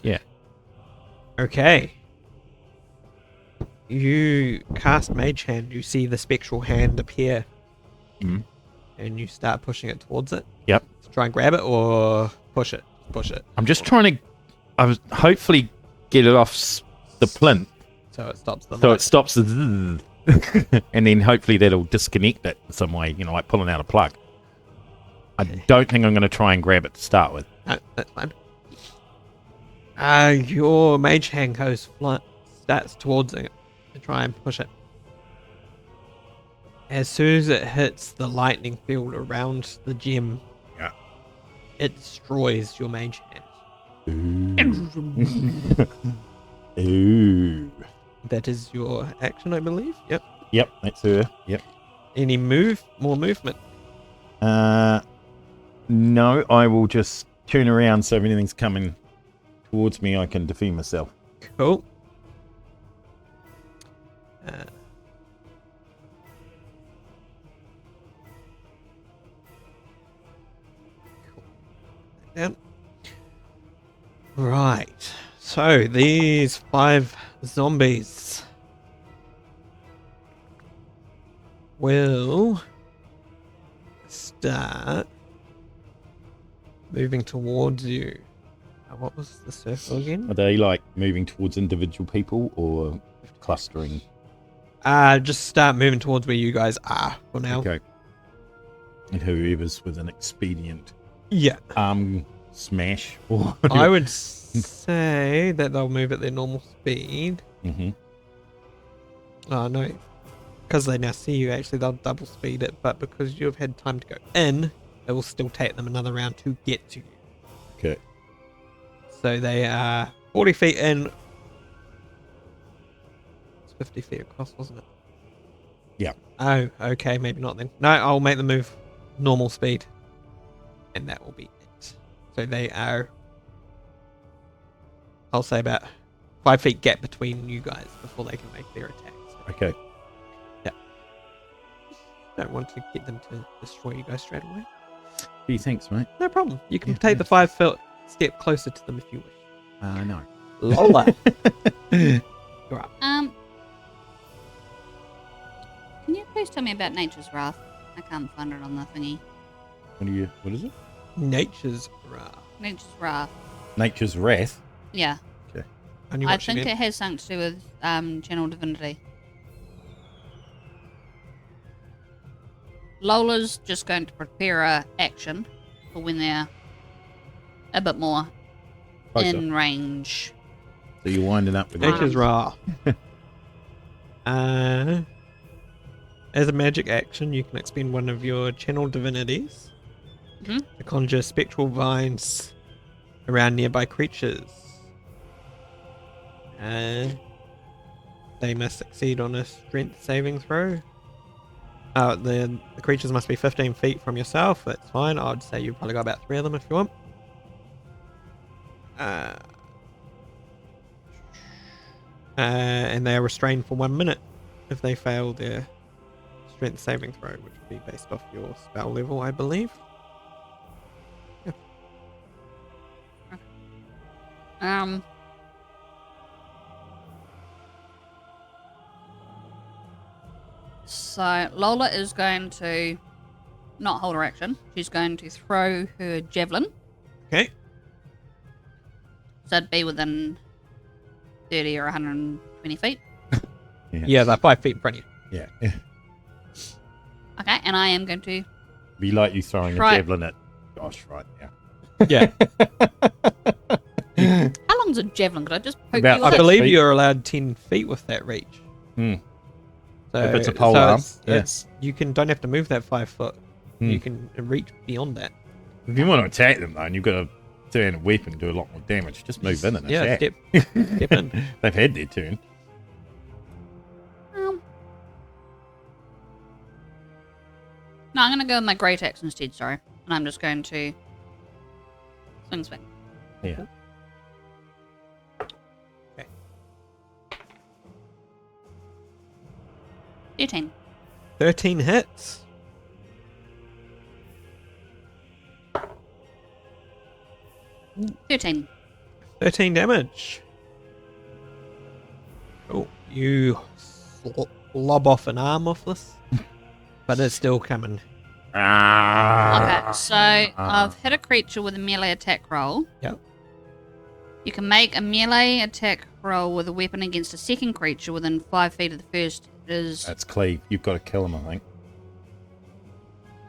Yeah.
Okay. You cast Mage Hand, you see the spectral hand appear.
Mhm.
And you start pushing it towards it.
Yep.
So try and grab it or push it. Push it.
I'm just trying to... I was hopefully get it off the plinth.
So it stops the
So
light.
it stops the zzz. And then hopefully that'll disconnect it in some way, like pulling out a plug. I don't think I'm going to try and grab it to start with.
No, that's fine. Your mage hand starts towards it to try and push it. As soon as it hits the lightning field around the gem,
Yeah.
it destroys your mage hand.
Ooh.
That is your action, I believe. Yep.
Yep, that's her. Yep.
Any more movement?
No, I will just turn around so if anything's coming towards me, I can defend myself.
Cool. Down. Right. So these 5 zombies will start moving towards you. What was the circle again?
Are they like moving towards individual people or clustering?
Just start moving towards where you guys are for now.
Okay. And whoever's with an expedient
Yeah.
smash or
I would say that they'll move at their normal speed.
Mm-hmm.
Oh no. Because they now see you, actually they'll double speed it, but because you've had time to go in, it will still take them another round to get to you.
Okay.
So they are 40 feet in. It's 50 feet across, wasn't it?
Yeah.
Oh, okay, maybe not then. No, I'll make them move normal speed. And that will be it. So they are, I'll say about 5 feet gap between you guys before they can make their attacks.
Okay.
Don't want to get them to destroy you guys straight away.
Gee, thanks, mate.
No problem. You can
Yeah,
take the 5 foot step closer to them if you wish.
No.
Lola. You're up.
Can you please tell me about Nature's Wrath? I can't find it on the thingy.
What is it?
Nature's Wrath.
Nature's Wrath.
Nature's Wrath.
Yeah.
Only
I
watch
think
it.
it has something to do with Channel Divinity. Lola's just going to prepare a action for when they're a bit more
Closer.
in range.
So you're winding up with
Nature's
it.
Wrath. As a magic action, you can expend one of your channel divinities
Mhm.
to conjure spectral vines around nearby creatures. They must succeed on a strength saving throw. The creatures must be 15 feet from yourself. That's fine. I'd say you've probably got about 3 of them if you want. And they are restrained for 1 minute if they fail their strength saving throw, which would be based off your spell level, I believe.
So Lola is going to not hold her action. She's going to throw her javelin.
Okay.
So it'd be within 30 or 120 feet.
Yeah, they're 5 feet in front of you.
Yeah.
Okay, and I am going to...
Be like you throwing
Right.
a javelin at Josh right now.
Yeah.
How long's a javelin? Could I just poke
About
you
I
with it?
believe
feet.
you're allowed 10 feet with that reach.
Hmm.
So,
If it's a pole arm,
you don't have to move that 5 foot.
Hmm.
You can reach beyond that.
If you want to attack them, though, and you've got to turn a weapon and do a lot more damage, just move in and
Yeah,
attack.
step in.
They've had their turn.
No, I'm going to go with my great axe instead, sorry. And I'm just going to swing.
Yeah.
13.
13 hits.
Mm. 13.
13 damage. Oh, you lob off an arm off this. But it's still coming.
Okay, so I've hit a creature with a melee attack roll.
Yep.
You can make a melee attack roll with a weapon against a second creature within 5 feet of the first.
That's cleave. You've got to kill him, I think.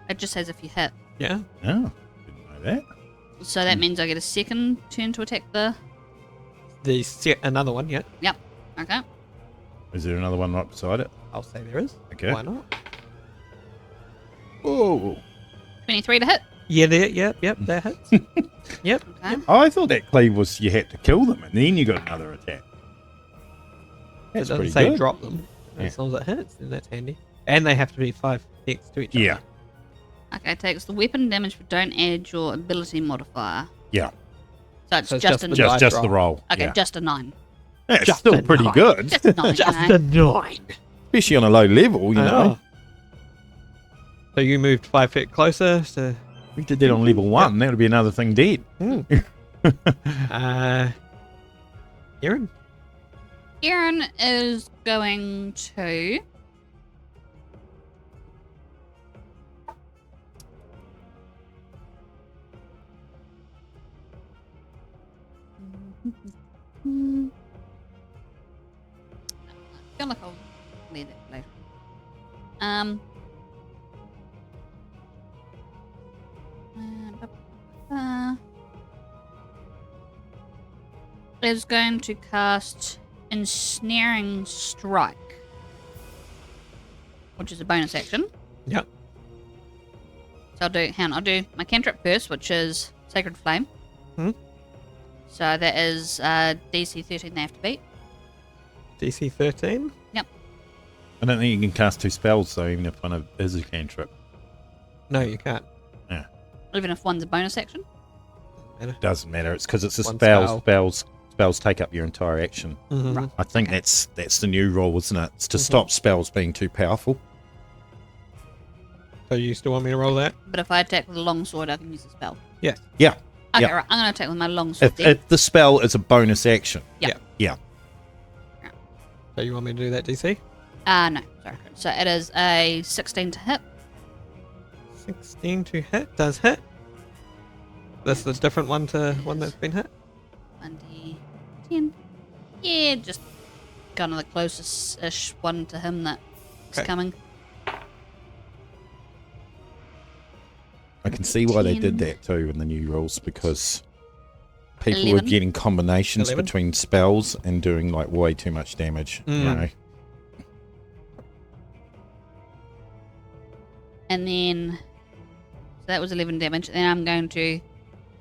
It just says if you hit.
Yeah.
Oh, didn't know that.
So that means I get a second turn to attack the
Another one, yeah.
Yep. Okay.
Is there another one right beside it?
I'll say there is.
Okay.
Why not?
Oh.
23 to hit.
Yeah, there. Yep. That hits. Yep.
Okay.
I thought that cleave was you had to kill them and then you got another attack.
It
That's
doesn't
pretty
say
good.
drop them. As long as it hits, then that's handy. And they have to be 5 dex to each other.
Yeah.
Okay, takes the weapon damage, but don't add your ability modifier.
Yeah.
So it's
So it's
just
just
a
the
Just
dice
just
roll.
the roll.
Okay,
Yeah.
just a 9.
That's
just
still
a
pretty
9.
good.
Just a 9.
Just
okay.
a 9.
Especially on a low level, you know.
So you moved 5 feet closer. So
We did that on level 1. That would be another thing dead.
Aaron.
Aaron is going to. I feel like I'll leave that later. Is going to cast Ensnaring Strike, which is a bonus action.
Yep.
So I'll do my cantrip first, which is Sacred Flame.
Hmm.
So that is DC 13 they have to beat.
DC 13.
I don't think you can cast 2 spells, though, even if one is a cantrip.
No, you can't.
Even if one's a bonus action.
Doesn't matter. It's because it's a
One
spell.
spell.
Spells take up your entire action.
Mm-hmm.
Right.
I think that's the new rule, isn't it? It's to stop spells being too powerful.
So you still want me to roll that?
But if I attack with a longsword, I can use a spell.
Yeah.
Yeah.
Okay,
Yeah.
right. I'm going to attack with my longsword.
If the spell is a bonus action.
Yeah.
So you want me to do that, DC?
No, sorry. So it is a 16 to hit.
16 to hit. Does hit. This is a different one to one that's been hit.
1d10. Yeah, just kind of the closest-ish one to him that's
Okay.
coming.
I can see why they did
10.
that too in the new rules, because people were
11.
getting combinations
11.
between spells and doing like way too much damage. You
Mm.
know?
And then, so that was 11 damage. Then I'm going to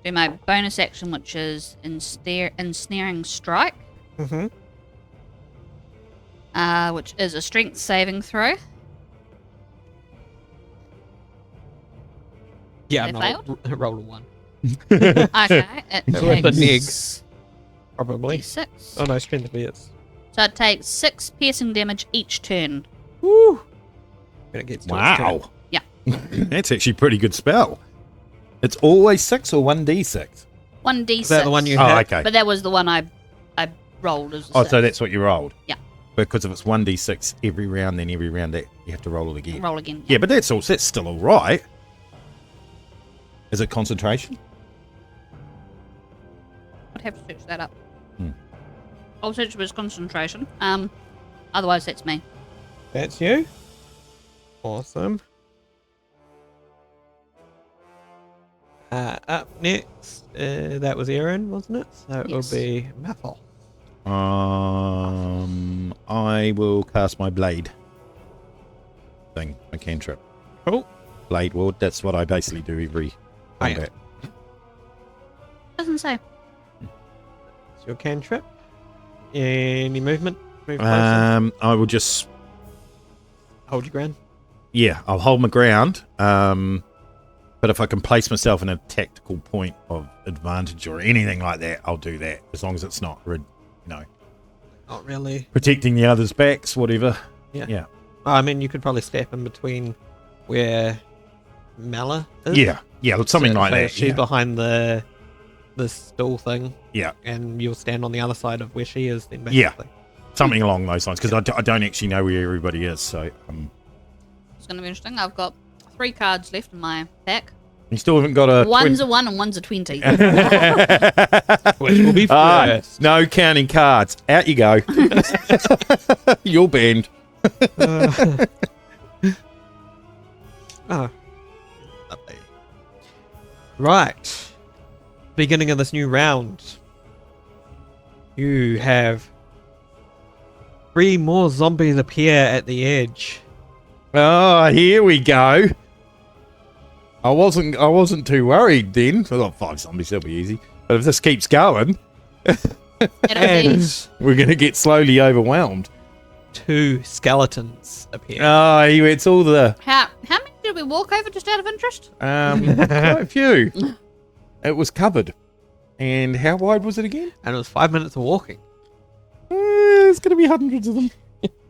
do my bonus action, which is Ensnaring Strike,
Mm-hmm.
which is a strength saving throw.
Yeah,
They
I'm not roll a 1.
Okay, it
With the
takes
Probably.
6.
Oh no, strength of it's.
So it takes 6 piercing damage each turn.
Woo! When it gets to its turn.
Wow.
Yeah.
That's actually a pretty good spell. It's always 6 or 1d6?
1d6.
Is that the one you
Oh,
had?
okay.
But that was the one I rolled as a
Oh,
6.
so that's what you rolled?
Yeah.
Because if it's 1d6 every round, then every round that you have to roll it again.
Roll again.
Yeah, but that's still all right. Is it concentration?
I'd have to search that up.
Hmm.
I'll search for his concentration. Otherwise, that's me.
That's you. Awesome. Up next, that was Aaron, wasn't it? So it
Yes.
will be Mathel.
I will cast my blade thing, my cantrip.
Cool.
Blade ward, that's what I basically do every
Oh, yeah.
combat.
Doesn't say.
It's your cantrip. Any movement? Move closer.
I will just,
Hold your ground.
yeah, I'll hold my ground. But if I can place myself in a tactical point of advantage or anything like that, I'll do that. As long as it's not,
Not really.
protecting the others' backs, whatever.
Yeah.
Yeah.
I mean, you could probably step in between where Mala is.
Yeah. Yeah, something
So-
like
so
that.
She's
Yeah.
behind the stool thing.
Yeah.
And you'll stand on the other side of where she is then,
Yeah.
basically.
Something along those lines, because I don't actually know where everybody is. So
It's going to be interesting. I've got 3 cards left in my pack.
you still haven't got a
One's a 1 and one's a 20.
Which will be first.
no counting cards. Out you go. You're banned.
Oh. Lovely. Right. Beginning of this new round. You have 3 more zombies appear at the edge.
Oh, here we go. I wasn't too worried then. I thought 5 zombies, that'll be easy. But if this keeps going,
And
we're going to get slowly overwhelmed.
2 skeletons appear.
Oh, it's all the
How many did we walk over just out of interest?
quite a few. It was covered. And how wide was it again?
And it was 5 minutes of walking.
It's going to be hundreds of them,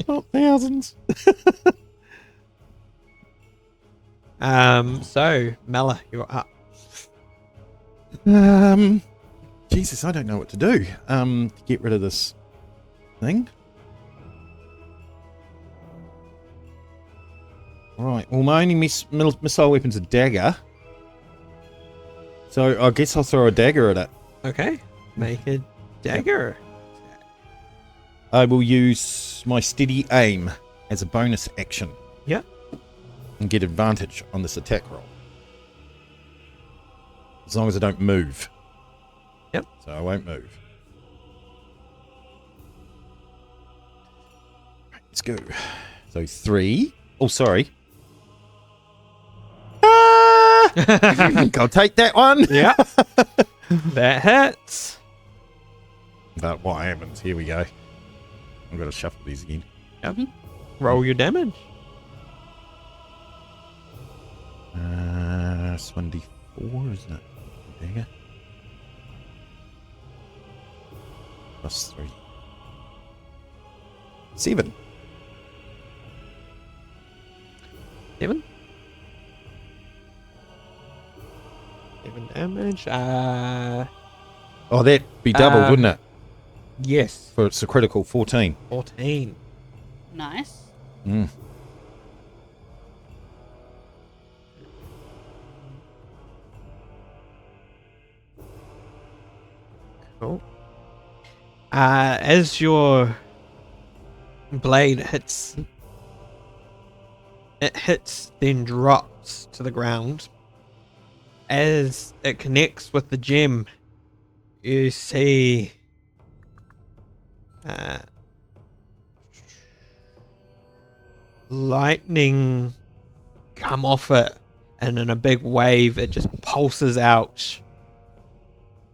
not thousands.
So, Mela, you're up.
Jesus, I don't know what to do. To get rid of this thing. Right. Well, my only missile weapon's a dagger. So I guess I'll throw a dagger at it.
Okay. Make a dagger.
I will use my steady aim as a bonus action.
Yeah.
And get advantage on this attack roll. As long as I don't move.
Yep.
So I won't move. Right, let's go. So 3. Oh, sorry. I'll take that one.
Yeah. That hits.
But what happens? Here we go. I'm going to shuffle these again.
Yep. Roll your damage.
It's 1d4, isn't it? Dagger. Plus 3. 7.
7. 7 damage.
Oh, that'd be double, wouldn't it?
Yes.
For it's a critical 14.
14.
Nice.
Mm.
Cool. As your blade hits, it hits, then drops to the ground. As it connects with the gem, you see lightning come off it, and in a big wave, it just pulses out,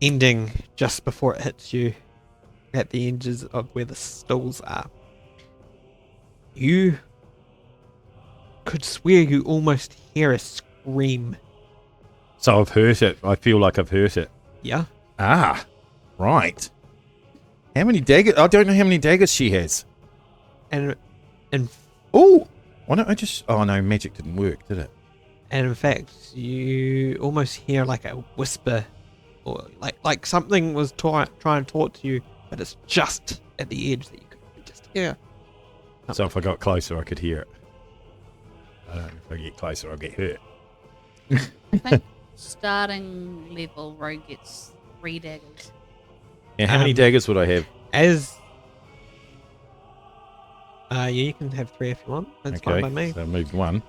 ending just before it hits you at the edges of where the stools are. You could swear you almost hear a scream.
So I've hurt it. I feel like I've hurt it.
Yeah.
Ah, right. How many daggers? I don't know how many daggers she has.
And
Oh, why don't I just... Oh, no, magic didn't work, did it?
And in fact, you almost hear like a whisper, or like something was trying to talk to you, but it's just at the edge that you could just hear.
So if I got closer, I could hear it. I don't know if I get closer, I'll get hurt.
I think starting level, Rogue gets 3 daggers.
Now, how many daggers would I have?
As yeah, you can have 3 if you want. That's fine by me.
So I moved 1.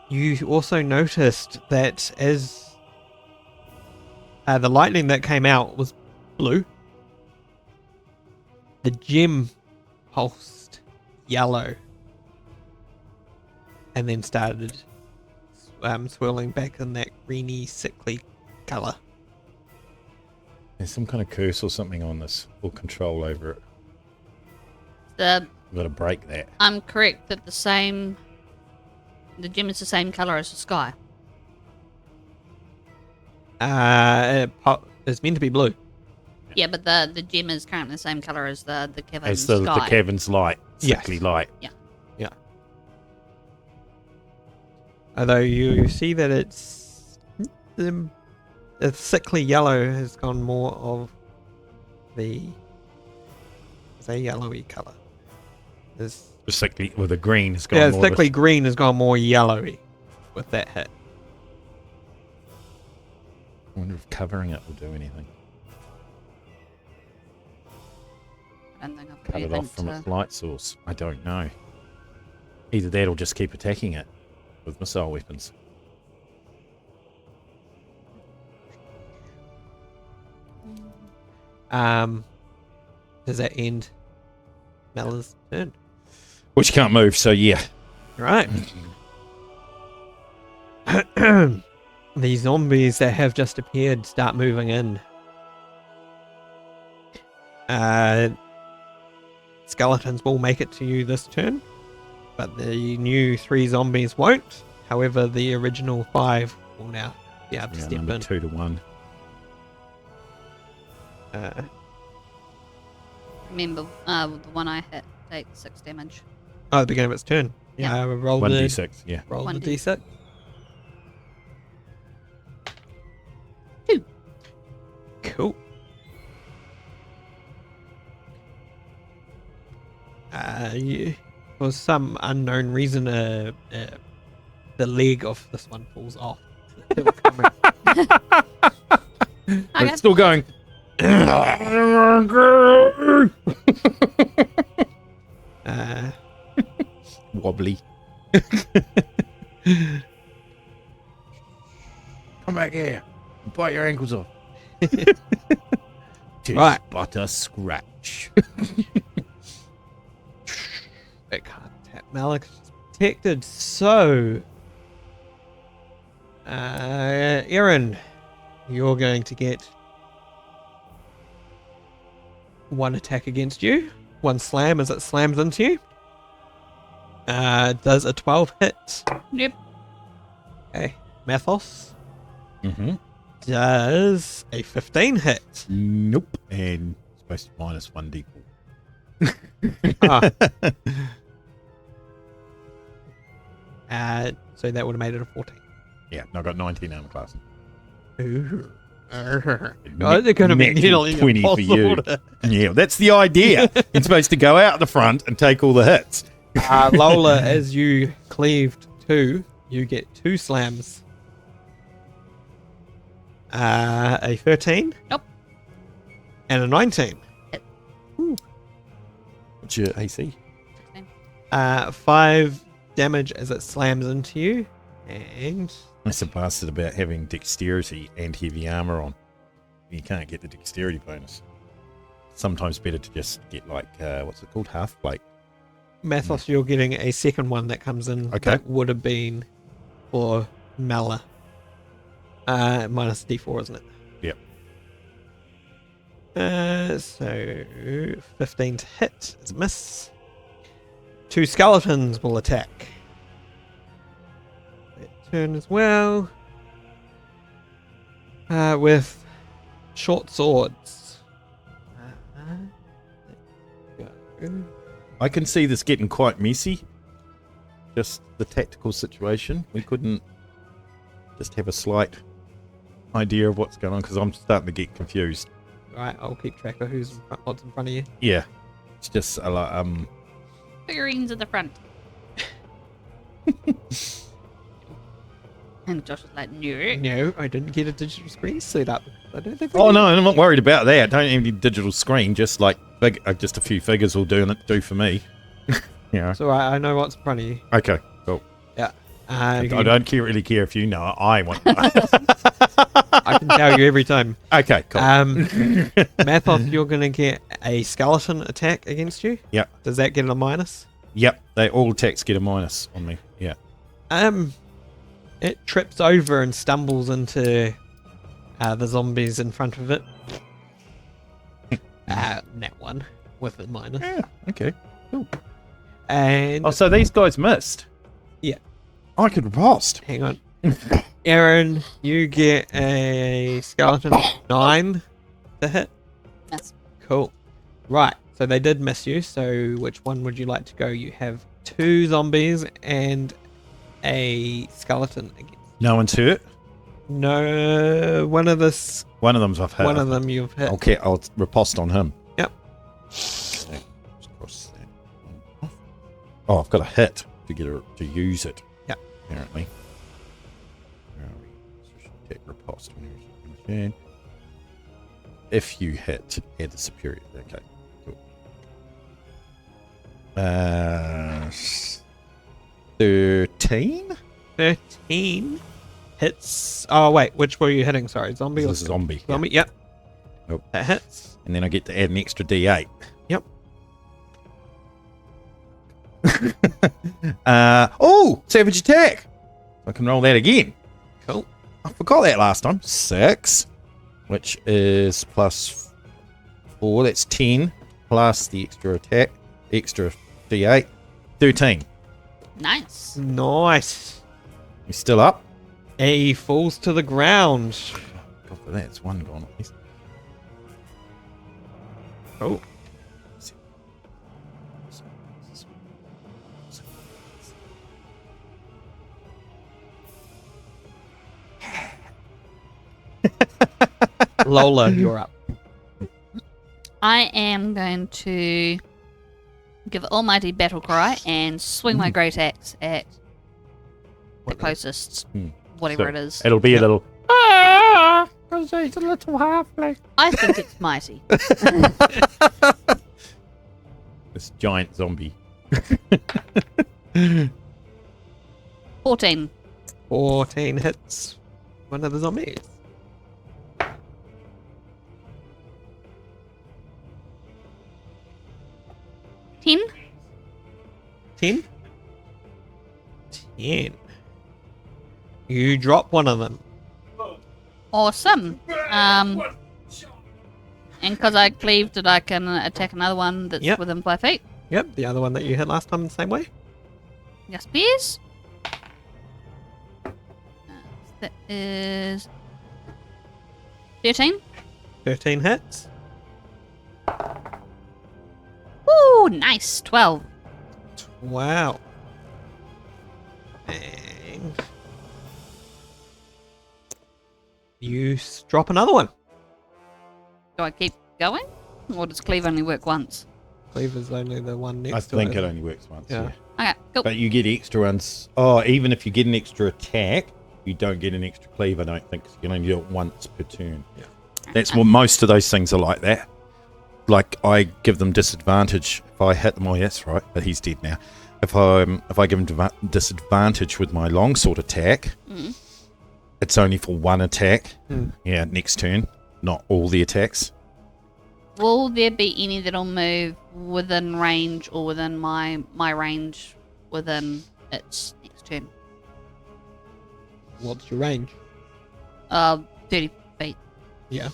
You also noticed that as the lightning that came out was blue, the gem pulsed yellow and then started swirling back in that greeny, sickly colour.
There's some kind of curse or something on this, or control over it.
I've
Got to break that.
I'm correct that the gem is the same colour as the sky.
It's meant to be blue.
Yeah, but the gem is currently the same colour as the cavern
It's the
sky.
cavern's light,
Yes.
sickly light.
Yeah.
Yeah. Although you see that it's sickly yellow has gone more of it's a yellowy colour. There's,
The sickly, with the green has gone
yeah,
more.
sickly green has gone more yellowy with that hit.
I wonder if covering it will do anything.
I don't think I've got
Cut it
anything
off from
to-
its light source. I don't know. Either that or just keep attacking it with missile weapons.
Does that end Mala's turn?
Well, she can't move, so yeah.
Right. The zombies that have just appeared start moving in. Skeletons will make it to you this turn, but the new 3 zombies won't. However, the original 5 will now be able to step
number
in.
2 to 1.
Remember, the one I hit takes 6 damage.
Oh, the beginning of its turn.
Yeah.
Roll
1d6, yeah.
Roll the
1d6.
d6.
2.
Cool. For some unknown reason, the leg of this one falls off.
It's still going. Wobbly. Come back here. Bite your ankles off.
Right.
But a scratch.
It can't tap. Malik is protected, so Aaron, you're going to get 1 attack against you, 1 slam as it slams into you. Does a 12 hit?
Yep.
Okay. Mathos
Mm-hmm.
does a 15 hit.
Nope. And supposed to minus 1d4.
So that would have made it a 14.
Yeah, no, I got 19 armor class.
Ooh. Oh, they're going to be
Net
nearly
20 for you.
impossible to-
Yeah, that's the idea. It's supposed to go out the front and take all the hits.
Lola, as you cleaved 2, you get 2 slams. A 13?
Nope.
And a 19.
What's your AC?
5 damage as it slams into you. And
That's the bastard about having dexterity and heavy armor on. You can't get the dexterity bonus. Sometimes better to just get like, what's it called? Half plate.
Mathos, you're getting a second one that comes in.
Okay.
That would have been for Mala. Minus D4, isn't it?
Yep.
So 15 to hit is a miss. 2 skeletons will attack. That turn as well. With short swords. Go.
I can see this getting quite messy. Just the tactical situation. We couldn't just have a slight idea of what's going on because I'm starting to get confused.
Right, I'll keep track of what's in front of you.
Yeah. It's just a lot,
Figurines at the front. And Josh is like, no.
No, I didn't get a digital screen set up. I don't think.
Oh no, I'm not worried about that. Don't even need digital screen. Just like just a few figures will do for me. Yeah.
So I know what's in front of you.
Okay. Cool.
Yeah.
I don't really care if you know. I want.
I can tell you every time.
Okay. Cool.
Mathoth, you're gonna get a skeleton attack against you.
Yep.
Does that get a minus?
Yep. They all attacks get a minus on me. Yeah.
It trips over and stumbles into the zombies in front of it. That one with a minus.
Yeah. Okay. Cool.
And
Oh, so these guys missed.
Yeah.
I could roast.
hang on. Aaron, you get a skeleton 9 to hit.
Yes.
Cool. Right. So they did miss you. So which one would you like to go? You have 2 zombies and a skeleton against.
No one's hurt.
No, one of them's I've hit. One of them you've hit.
Okay, I'll riposte on him.
Yep.
Oh, I've got a hit to get to use it.
Yep.
Apparently. Take riposte when you're if you hit, add the superior. Okay. Cool. 13?
13 hits. Oh wait, which were you hitting? Sorry, zombie
This
or
is zombie.
zombie? Yep.
Nope.
That hits.
And then I get to add an extra D8.
Yep.
Savage attack. I can roll that again.
Cool.
I forgot that last time. 6, which is plus 4. That's 10 plus the extra attack, extra D8, 13.
Nice.
Nice.
You still up?
He falls to the ground.
God, for that, it's 1 gone at least.
Oh. Lola, you're up.
I am going to give an almighty battle cry and swing my great axe at the closest, whatever
So
it is.
It'll be a little. Because he's a little halfling.
I think it's mighty.
This giant zombie.
14.
14 hits. One of the zombies.
10.
10? 10. You drop one of them.
Awesome. And because I cleaved it, I can attack another one that's
Yep.
within 5 feet.
Yep, the other one that you hit last time the same way.
Yes, please. That is 13.
13 hits.
Ooh, nice. 12.
Wow. And you drop another one.
Do I keep going? Or does cleave only work once?
Cleaver's only the one next
I
to
think
it.
it only works once.
Yeah.
Yeah.
Okay, cool.
But you get extra ones. Oh, even if you get an extra attack, you don't get an extra cleave, I don't think. 'Cause you can only do it once per turn.
Yeah.
That's what most of those things are like that. Like, I give them disadvantage if I hit them. Oh, that's right, but he's dead now. If I give him disadvantage with my longsword attack, it's only for one attack. Yeah, next turn, not all the attacks.
Will there be any that'll move within range or within my range within its next turn?
What's your range?
30 feet.
Yeah.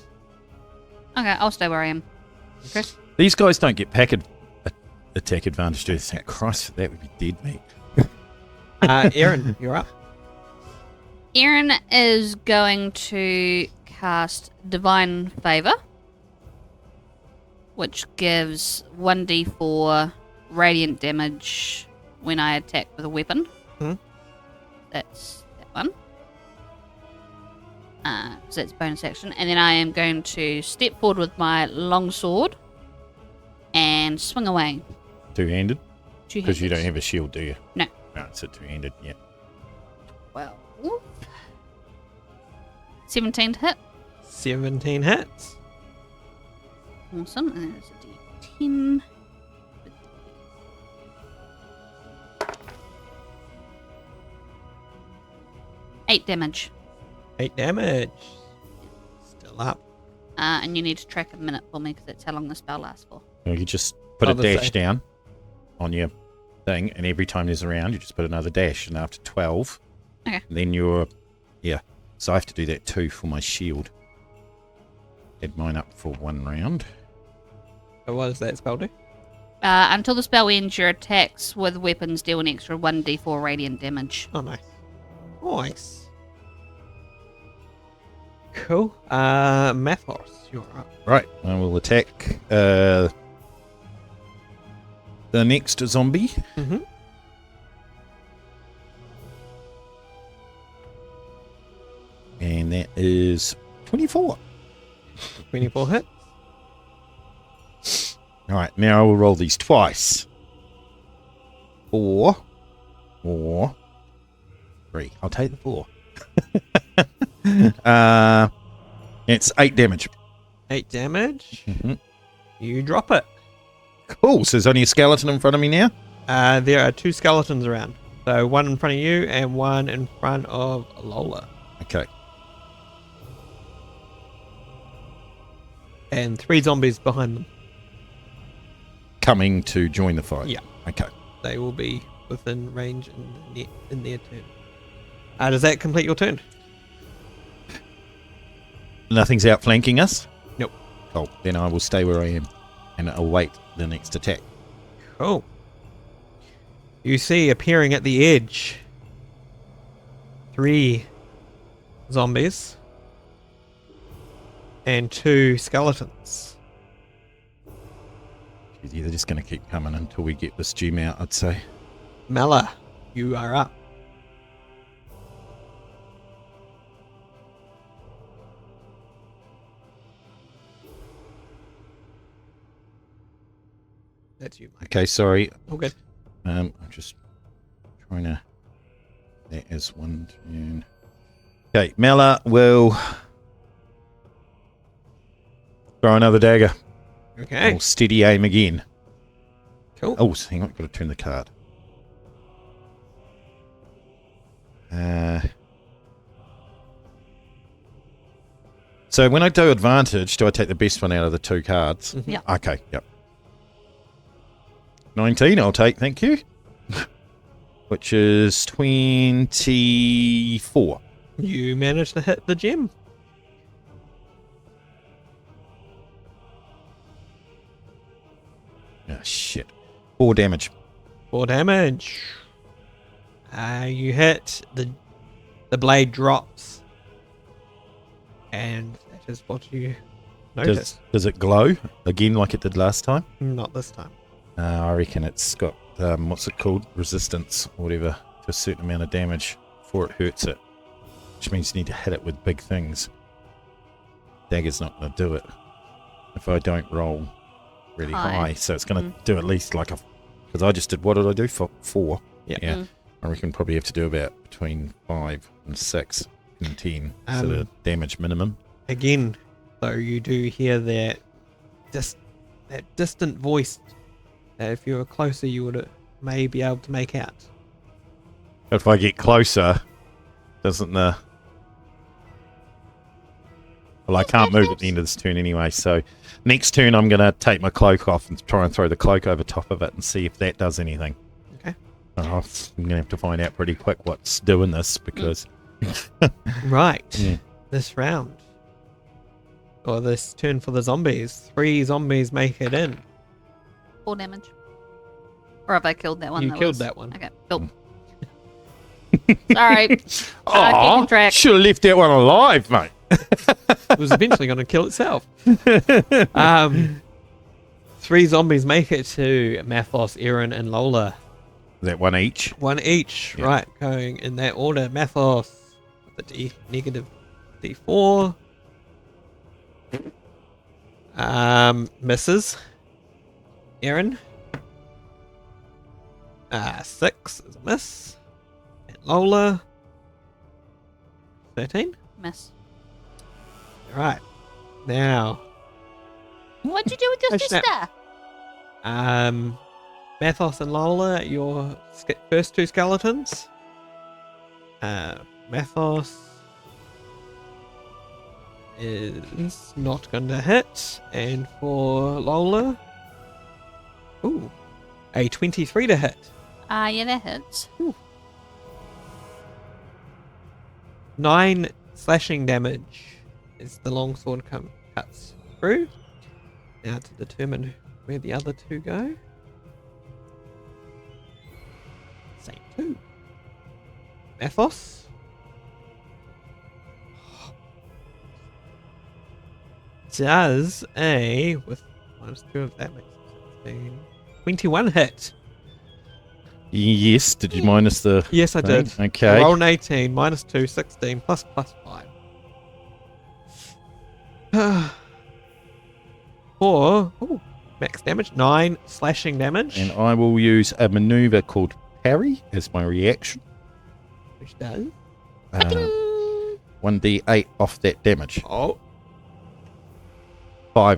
Okay, I'll stay where I am.
Okay.
These guys don't get attack advantage, do they? Thank Christ, that would be dead meat.
Aaron, you're up.
Aaron is going to cast Divine Favor, which gives 1d4 radiant damage when I attack with a weapon. That's that one. So that's bonus action. And then I am going to step forward with my longsword and swing away.
Two-handed? Because you don't
Two-handed.
have a shield, do you?
No.
No, it's a two-handed, yeah.
Well, 17 to hit.
17 hits.
Awesome. And there's a d10. 8 damage.
8 damage. Still up.
And you need to track a minute for me because that's how long the spell lasts for.
You just put
Oh,
a
the
dash
save.
down on your thing, and every time there's a round, you just put another dash, and after 12,
Okay.
then you're... Yeah, so I have to do that too for my shield. Add mine up for 1 round.
So what does that spell do?
Until the spell ends, your attacks with weapons deal an extra 1d4 radiant damage.
Oh, nice. Nice. Cool. Mathos, you're up.
Right, I will attack the next zombie.
Mm-hmm.
And that is 24.
24 hit.
Alright, now I will roll these twice. 4. 4. 3. I'll take the 4. It's 8 damage.
8 damage.
Mm-hmm.
You drop it.
Cool, so there's only a skeleton in front of me now?
There are 2 skeletons around. So one in front of you and one in front of Lola.
Okay.
And 3 zombies behind them.
Coming to join the fight.
Yeah.
Okay.
They will be within range in their turn. Does that complete your turn?
Nothing's outflanking us?
Nope.
Cool. Then I will stay where I am and await the next attack.
Cool. You see appearing at the edge 3 zombies and 2 skeletons.
They're just going to keep coming until we get this gem out, I'd say.
Mela, you are up. That's you, Mike.
Okay, sorry.
All good.
I'm just trying to... That is one turn. Okay, Mela will throw another dagger.
Okay.
I'll steady aim again.
Cool.
Oh, hang on, I've got to turn the card. So when I do advantage, do I take the best one out of the 2 cards?
Mhm.
Yeah.
Okay, yep. 19 I'll take, thank you. Which is 24.
You managed to hit the gem.
Oh, shit. 4 damage.
4 damage. You hit the blade drops, and that is what you notice.
Does it glow again like it did last time?
Not this time.
I reckon it's got, what's it called? Resistance or whatever to a certain amount of damage before it hurts it. Which means you need to hit it with big things. Dagger's not going to do it if I don't roll really high. So it's going to do at least like a... Because I just did... What did I do? 4?
Yeah.
Mm.
I reckon probably have to do about between 5 and 6 and 10. So the damage minimum.
Again, though, you do hear that distant voice that if you were closer you would may be able to make out.
If I get closer, doesn't the... Well, I can't move at the end of this turn anyway, so next turn I'm going to take my cloak off and try and throw the cloak over top of it and see if that does anything.
Okay.
I'm going to have to find out pretty quick what's doing this, because...
Right.
Yeah.
This round. Or this turn for the zombies. 3 zombies make it in.
4 damage. Or have I killed that one?
You killed that one.
Okay, cool. Sorry. Keeping
Oh,
track.
should have left that one alive, mate.
It was eventually going to kill itself. 3 zombies make it to Mathos, Erin, and Lola.
Is that one each?
1 each.
Yeah.
Right, going in that order. Mathos with the negative D4. Misses. Erin. 6 is a miss. And Lola. 13.
Miss.
Right. Now,
What'd you do with your
Oh, snap.
sister?
Mathos and Lola, your first 2 skeletons. Mathos is not going to hit, and for Lola, ooh, a 23 to hit.
Yeah, that hits.
9 slashing damage as the longsword cuts through. Now to determine where the other 2 go. Same 2. Mathos. Does a, with -2 of that makes 16, 21 hit.
Yes. Did you minus the...
Yes, I
thing?
did.
Okay.
Roll an 18, -2, 16, plus 5. For max damage, 9 slashing damage,
And I will use a maneuver called parry as my reaction.
which does
1d8 off that damage. 5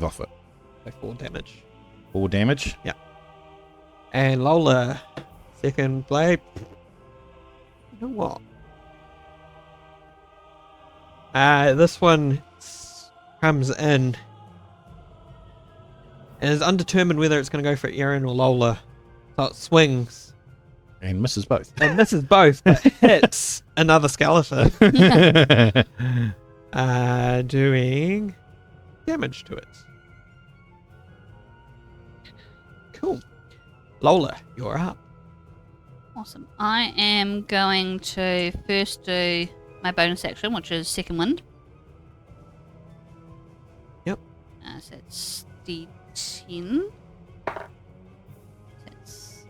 off it.
so 4 damage.
4 damage.
And Lola, second blade. You know what? This one comes in and is undetermined whether it's going to go for Aaron or Lola. So it swings
And misses both.
and misses both, but hits another skeleton, doing damage to it. Cool. Lola, you're up.
Awesome. I am going to first do my bonus action, which is second wind.
Yep.
So it's D10. That's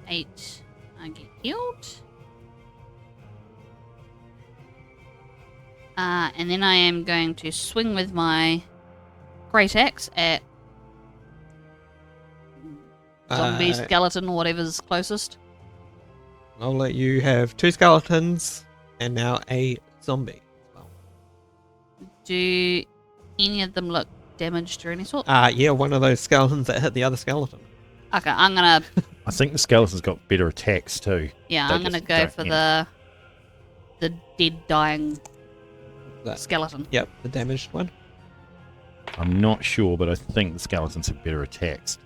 8. I get healed. And then I am going to swing with my great axe at zombie, skeleton, or whatever's closest.
Lola, you have 2 skeletons and now a zombie as well.
Do any of them look damaged or any sort?
Yeah, one of those skeletons that hit the other skeleton.
Okay, I'm gonna.
I think the skeleton's got better attacks too.
Yeah,
They
I'm gonna
just
go
don't-
for
yeah.
the dead dying
That-
skeleton.
Yep, the damaged one.
I'm not sure, but I think the skeletons have better attacks.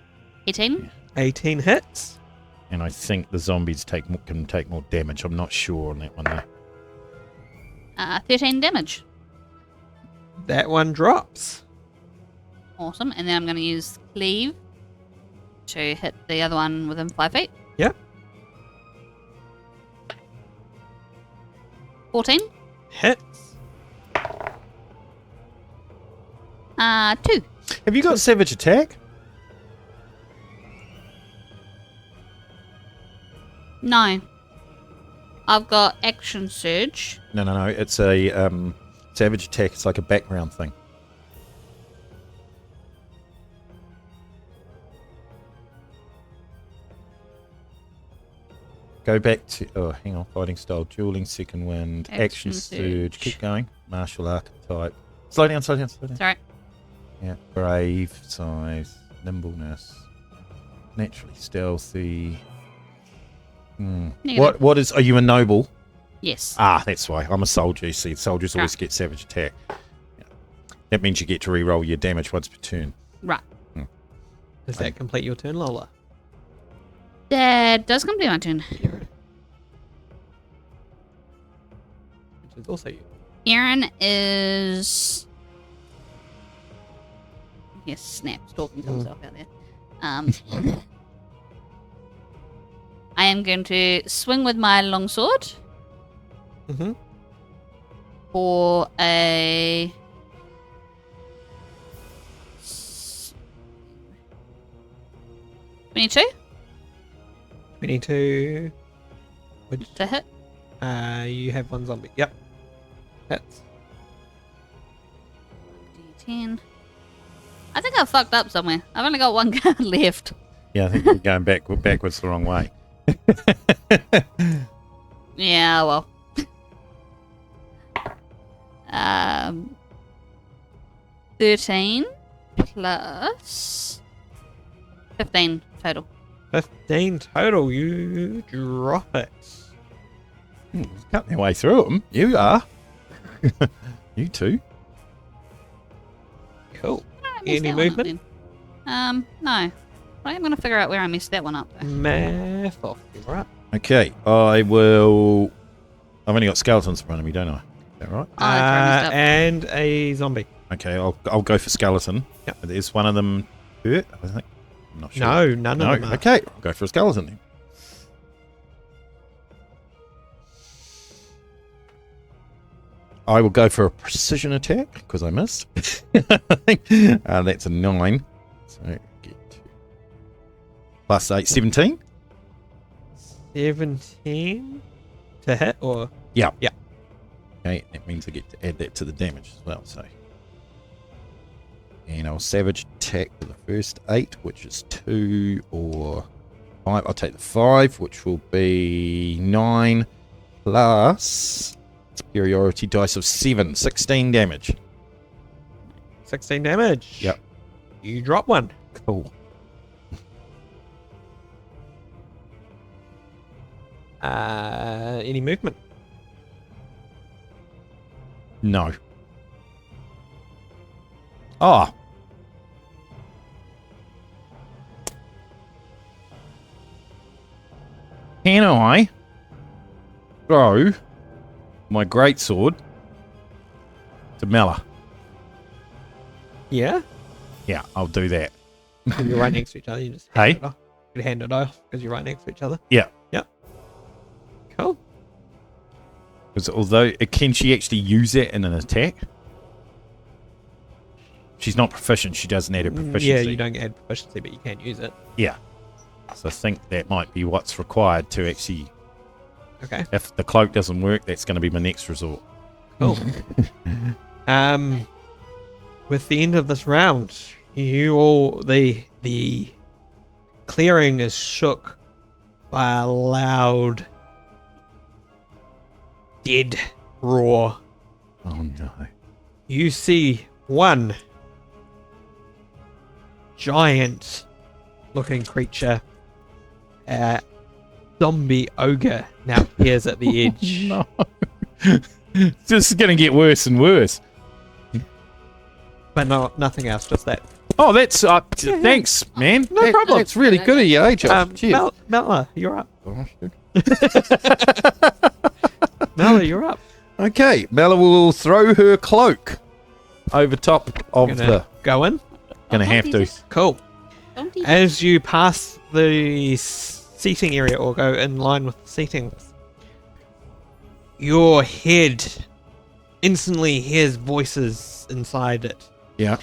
18.
18 hits.
And I think the zombies can take more damage. I'm not sure on that one though.
13 damage.
That one drops.
Awesome. And then I'm gonna use cleave to hit the other one within 5 feet.
Yep.
14.
Hits.
2.
Have you got savage attack?
No. I've got action surge.
No. It's a savage attack. It's like a background thing. Go back to... Oh, hang on. Fighting style, dueling, second wind, action
Action
surge.
surge.
Keep going. Martial archetype. Slow down.
Sorry.
Yeah. Brave, size, nimbleness, naturally stealthy.
Negative.
What is... Are you a noble?
Yes.
Ah, that's why. I'm a soldier. You see, soldiers always get savage attack. Yeah. That means you get to re-roll your damage once per turn.
Right.
Does that complete your turn, Lola?
That does complete my turn.
Which is also you.
Aaron is. Yes, snaps talking to himself out there. I am going to swing with my longsword
Mm-hmm.
for a. 22
22. Which,
to hit.
you have one zombie. Yep. Hits.
D10. I think I fucked up somewhere. I've only got one card left.
Yeah, I think we're going backwards the wrong way.
Yeah, well. 13 plus 15 total.
15 total. You drop it.
Cutting your way through them. You are. You too.
Cool.
I messed
Any
that one up
movement?
then. No. But I'm going to figure out where I messed that one up though.
Math off. You're right.
Okay, I will... I've only got skeletons in front of me, don't I? Is that right?
Oh, that's where I messed up.
And a zombie.
Okay, I'll go for skeleton.
Yep.
Is one of them hurt? I think. I'm not sure.
No, none
No.
of them are.
Okay, I'll go for a skeleton then. I will go for a precision attack because I missed. That's a 9. So get to plus 8, 17.
17 to hit or
Yeah.
Yeah.
Okay, that means I get to add that to the damage as well. So, and I'll savage attack for the first 8, which is 2 or 5. I'll take the 5, which will be 9 plus superiority dice of 7, 16 damage.
16 damage.
Yep.
You drop one.
Cool.
Any movement?
No. Oh. Can I throw my greatsword to Mela?
Yeah?
Yeah, I'll do that.
You're right next to each other. You just
Hey?
hand it off. You hand it off because you're right next to each other.
Yeah.
Yep. Cool.
Because although, can she actually use it in an attack? She's not proficient. She doesn't add a proficiency.
Yeah, you don't add proficiency, but you can use it.
Yeah. So I think that might be what's required to actually...
Okay.
If the cloak doesn't work, that's going to be my next resort.
Cool. With the end of this round, you all... The clearing is shook by a loud, dead roar.
Oh, no.
You see one giant looking creature, zombie ogre, now appears at the edge.
No. This is going to get worse and worse.
But no, nothing else, just that.
Oh, that's... thanks, man.
No problem.
That's really good of you, eh, Josh? Cheers.
Mela, you're up.
Oh, good.
Mela, you're up.
Okay, Mela will throw her cloak over top of
Gonna go in.
Gonna have to.
Cool.
Don't eat.
As you pass the seating area or go in line with the seatings, your head instantly hears voices inside it.
Yeah.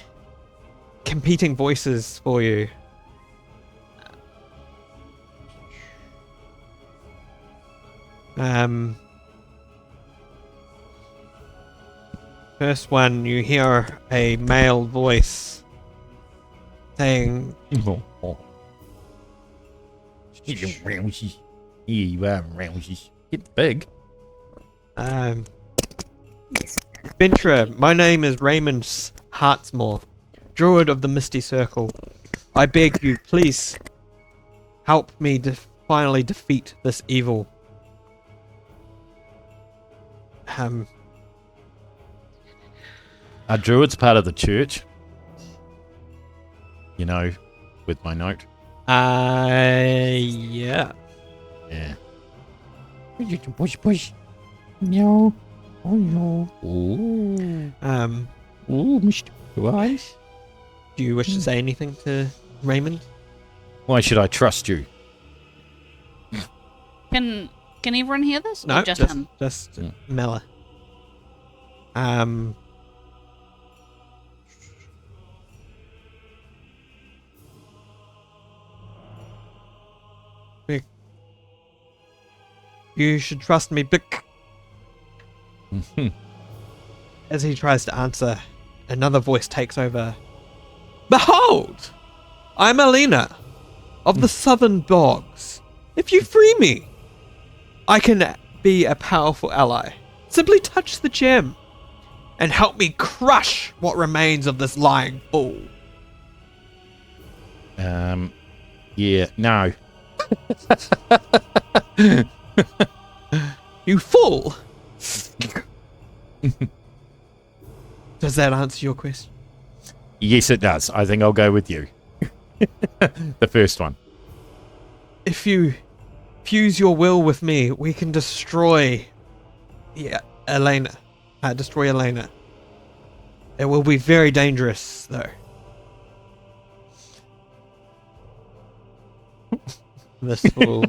Competing voices for you. First one, you hear a male voice saying,
Get big.
Venturer, my name is Raymond Hartsmore, Druid of the Misty Circle. I beg you, please help me to finally defeat this evil.
Are druids part of the church? You know, with my note.
Yeah.
Yeah.
Push. No. Oh no.
Ooh.
Ooh, Mr. Wise.
Do you wish to say anything to Raymond?
Why should I trust you?
Can everyone hear this?
No,
Or just him?
just
Mm.
Mela. You should trust me, Bick. As he tries to answer, another voice takes over. Behold! I'm Alina, of the Southern Bogs. If you free me, I can be a powerful ally. Simply touch the gem and help me crush what remains of this lying fool.
Yeah, no.
You fool! Does that answer your question?
Yes, it does. I think I'll go with you. The first one.
If you fuse your will with me, we can destroy Elena. Destroy Elena. It will be very dangerous, though. This will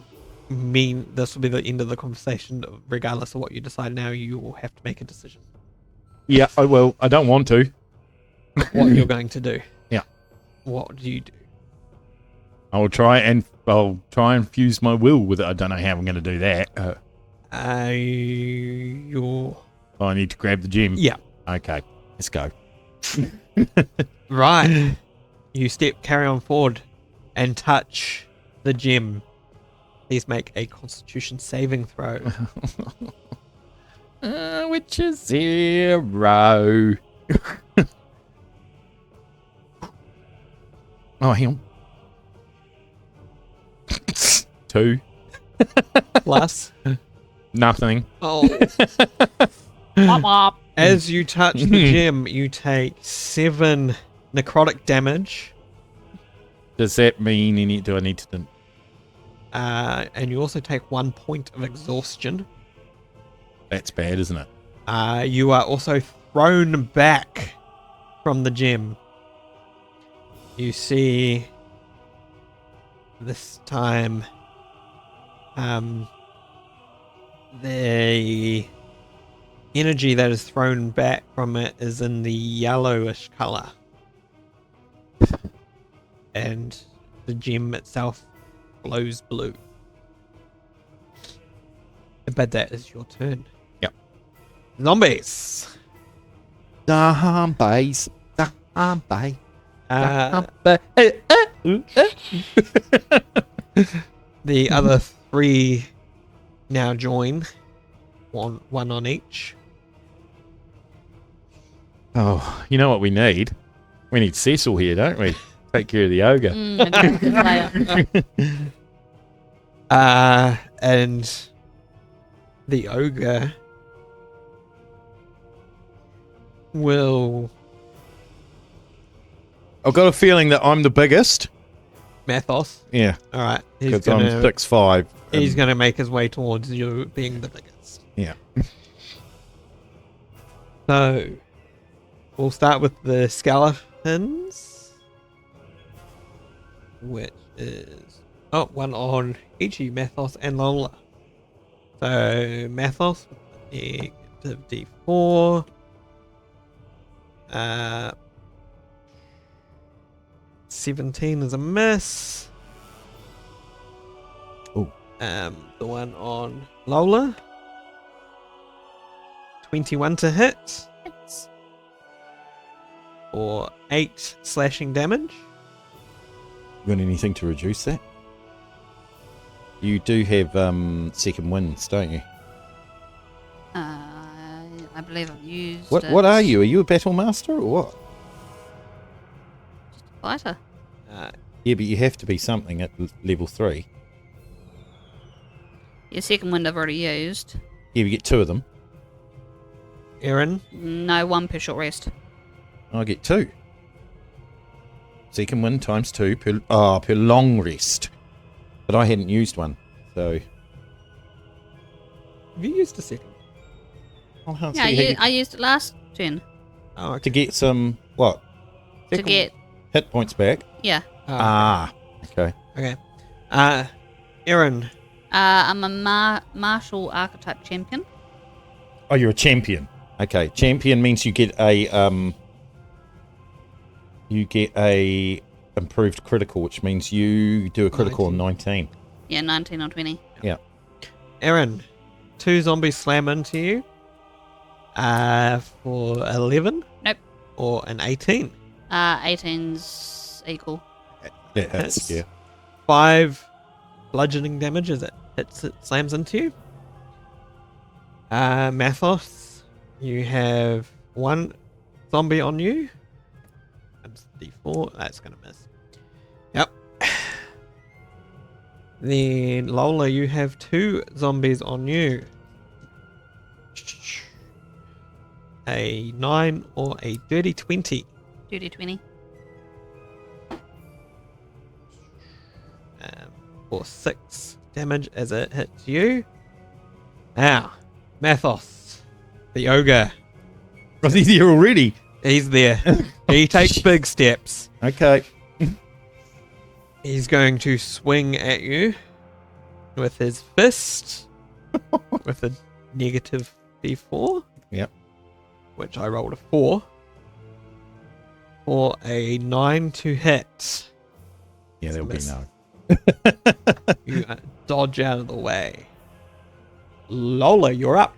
be the end of the conversation. Regardless of what you decide now, you will have to make a decision.
Yeah, I don't want to.
What you're going to do.
Yeah.
What do you do?
I'll try and fuse my will with it. I don't know how I'm going to do that.
I
need to grab the gem.
Yeah.
Okay, let's go.
Right. You carry on forward and touch the gem. Please make a Constitution saving throw.
Which is 0. Oh, hang on. 2.
Plus.
Nothing.
Oh.
Wop wop.
As you touch the gem, you take 7 necrotic damage.
Does that mean do I need to...
and you also take 1 point of exhaustion.
That's bad, isn't it?
You are also thrown back from the gym. You see this time the energy that is thrown back from it is in the yellowish color. And the gem itself glows blue. But that is your turn.
Yep.
Zombies.
Zombies.
The other three now join. One on each.
Oh, you know what we need? We need Cecil here, don't we? Take care of the ogre.
And the ogre will
I've got a feeling that I'm the biggest.
Mathos.
Yeah.
All right.
Because I'm 6'5".
He's going to make his way towards you being the biggest.
Yeah.
So, we'll start with the skeletons. Which is... Oh, one on Ichi, Mathos, and Lola. So, Mathos, negative D4. 17 is a miss.
Oh.
The one on Lola. 21 to hit.
Hits.
For 8 slashing damage.
You got anything to reduce that? You do have second winds, don't you?
I believe I've used.
What are you? Are you a battle master or what?
Just a fighter.
Yeah, but you have to be something at level 3.
Your second wind I've already used.
Yeah, you get 2 of them.
Aaron.
No, 1 per short rest.
I get 2. Second wind times 2 per long rest. But I hadn't used one, so...
Have you used a second?
Yeah, I used it last turn.
Oh, okay.
To get some, what?
To get...
Hit points back?
Yeah.
Okay.
Okay. Aaron.
I'm a martial archetype champion.
Oh, you're a champion. Okay, champion means you get a improved critical, which means you do a critical on 19.
Yeah, 19 or 20.
Yeah.
Aaron, 2 zombies slam into you. For 11.
Nope.
Or an 18.
18's equal.
That hits, yeah.
5 bludgeoning damage as it slams into you. Mathos, you have 1 zombie on you. That's D4. That's going to miss. Yep. Then Lola, you have 2 zombies on you. A 9 or a dirty 20.
Dirty 20.
For 6 damage as it hits you. Now, Mathos, the ogre.
Was he there already?
He's there. He takes big steps.
Okay.
He's going to swing at you with his fist with a negative D4.
Yep.
Which I rolled a 4. For a 9 to hit.
Yeah, there'll be no.
You dodge out of the way. Lola, you're up.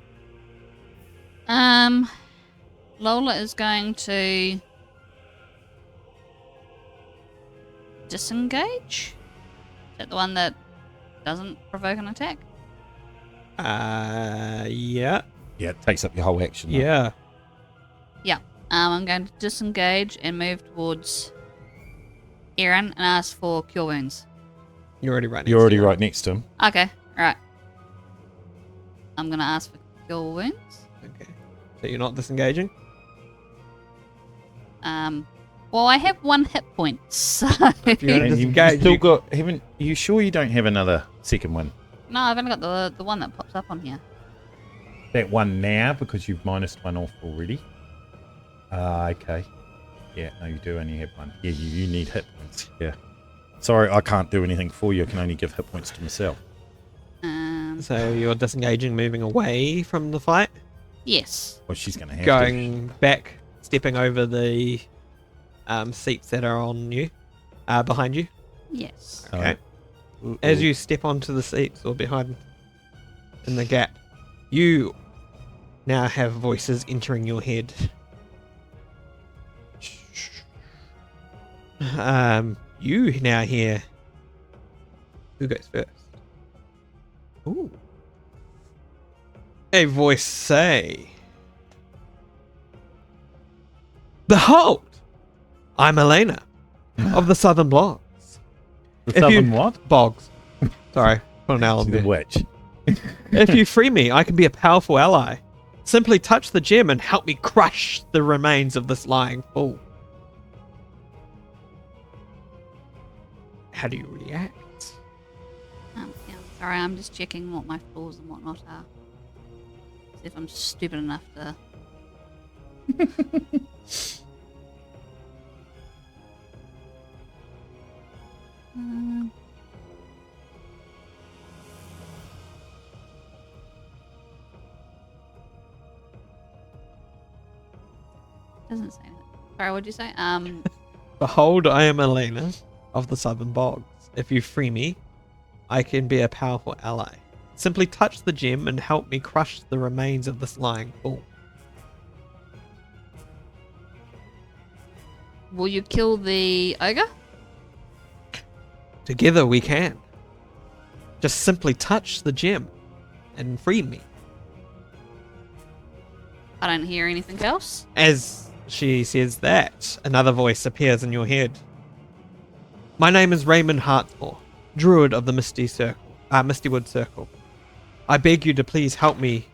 Lola is going to disengage. Is that the one that doesn't provoke an attack?
Yeah.
Yeah, it takes up your whole action. Though.
Yeah.
Yeah. I'm going to disengage and move towards Aaron and ask for Cure Wounds.
You're already right next
You're already
to him.
right next to him.
Okay, alright. I'm going to ask for Cure Wounds.
Okay. So you're not disengaging?
Well, I have 1 hit point, so...
You're
And you've
disengaged.
still got. Haven't? Are you sure you don't have another second one?
No, I've only got the one that pops up on here.
That one now because you've minus 1 off already. Okay. Yeah, no, you do only have 1. Yeah, you need hit points. Yeah. Sorry, I can't do anything for you. I can only give hit points to myself.
So you're disengaging, moving away from the fight,
Yes.
Well, she's going to have
going back, stepping over the seats that are on you, behind you.
Yes.
to.
Okay. As you step onto the seats or behind in the gap, you now have voices entering your head. You now hear who goes first. Ooh. A voice say, "Behold, I'm Elena of the Southern Blogs."
The
If you-
southern what?
Bogs. Sorry, put an L on
She's a
there.
witch.
If you free me, I can be a powerful ally. Simply touch the gem and help me crush the remains of this lying fool. How do you react?
Yeah, sorry, I'm just checking what my flaws and whatnot are. See if I'm stupid enough to... Doesn't say that. Sorry, what'd you say?
Behold, I am Elena of the Southern Bogs. If you free me, I can be a powerful ally. Simply touch the gem and help me crush the remains of this lying fool.
Will you kill the ogre?
Together we can. Just simply touch the gem and free me.
I don't hear anything else.
As she says that, another voice appears in your head. My name is Raymond Hartmore, Druid of the Mistywood Circle. I beg you to please help me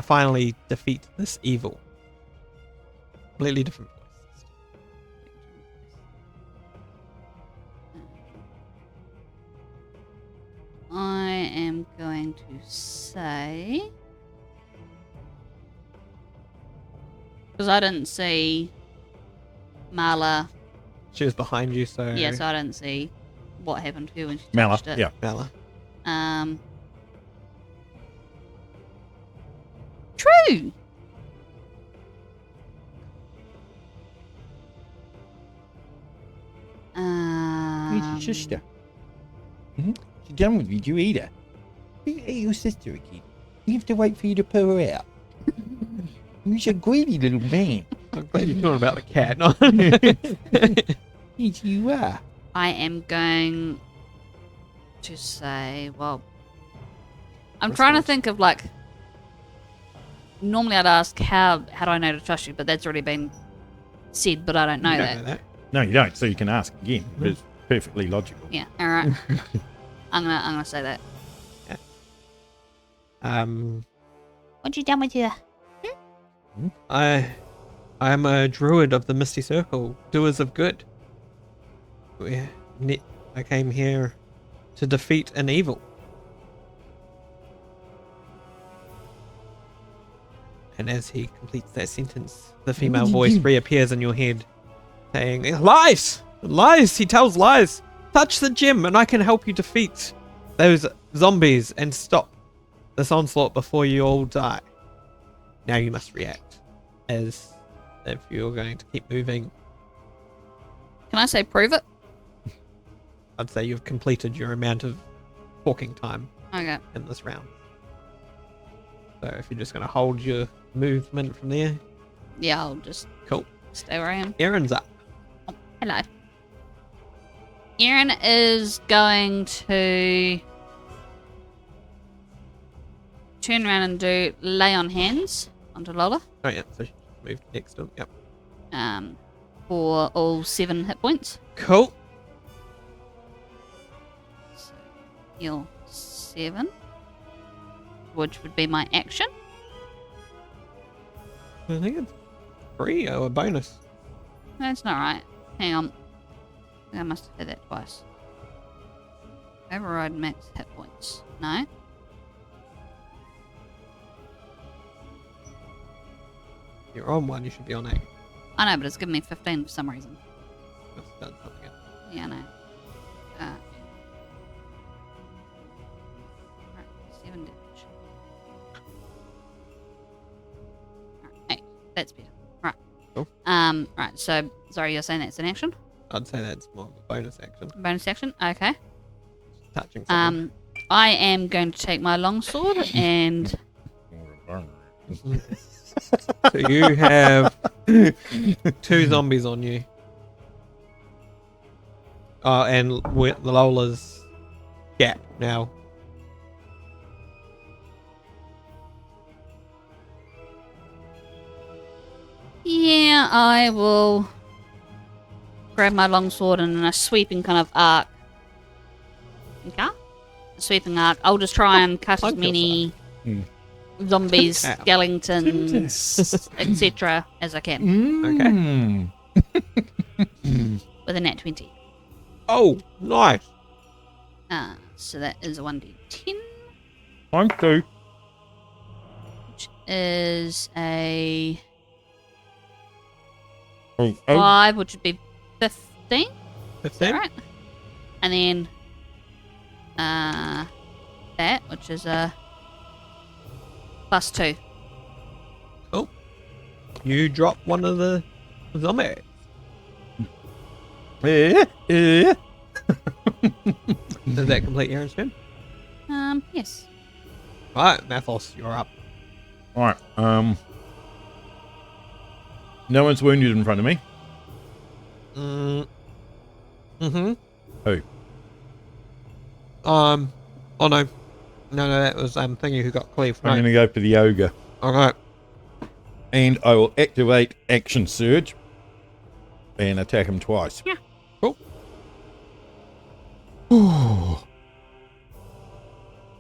finally defeat this evil. Completely different voices.
I am going to say... Because I didn't see Marla.
She was behind you, so...
Yeah, so I didn't see what happened to her when she
Mala,
touched it.
yeah.
Bella.
True.
Where's your sister? She's done with you. Do you eat her? You ate your sister again. You have to wait for you to pull her out. You're a greedy little man.
I'm glad you're talking about the cat, not...
Yes, you are.
I am going to say, well, I'm trying to think of like. Normally, I'd ask how do I know to trust you, but that's already been said. But I don't know
You
that.
don't know that.
No, you don't. So you can ask again. But it's perfectly logical.
Yeah. All right. I'm gonna say that. What you done with her?
I am a druid of the Misty Circle, doers of good. I came here to defeat an evil. And as he completes that sentence, the female
did you
voice
do?
reappears in your head, saying, "Lies! Lies! He tells lies! Touch the gem and I can help you defeat those zombies and stop this onslaught before you all die." Now you must react, as if you're going to keep moving.
Can I say prove it?
I'd say you've completed your amount of talking time
Okay.
in this round. So if you're just going to hold your movement from there,
Yeah, I'll just
cool.
stay where I am.
Aaron's up.
Oh, hello. Aaron is going to turn around and do lay on hands onto Lola.
Oh yeah, so she moved next to him. Yep.
For all 7 hit points.
Cool.
So heal 7, which would be my action.
I think it's free or a bonus.
that's not right. Hang on. I must have said that twice. Override max hit points. No.
You're on 1, you should be on 8.
I know, but it's giving me 15 for some reason.
That's done something else.
Yeah, I know. Right, 7 damage. Right, 8. That's better. Right.
Cool.
Right, so, sorry, you're saying that's an action?
I'd say that's more of a bonus action.
Bonus action? Okay.
Touching something.
I am going to take my longsword and...
So you have 2 zombies on you. Oh, and the Lola's gap now.
Yeah, I will grab my longsword and in a sweeping kind of arc. Okay? A sweeping arc. I'll just try and cut as many zombies, skeletons, etc. as I can.
Okay.
With a nat 20.
Oh, nice.
So that is a 1d10.
I'm 2.
Which is a
Oh,
5, which would be 15.
15?
Right. And then that, which is a +2.
Cool. You drop one of the zombies. Does that complete your turn?
Yes.
Right, Mathos, you're up.
Alright, no one's wounded in front of me.
Mm-hmm.
Who?
Oh no. No, that was thingy who got cleaved.
I'm going to go for the ogre.
Alright.
And I will activate Action Surge and attack him twice.
Yeah.
Cool.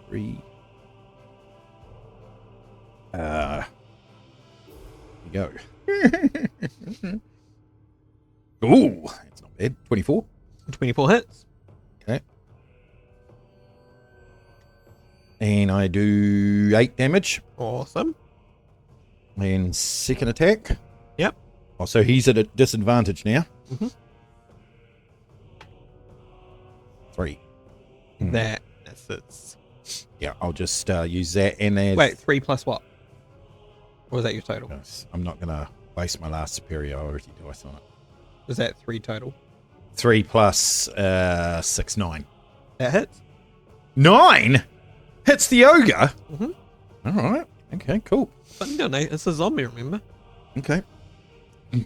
3. Here we go. Ooh, that's not bad. 24.
24 hits.
Okay. And I do 8 damage.
Awesome.
And second attack.
Yep.
Oh, so he's at a disadvantage now.
Mm-hmm.
3.
That's it.
Yeah, I'll just use that and then.
Wait, 3 plus what? Or was that your total?
I'm not going to waste my last superiority dice on it.
Was that 3 total?
3 plus 6, 9.
That hits.
9? Hits the ogre?
Mm-hmm.
All right. Okay, cool.
But no, it's a zombie, remember?
Okay. I'm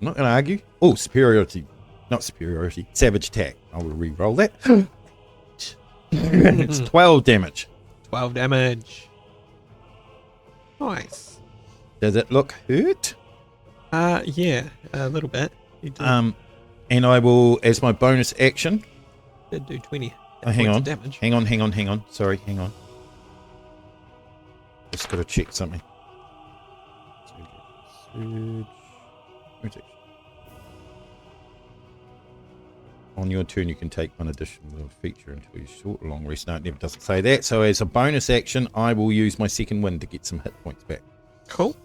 not going to argue. Oh, superiority. Not superiority. Savage attack. I will re-roll that. It's 12 damage.
12 damage. Nice.
Does it look hurt?
Yeah, a little bit. You did,
And I will, as my bonus action.
did do 20
Hang
points
on.
of damage.
Hang on. Sorry, hang on. Just got to check something. Surge. On your turn, you can take one additional feature until you short or long rest. No, it never doesn't say that. So as a bonus action, I will use my second wind to get some hit points back.
Cool.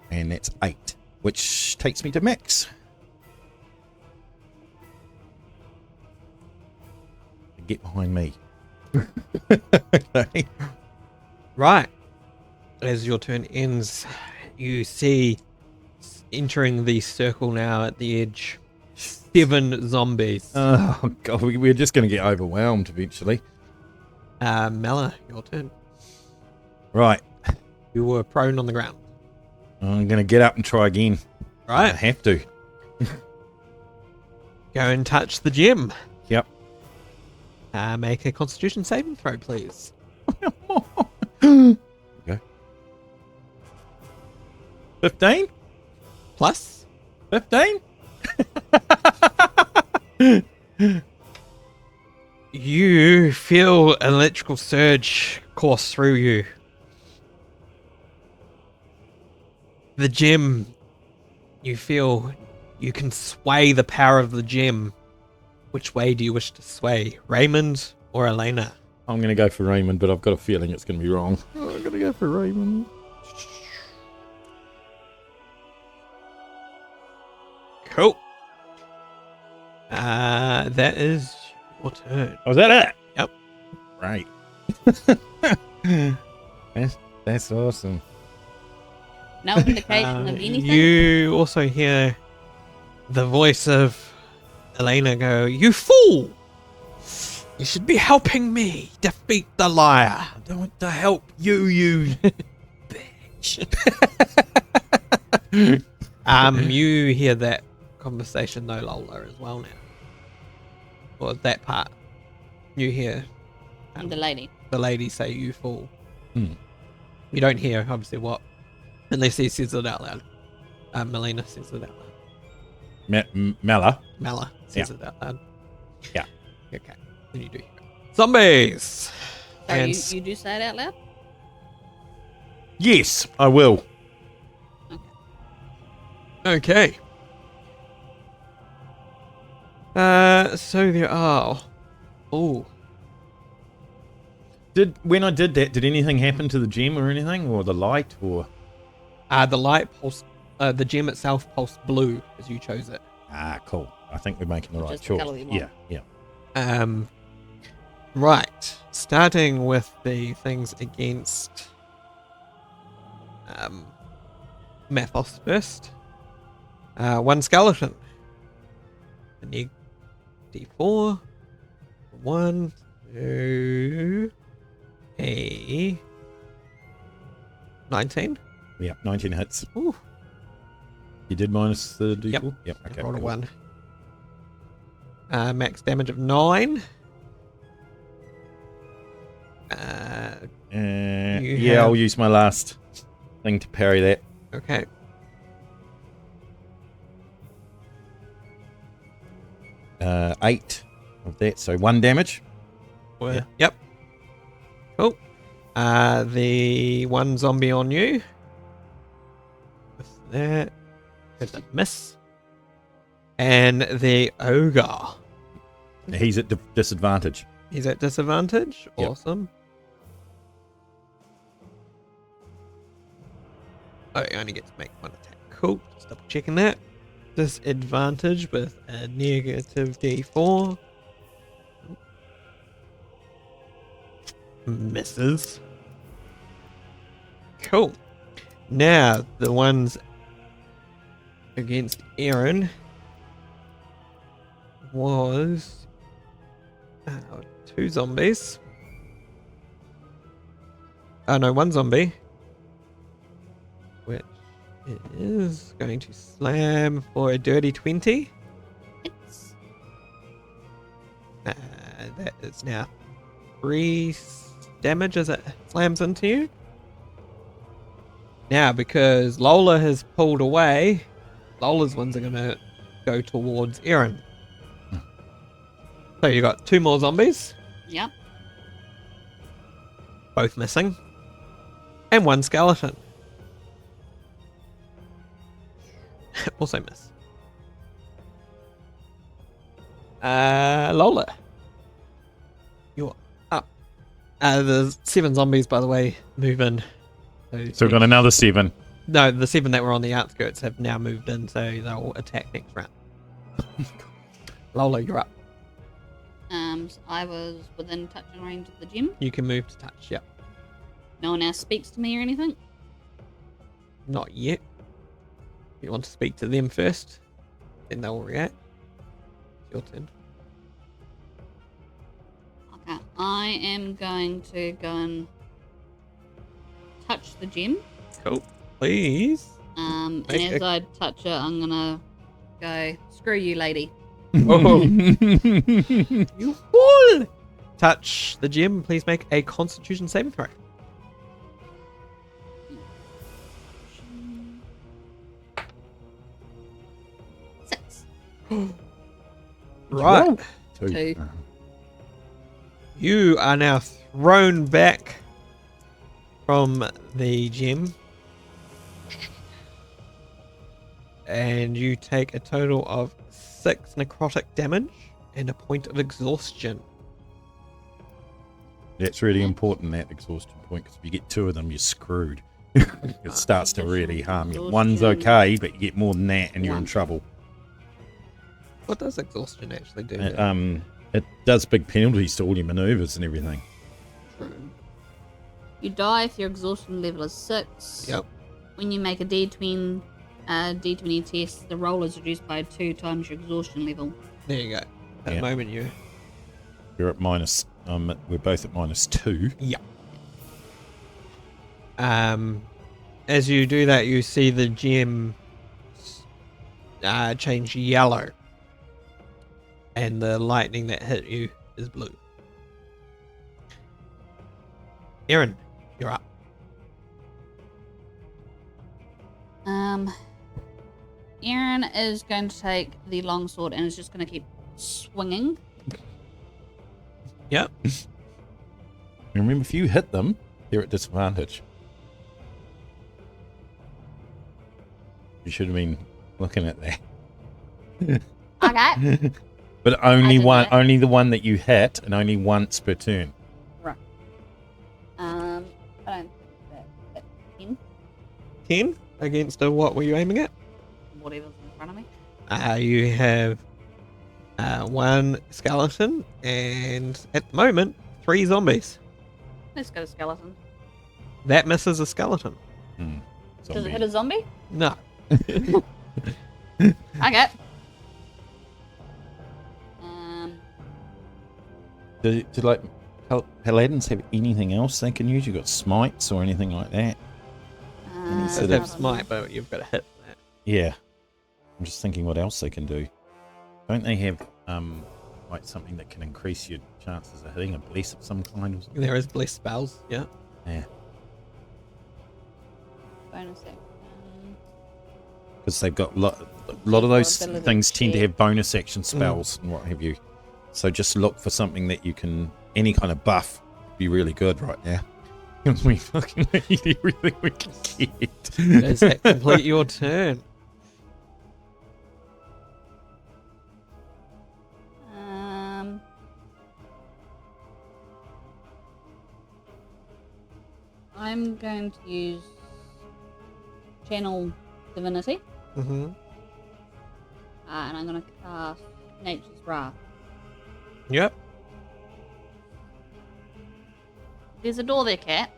And that's 8, which takes me to max. Get behind me. Okay.
Right. As your turn ends, you see entering the circle now at the edge 7 zombies.
Oh, God, we're just going to get overwhelmed eventually.
Mela, your turn.
Right.
You were prone on the ground.
I'm going to get up and try again. I
Right.
have to.
Go and touch the gem.
Yep.
Make a constitution saving throw, please.
Okay. 15?
Plus.
15?
You feel an electrical surge course through you. The gem You feel you can sway the power of the gem. Which way do you wish to sway, Raymond or Elena?
I'm going to go for Raymond, but I've got a feeling it's going to be wrong. I'm going to go for Raymond.
Cool. That is your turn.
Oh, is that it?
Yep.
Right. That's awesome.
No indication of anything.
You also hear the voice of Elena go, "You fool! You should be helping me defeat the liar."
I don't want to help you, you bitch.
You hear that conversation though, Lola, as well now. Or that part. You hear
The lady
say, "You fool."
Hmm.
You don't hear, obviously, what, unless he says it out loud. Melina says it out loud. Mala says it out loud.
Yeah.
Okay. Then you do hear it. Zombies!
Sorry, you do say it out loud?
Yes, I will.
Okay. So there are... Oh.
When I did that, did anything happen to the gem or anything? Or the light? Or
The light pulsed... the gem itself pulsed blue as you chose it.
Ah, cool. I think we're making the right
Just the
choice.
colour we want.
Yeah.
Right. Starting with the things against Mathos first. One skeleton. I need D4. 1, 2, a 19.
Yeah, 19 hits.
Ooh.
You did minus the D4?
Yep.
Yep. Okay.
Rolled a
cool.
1. Max damage of 9.
Yeah, I'll use my last thing to parry that.
Okay.
Uh, 8 of that, so 1 damage. Yeah.
Yep. Cool. The one zombie on you. With that. It's a miss. And the ogre.
He's at disadvantage.
He's at disadvantage.
Yep.
Awesome. Oh, he only gets to make 1 attack. Cool. Just double checking that. Disadvantage with a negative D4. Misses. Cool. Now, the ones against Aaron was 2 zombies. Oh no, 1 zombie. Which is going to slam for a dirty 20.
It's
That is now 3 damage as it slams into you. Now, because Lola has pulled away, Lola's ones are going to go towards Aaron. So you got 2 more zombies,
Yep.
both missing, and 1 skeleton. Also miss. Lola, you're up. The 7 zombies, by the way, move in.
So we've got another 7.
No, the 7 that were on the outskirts have now moved in, so they'll attack next round. Lola, you're up.
So I was within touching range of the gym.
You can move to touch, yep.
No one else speaks to me or anything.
Not yet. You want to speak to them first, then they'll react. It's your turn.
Okay, I am going to go and touch the gem.
Cool. Please.
And
Make
as I touch it, I'm gonna go, screw you, lady.
Oh. You fool! Touch the gem. Please make a Constitution saving throw.
Six.
Right.
2.
You are now thrown back from the gem. and you take a total of 6 necrotic damage and a point of exhaustion.
That's really important, that exhaustion point, because if you get 2 of them, you're screwed. It starts to really harm you. One's okay, but you get more than that, and you're in trouble.
What does exhaustion actually do?
It does big penalties to all your maneuvers and everything.
You die if your exhaustion level is 6.
Yep.
When you make a D20 test, the roll is reduced by 2 times your exhaustion level.
There you go. At the moment,
You're at minus. We're both at -2.
Yeah. As you do that, you see the gem change yellow, and the lightning that hit you is blue. Aaron, you're up.
Aaron is going to take the longsword and is just going to keep swinging.
Yep.
Remember, if you hit them, they're at disadvantage. You should have been looking at that.
Okay.
But only the one that you hit, and only once per turn.
Right. I don't think that 10.
10 against what were you aiming at?
Whatever's in front of me.
You have 1 skeleton and at the moment 3 zombies.
Let's go to skeleton.
That misses a skeleton.
Does it hit a zombie?
No.
Okay.
Do like paladins have anything else they can use? You got smites or anything like that?
So they have smite, but you've got to hit that.
Yeah. I'm just thinking what else they can do. Don't they have like something that can increase your chances of hitting, a bless of some kind or something?
There is bless spells, yeah.
Yeah.
Bonus action.
Because they've got a lot of those things tend to have bonus action spells and what have you. So just look for something that you can, any kind of buff would be really good right now. Because we fucking need everything we can get.
Does that complete your turn?
I'm going to use Channel Divinity.
Mm-hmm.
And I'm going to cast Nature's Wrath.
Yep.
There's a door there, Cat.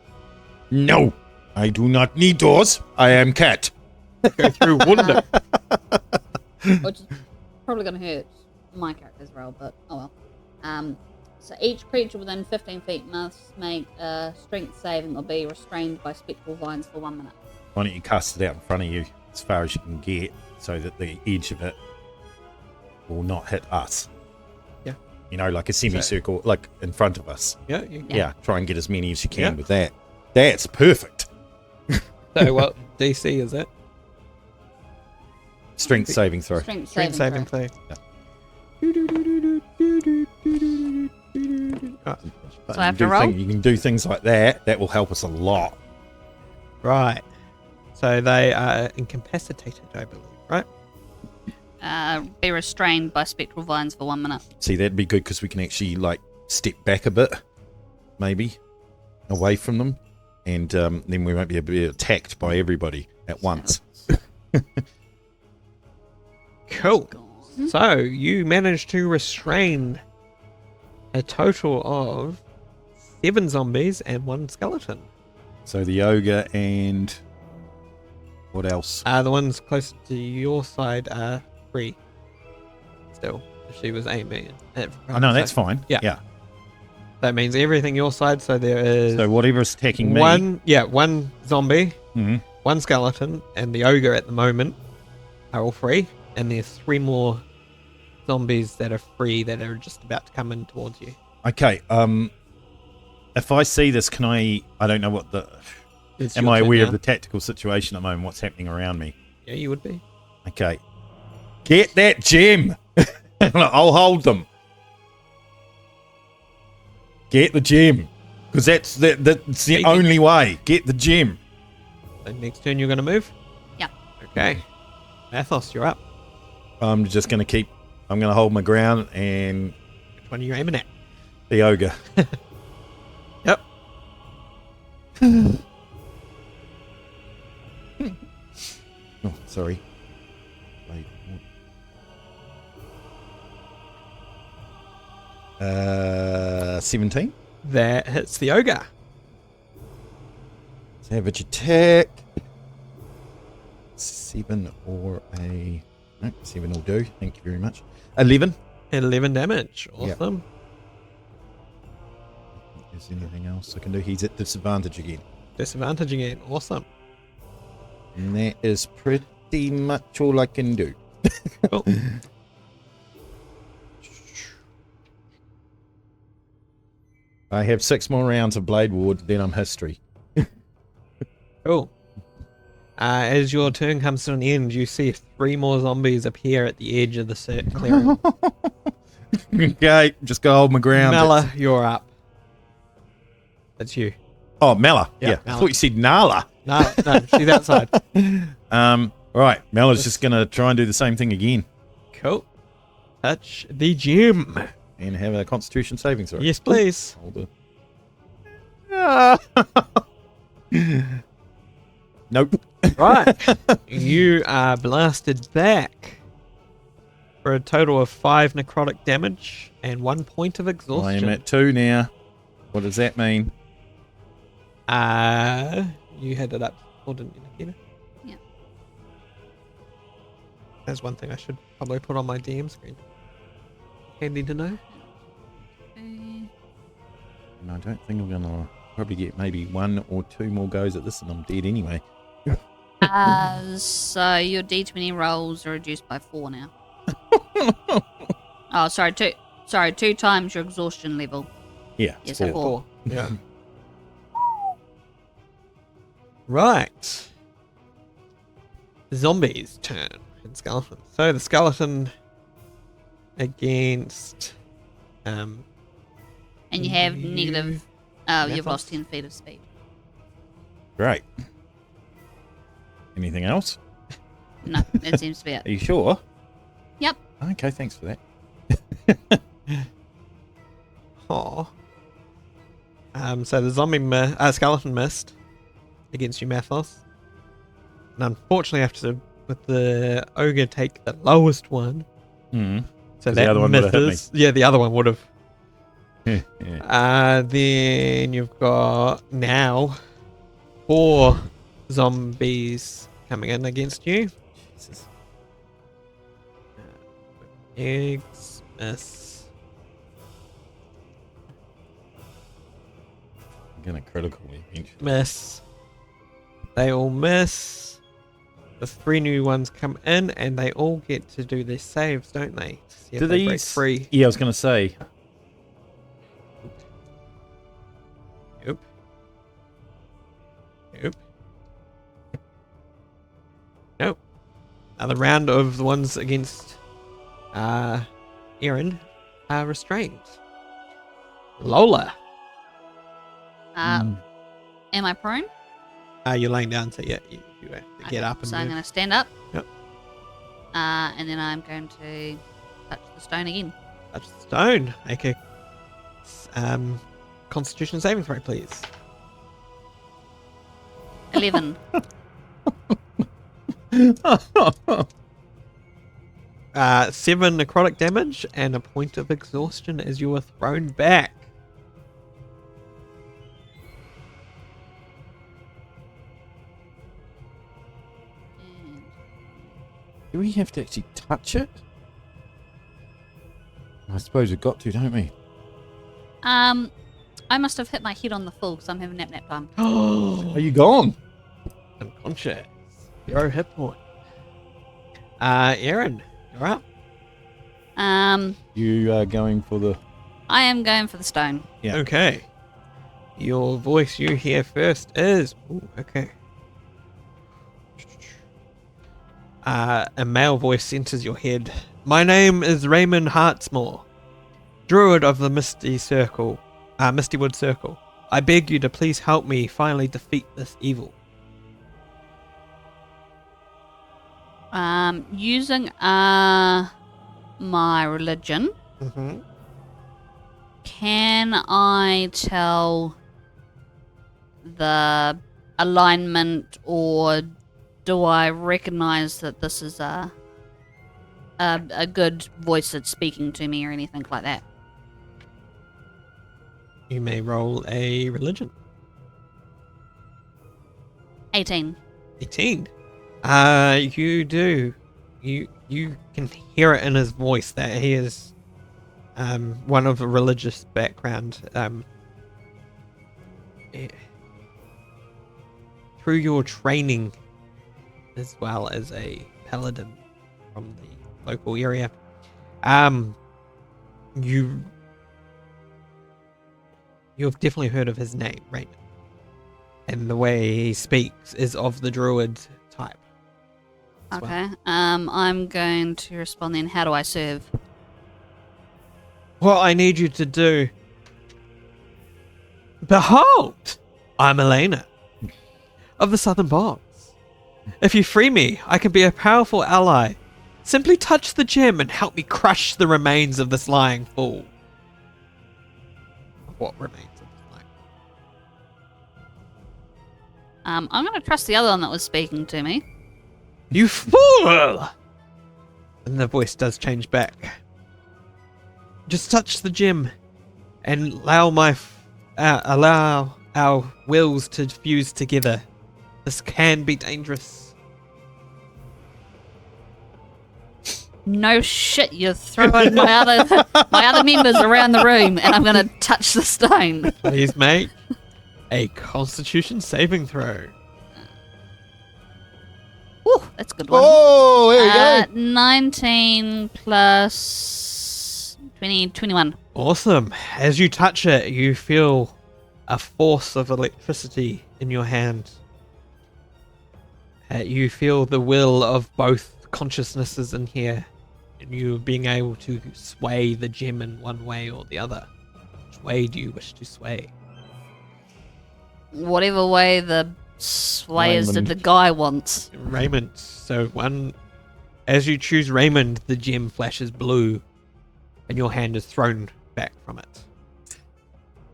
No, I do not need doors. I am cat.
Go through window.
Which is probably going to hurt my character as well, but oh well. So each creature within 15 feet must make a strength saving or be restrained by spectral vines for 1 minute.
Why don't you cast it out in front of you as far as you can get so that the edge of it will not hit us?
Yeah.
You know, like a semicircle, like in front of us.
Yeah.
Yeah, try and get as many as you can with that. That's perfect.
So what DC is it?
Strength saving throw.
Strength
saving throw.
So I have to roll?
You can do things like that. That will help us a lot.
Right. So they are incapacitated, I believe, right?
Be restrained by spectral vines for 1 minute.
See, that'd be good because we can actually like step back a bit, maybe, away from them, and then we won't be able to be attacked by everybody at once.
Cool. So you managed to restrain a total of 7 zombies and 1 skeleton.
So the ogre and what else?
The ones close to your side are 3. Still, she was aiming at.
Oh no, that's fine. Yeah.
That means everything your side. So there is.
So whatever's attacking me.
1 zombie,
Mhm.
1 skeleton, and the ogre at the moment are all free. And there's 3 more zombies that are free that are just about to come in towards you.
Okay. If I see this, can I don't know what the.
It's
Am
your
I
turn
aware
now.
of the tactical situation at the moment? What's happening around me?
Yeah, you would be.
Okay. Get that gem. I'll hold them. Get the gem. Because that's the only way. Get the gem.
So next turn you're going to move?
Yeah.
Okay. Athos, you're up.
I'm just going to hold my ground and
Which one are you aiming at?
the ogre.
Yep.
Oh, sorry. 17.
That hits the ogre.
Savage attack. 7 or a... No, 7 will do. Thank you very much. 11.
11 damage. Awesome.
Is there anything else I can do? He's at disadvantage again.
Disadvantage again. Awesome.
And that is pretty much all I can do.
Cool.
I have 6 more rounds of Blade Ward, then I'm history.
Cool. As your turn comes to an end, you see 3 more zombies appear at the edge of the clearing.
Okay, just go hold my ground.
Mala, you're up. That's you.
Oh, Mala. Yeah. I
Mala.
thought you said Nala.
No, she's outside.
Right, Mala's just going to try and do the same thing again.
Cool. Touch the gem.
And have a constitution saving throw.
Yes, please.
Hold it. Nope.
Right. You are blasted back for a total of 5 necrotic damage and 1 point of
I
exhaustion.
am at 2 now. What does that mean?
You had it up, or didn't you, Nikita?
Yeah.
That's one thing I should probably put on my DM screen. Handy to know.
And I don't think I'm going to probably get maybe 1 or 2 more goes at this and I'm dead anyway.
So your D20 rolls are reduced by 4 now. Oh, sorry, 2. Sorry, 2 times your exhaustion level.
Yeah.
Yes,
it's
4.
4. Yeah. Right. Zombies turn. And skeleton. So the skeleton against
And you have negative. You've
Athos.
lost 10 feet of speed.
Great. Anything else?
No, that seems to be
Are
it.
you sure?
Yep.
Okay, thanks for that.
Oh. So the skeleton missed against you, Mathos. And unfortunately, with the ogre take the lowest one.
Mm.
So
'Cause
that
the other one would've hit me.
misses. Yeah, the other one would have.
Yeah.
Then you've got now 4 zombies coming in against you.
Jesus.
Eggs miss.
I'm going to critical eventually.
Miss. They all miss. The 3 new ones come in and they all get to do their saves, don't they? To see if
Do
they break
these...
free.
Yeah, I was going to say.
Nope. Nope. Nope. Another round of the ones against Aaron are restrained. Lola.
Am I prone?
You're laying down, so yeah, you have to get up and
So I'm
move.
going to stand up.
Yep.
And then I'm going to touch the stone again.
Touch the stone. Make a Constitution saving throw, please.
11.
7 necrotic damage and a point of exhaustion as you are thrown back.
Do we have to actually touch it? I suppose we've got to, don't we?
I must have hit my head on the full because I'm having nap time.
Are you gone?
Unconscious. 0 hit point. Aaron, you're up.
You are going for the...
I am going for the stone.
Yeah.
Okay. Your voice you hear first is... Ooh, okay. A male voice enters your head. My name is Raymond Hartsmore, Druid of the Misty Wood Circle. I beg you to please help me finally defeat this evil.
Using my religion,
Mm-hmm.
can I tell the alignment, or do I recognize that this is a good voice that's speaking to me or anything like that?
You may roll a religion.
18.
18. You do. You can hear it in his voice that he is one of a religious background. Through your training, as well as a paladin from the local area, you've definitely heard of his name, right? And the way he speaks is of the druid type. as well.
Okay. I'm going to respond then. How do I serve?
What I need you to do. Behold! I'm Elena of the Southern Bonds. If you free me, I can be a powerful ally. Simply touch the gem and help me crush the remains of this lying fool. What remains of this lying fool?
I'm going to trust the other one that was speaking to me.
You fool! And the voice does change back. Just touch the gem and allow our wills to fuse together. This can be dangerous.
No shit, you're throwing my other members around the room, and I'm going to touch the stone.
Please make a Constitution saving throw.
Woo, that's a good one.
Oh, there we go.
19 plus 20, 21.
Awesome. As you touch it, you feel a force of electricity in your hand. You feel the will of both consciousnesses in here, and you being able to sway the gem in one way or the other. Which way do you wish to sway?
Whatever way the sway is that
Raymond.
the guy wants.
Raymond. So as you choose Raymond, the gem flashes blue, and your hand is thrown back from it.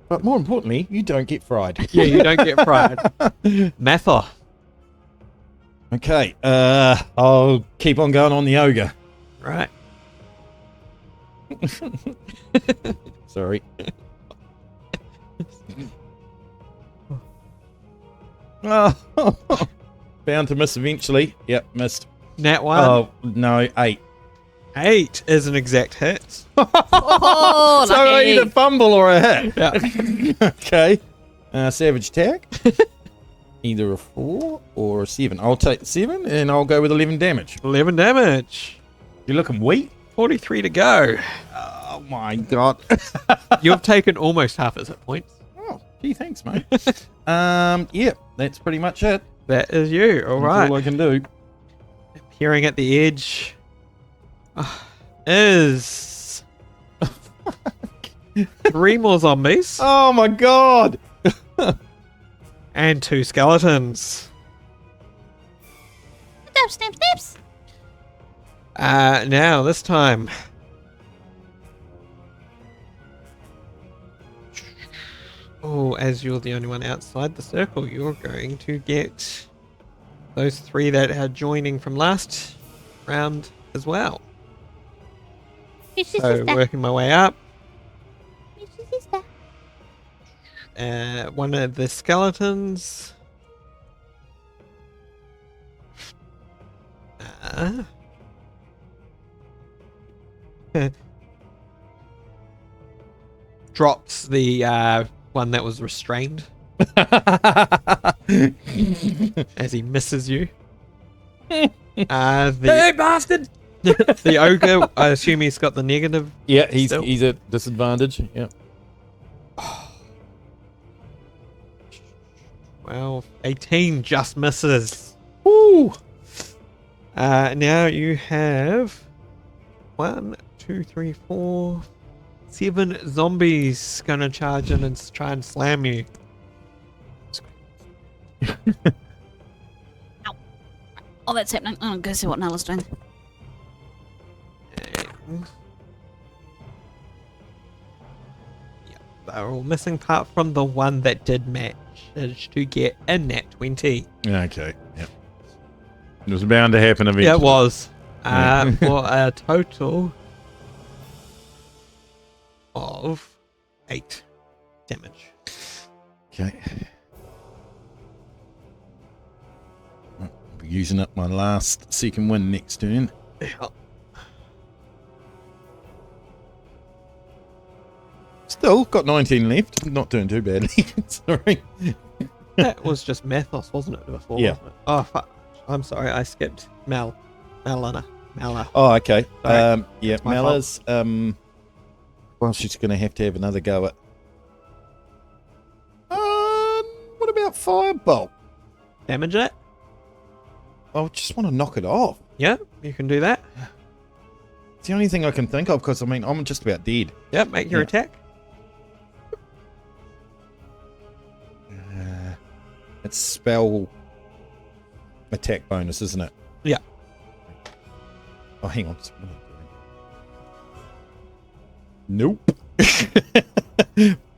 But more importantly, you don't get fried.
Yeah, you don't get fried. Mather.
Okay, I'll keep on going on the ogre.
Right.
Sorry. Oh, bound to miss eventually. Yep, missed.
Nat 1.
Oh, no, 8.
8 is an exact hit.
Oh,
So I
lucky.
either fumble or a hit.
Yeah.
Okay. Savage attack. Either a 4 or a 7. I'll take the 7 and I'll go with 11 damage.
11 damage.
You're looking weak?
43 to go.
Oh my god.
You've taken almost half his hit points.
Oh, gee, thanks, mate. Yeah, that's pretty much it.
That is you. All
That's
right.
all I can do.
Appearing at the edge is 3 more zombies
Oh my god.
and 2 skeletons.
Snip, snips.
Now, this time. Oh, as you're the only one outside the circle, you're going to get those 3 that are joining from last round as well. So, working my way up. One of the skeletons. Drops the one that was restrained as he misses you.
Hey,
The
bastard!
the ogre, I assume he's got the negative.
Yeah, he's
Still.
he's at disadvantage. Yeah.
Well, 18 just misses. Woo! Now you have 1, 2, 3, 4, 7 zombies gonna charge in and try and slam you.
While that's happening, I'm gonna go see what Nala's doing.
And... yeah, they're all missing apart from the one that did match to get a nat 20.
Okay. Yeah. It was bound to happen eventually.
Yeah, it was.
Yeah.
For a total of 8 damage.
Okay. I'll be using up my last second win next turn.
Yeah.
Still got 19 left. Not doing too badly. Sorry.
That was just Mathos, wasn't it? Before,
Yeah.
wasn't it? Oh, fuck. I'm sorry, I skipped Mala.
Oh, okay.
Sorry.
Yeah,
my
Mala's. Well, she's going to have another go at. What about Firebolt?
Damage it?
I just want to knock it off.
Yeah, you can do that.
It's the only thing I can think of because, I mean, I'm just about dead.
Yep, make your
Yeah.
attack.
It's spell attack bonus, isn't it?
Yeah.
Oh, hang on. Nope.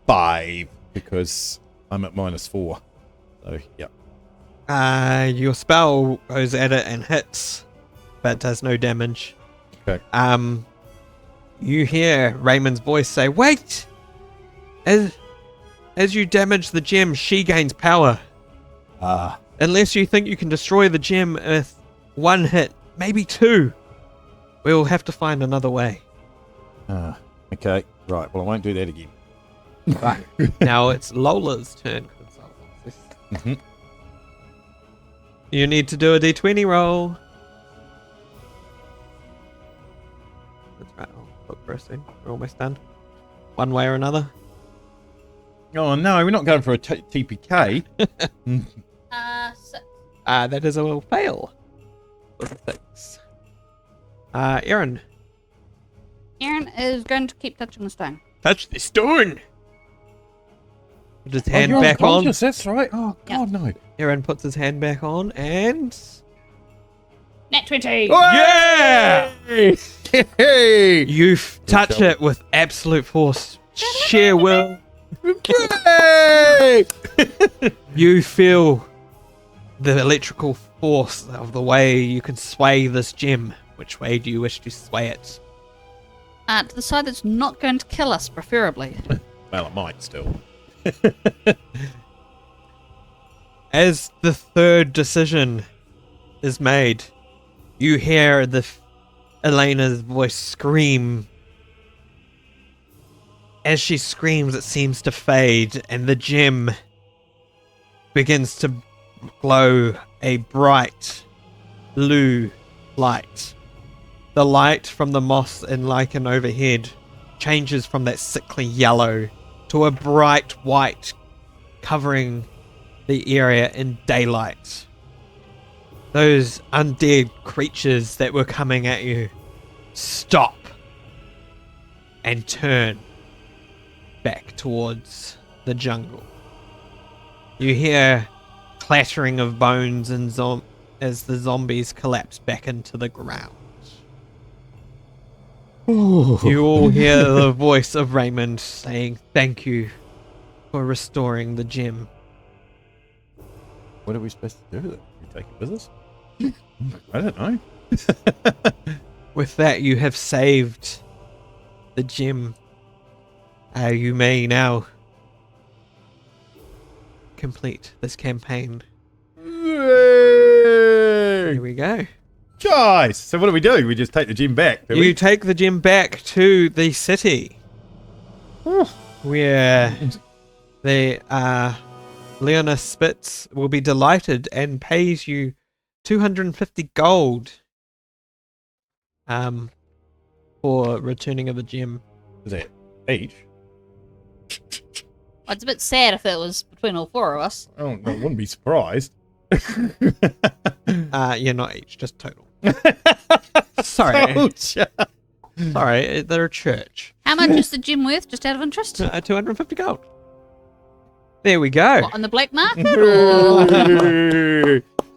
5, because I'm at -4. So, yeah.
Your spell goes at it and hits, but does no damage.
Okay.
You hear Raymond's voice say, "Wait! As you damage the gem, she gains power. Unless you think you can destroy the gem with 1 hit, maybe 2, we'll have to find another way."
Okay. Right. Well, I won't do that again.
Right. Now it's Lola's turn.
Mhm.
You need to do a d20 roll. That's right. I'll look first then. We're almost done. One way or another.
Oh, no. We're not going for a TPK.
That is a fail. For 6. Aaron.
Aaron is going to keep touching the stone.
Touch the stone. Put his hand
you're
back on.
unconscious, that's right. Oh,
Yeah.
God, no.
Aaron puts his hand back on and...
Nat 20!
Yeah!
Hey!
You touch it with absolute force. Sheer will.
Hey!
You feel the electrical force of the way you can sway this gem. Which way do you wish to sway it?
To the side that's not going to kill us, preferably.
Well, it might still.
As the third decision is made, you hear Elena's voice scream. As she screams, it seems to fade, and the gem begins to glow a bright blue light. The light from the moss and lichen overhead changes from that sickly yellow to a bright white, covering the area in daylight. Those undead creatures that were coming at you stop and turn back towards the jungle. You hear clattering of bones and as the zombies collapse back into the ground. You all hear the voice of Raymond saying, "Thank you for restoring the gem."
What are we supposed to do with it? We take it with us? I don't know.
With that, you have saved the gem. You may now complete this campaign. Here we go.
Guys, so what do? We just take the gym back, do
You
we?
take the gem back to the city, where the Leona Spitz will be delighted and pays you 250 gold for returning of the gem.
Is that each?
Well, it's a bit sad if it was between all 4 of us.
Oh, I wouldn't be surprised.
Yeah, not each, just total. Sorry. Sorry, they're a church.
How much is the gym worth, just out of interest?
250 gold. There we go.
What, on the black market? Or?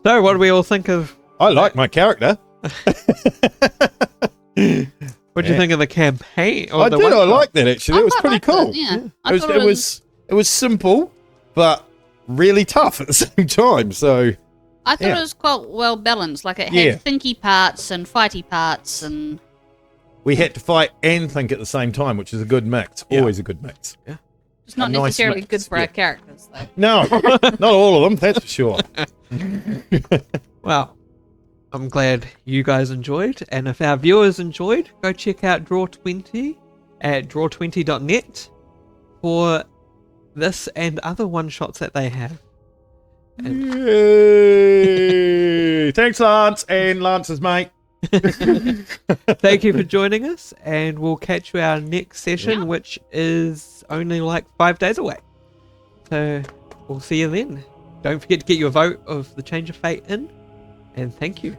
So, what do we all think of
I like my character.
What do you think of the campaign?
I did. I liked that actually. It was pretty cool.
Yeah,
It was simple, but really tough at the same time. So
I thought it was quite well balanced. Like it had thinky parts and fighty parts, and
we had to fight and think at the same time, which is a good mix. Always a good mix.
Yeah.
It's not necessarily good for our characters, though.
No, not all of them. That's for sure.
Well, I'm glad you guys enjoyed, and if our viewers enjoyed, go check out Draw20 at draw20.net for this and other one-shots that they have.
Yay! Thanks, Lance, and Lance's mate.
Thank you for joining us, and we'll catch you our next session, which is only like 5 days away. So we'll see you then. Don't forget to get your vote of the Change of Fate in, and thank you.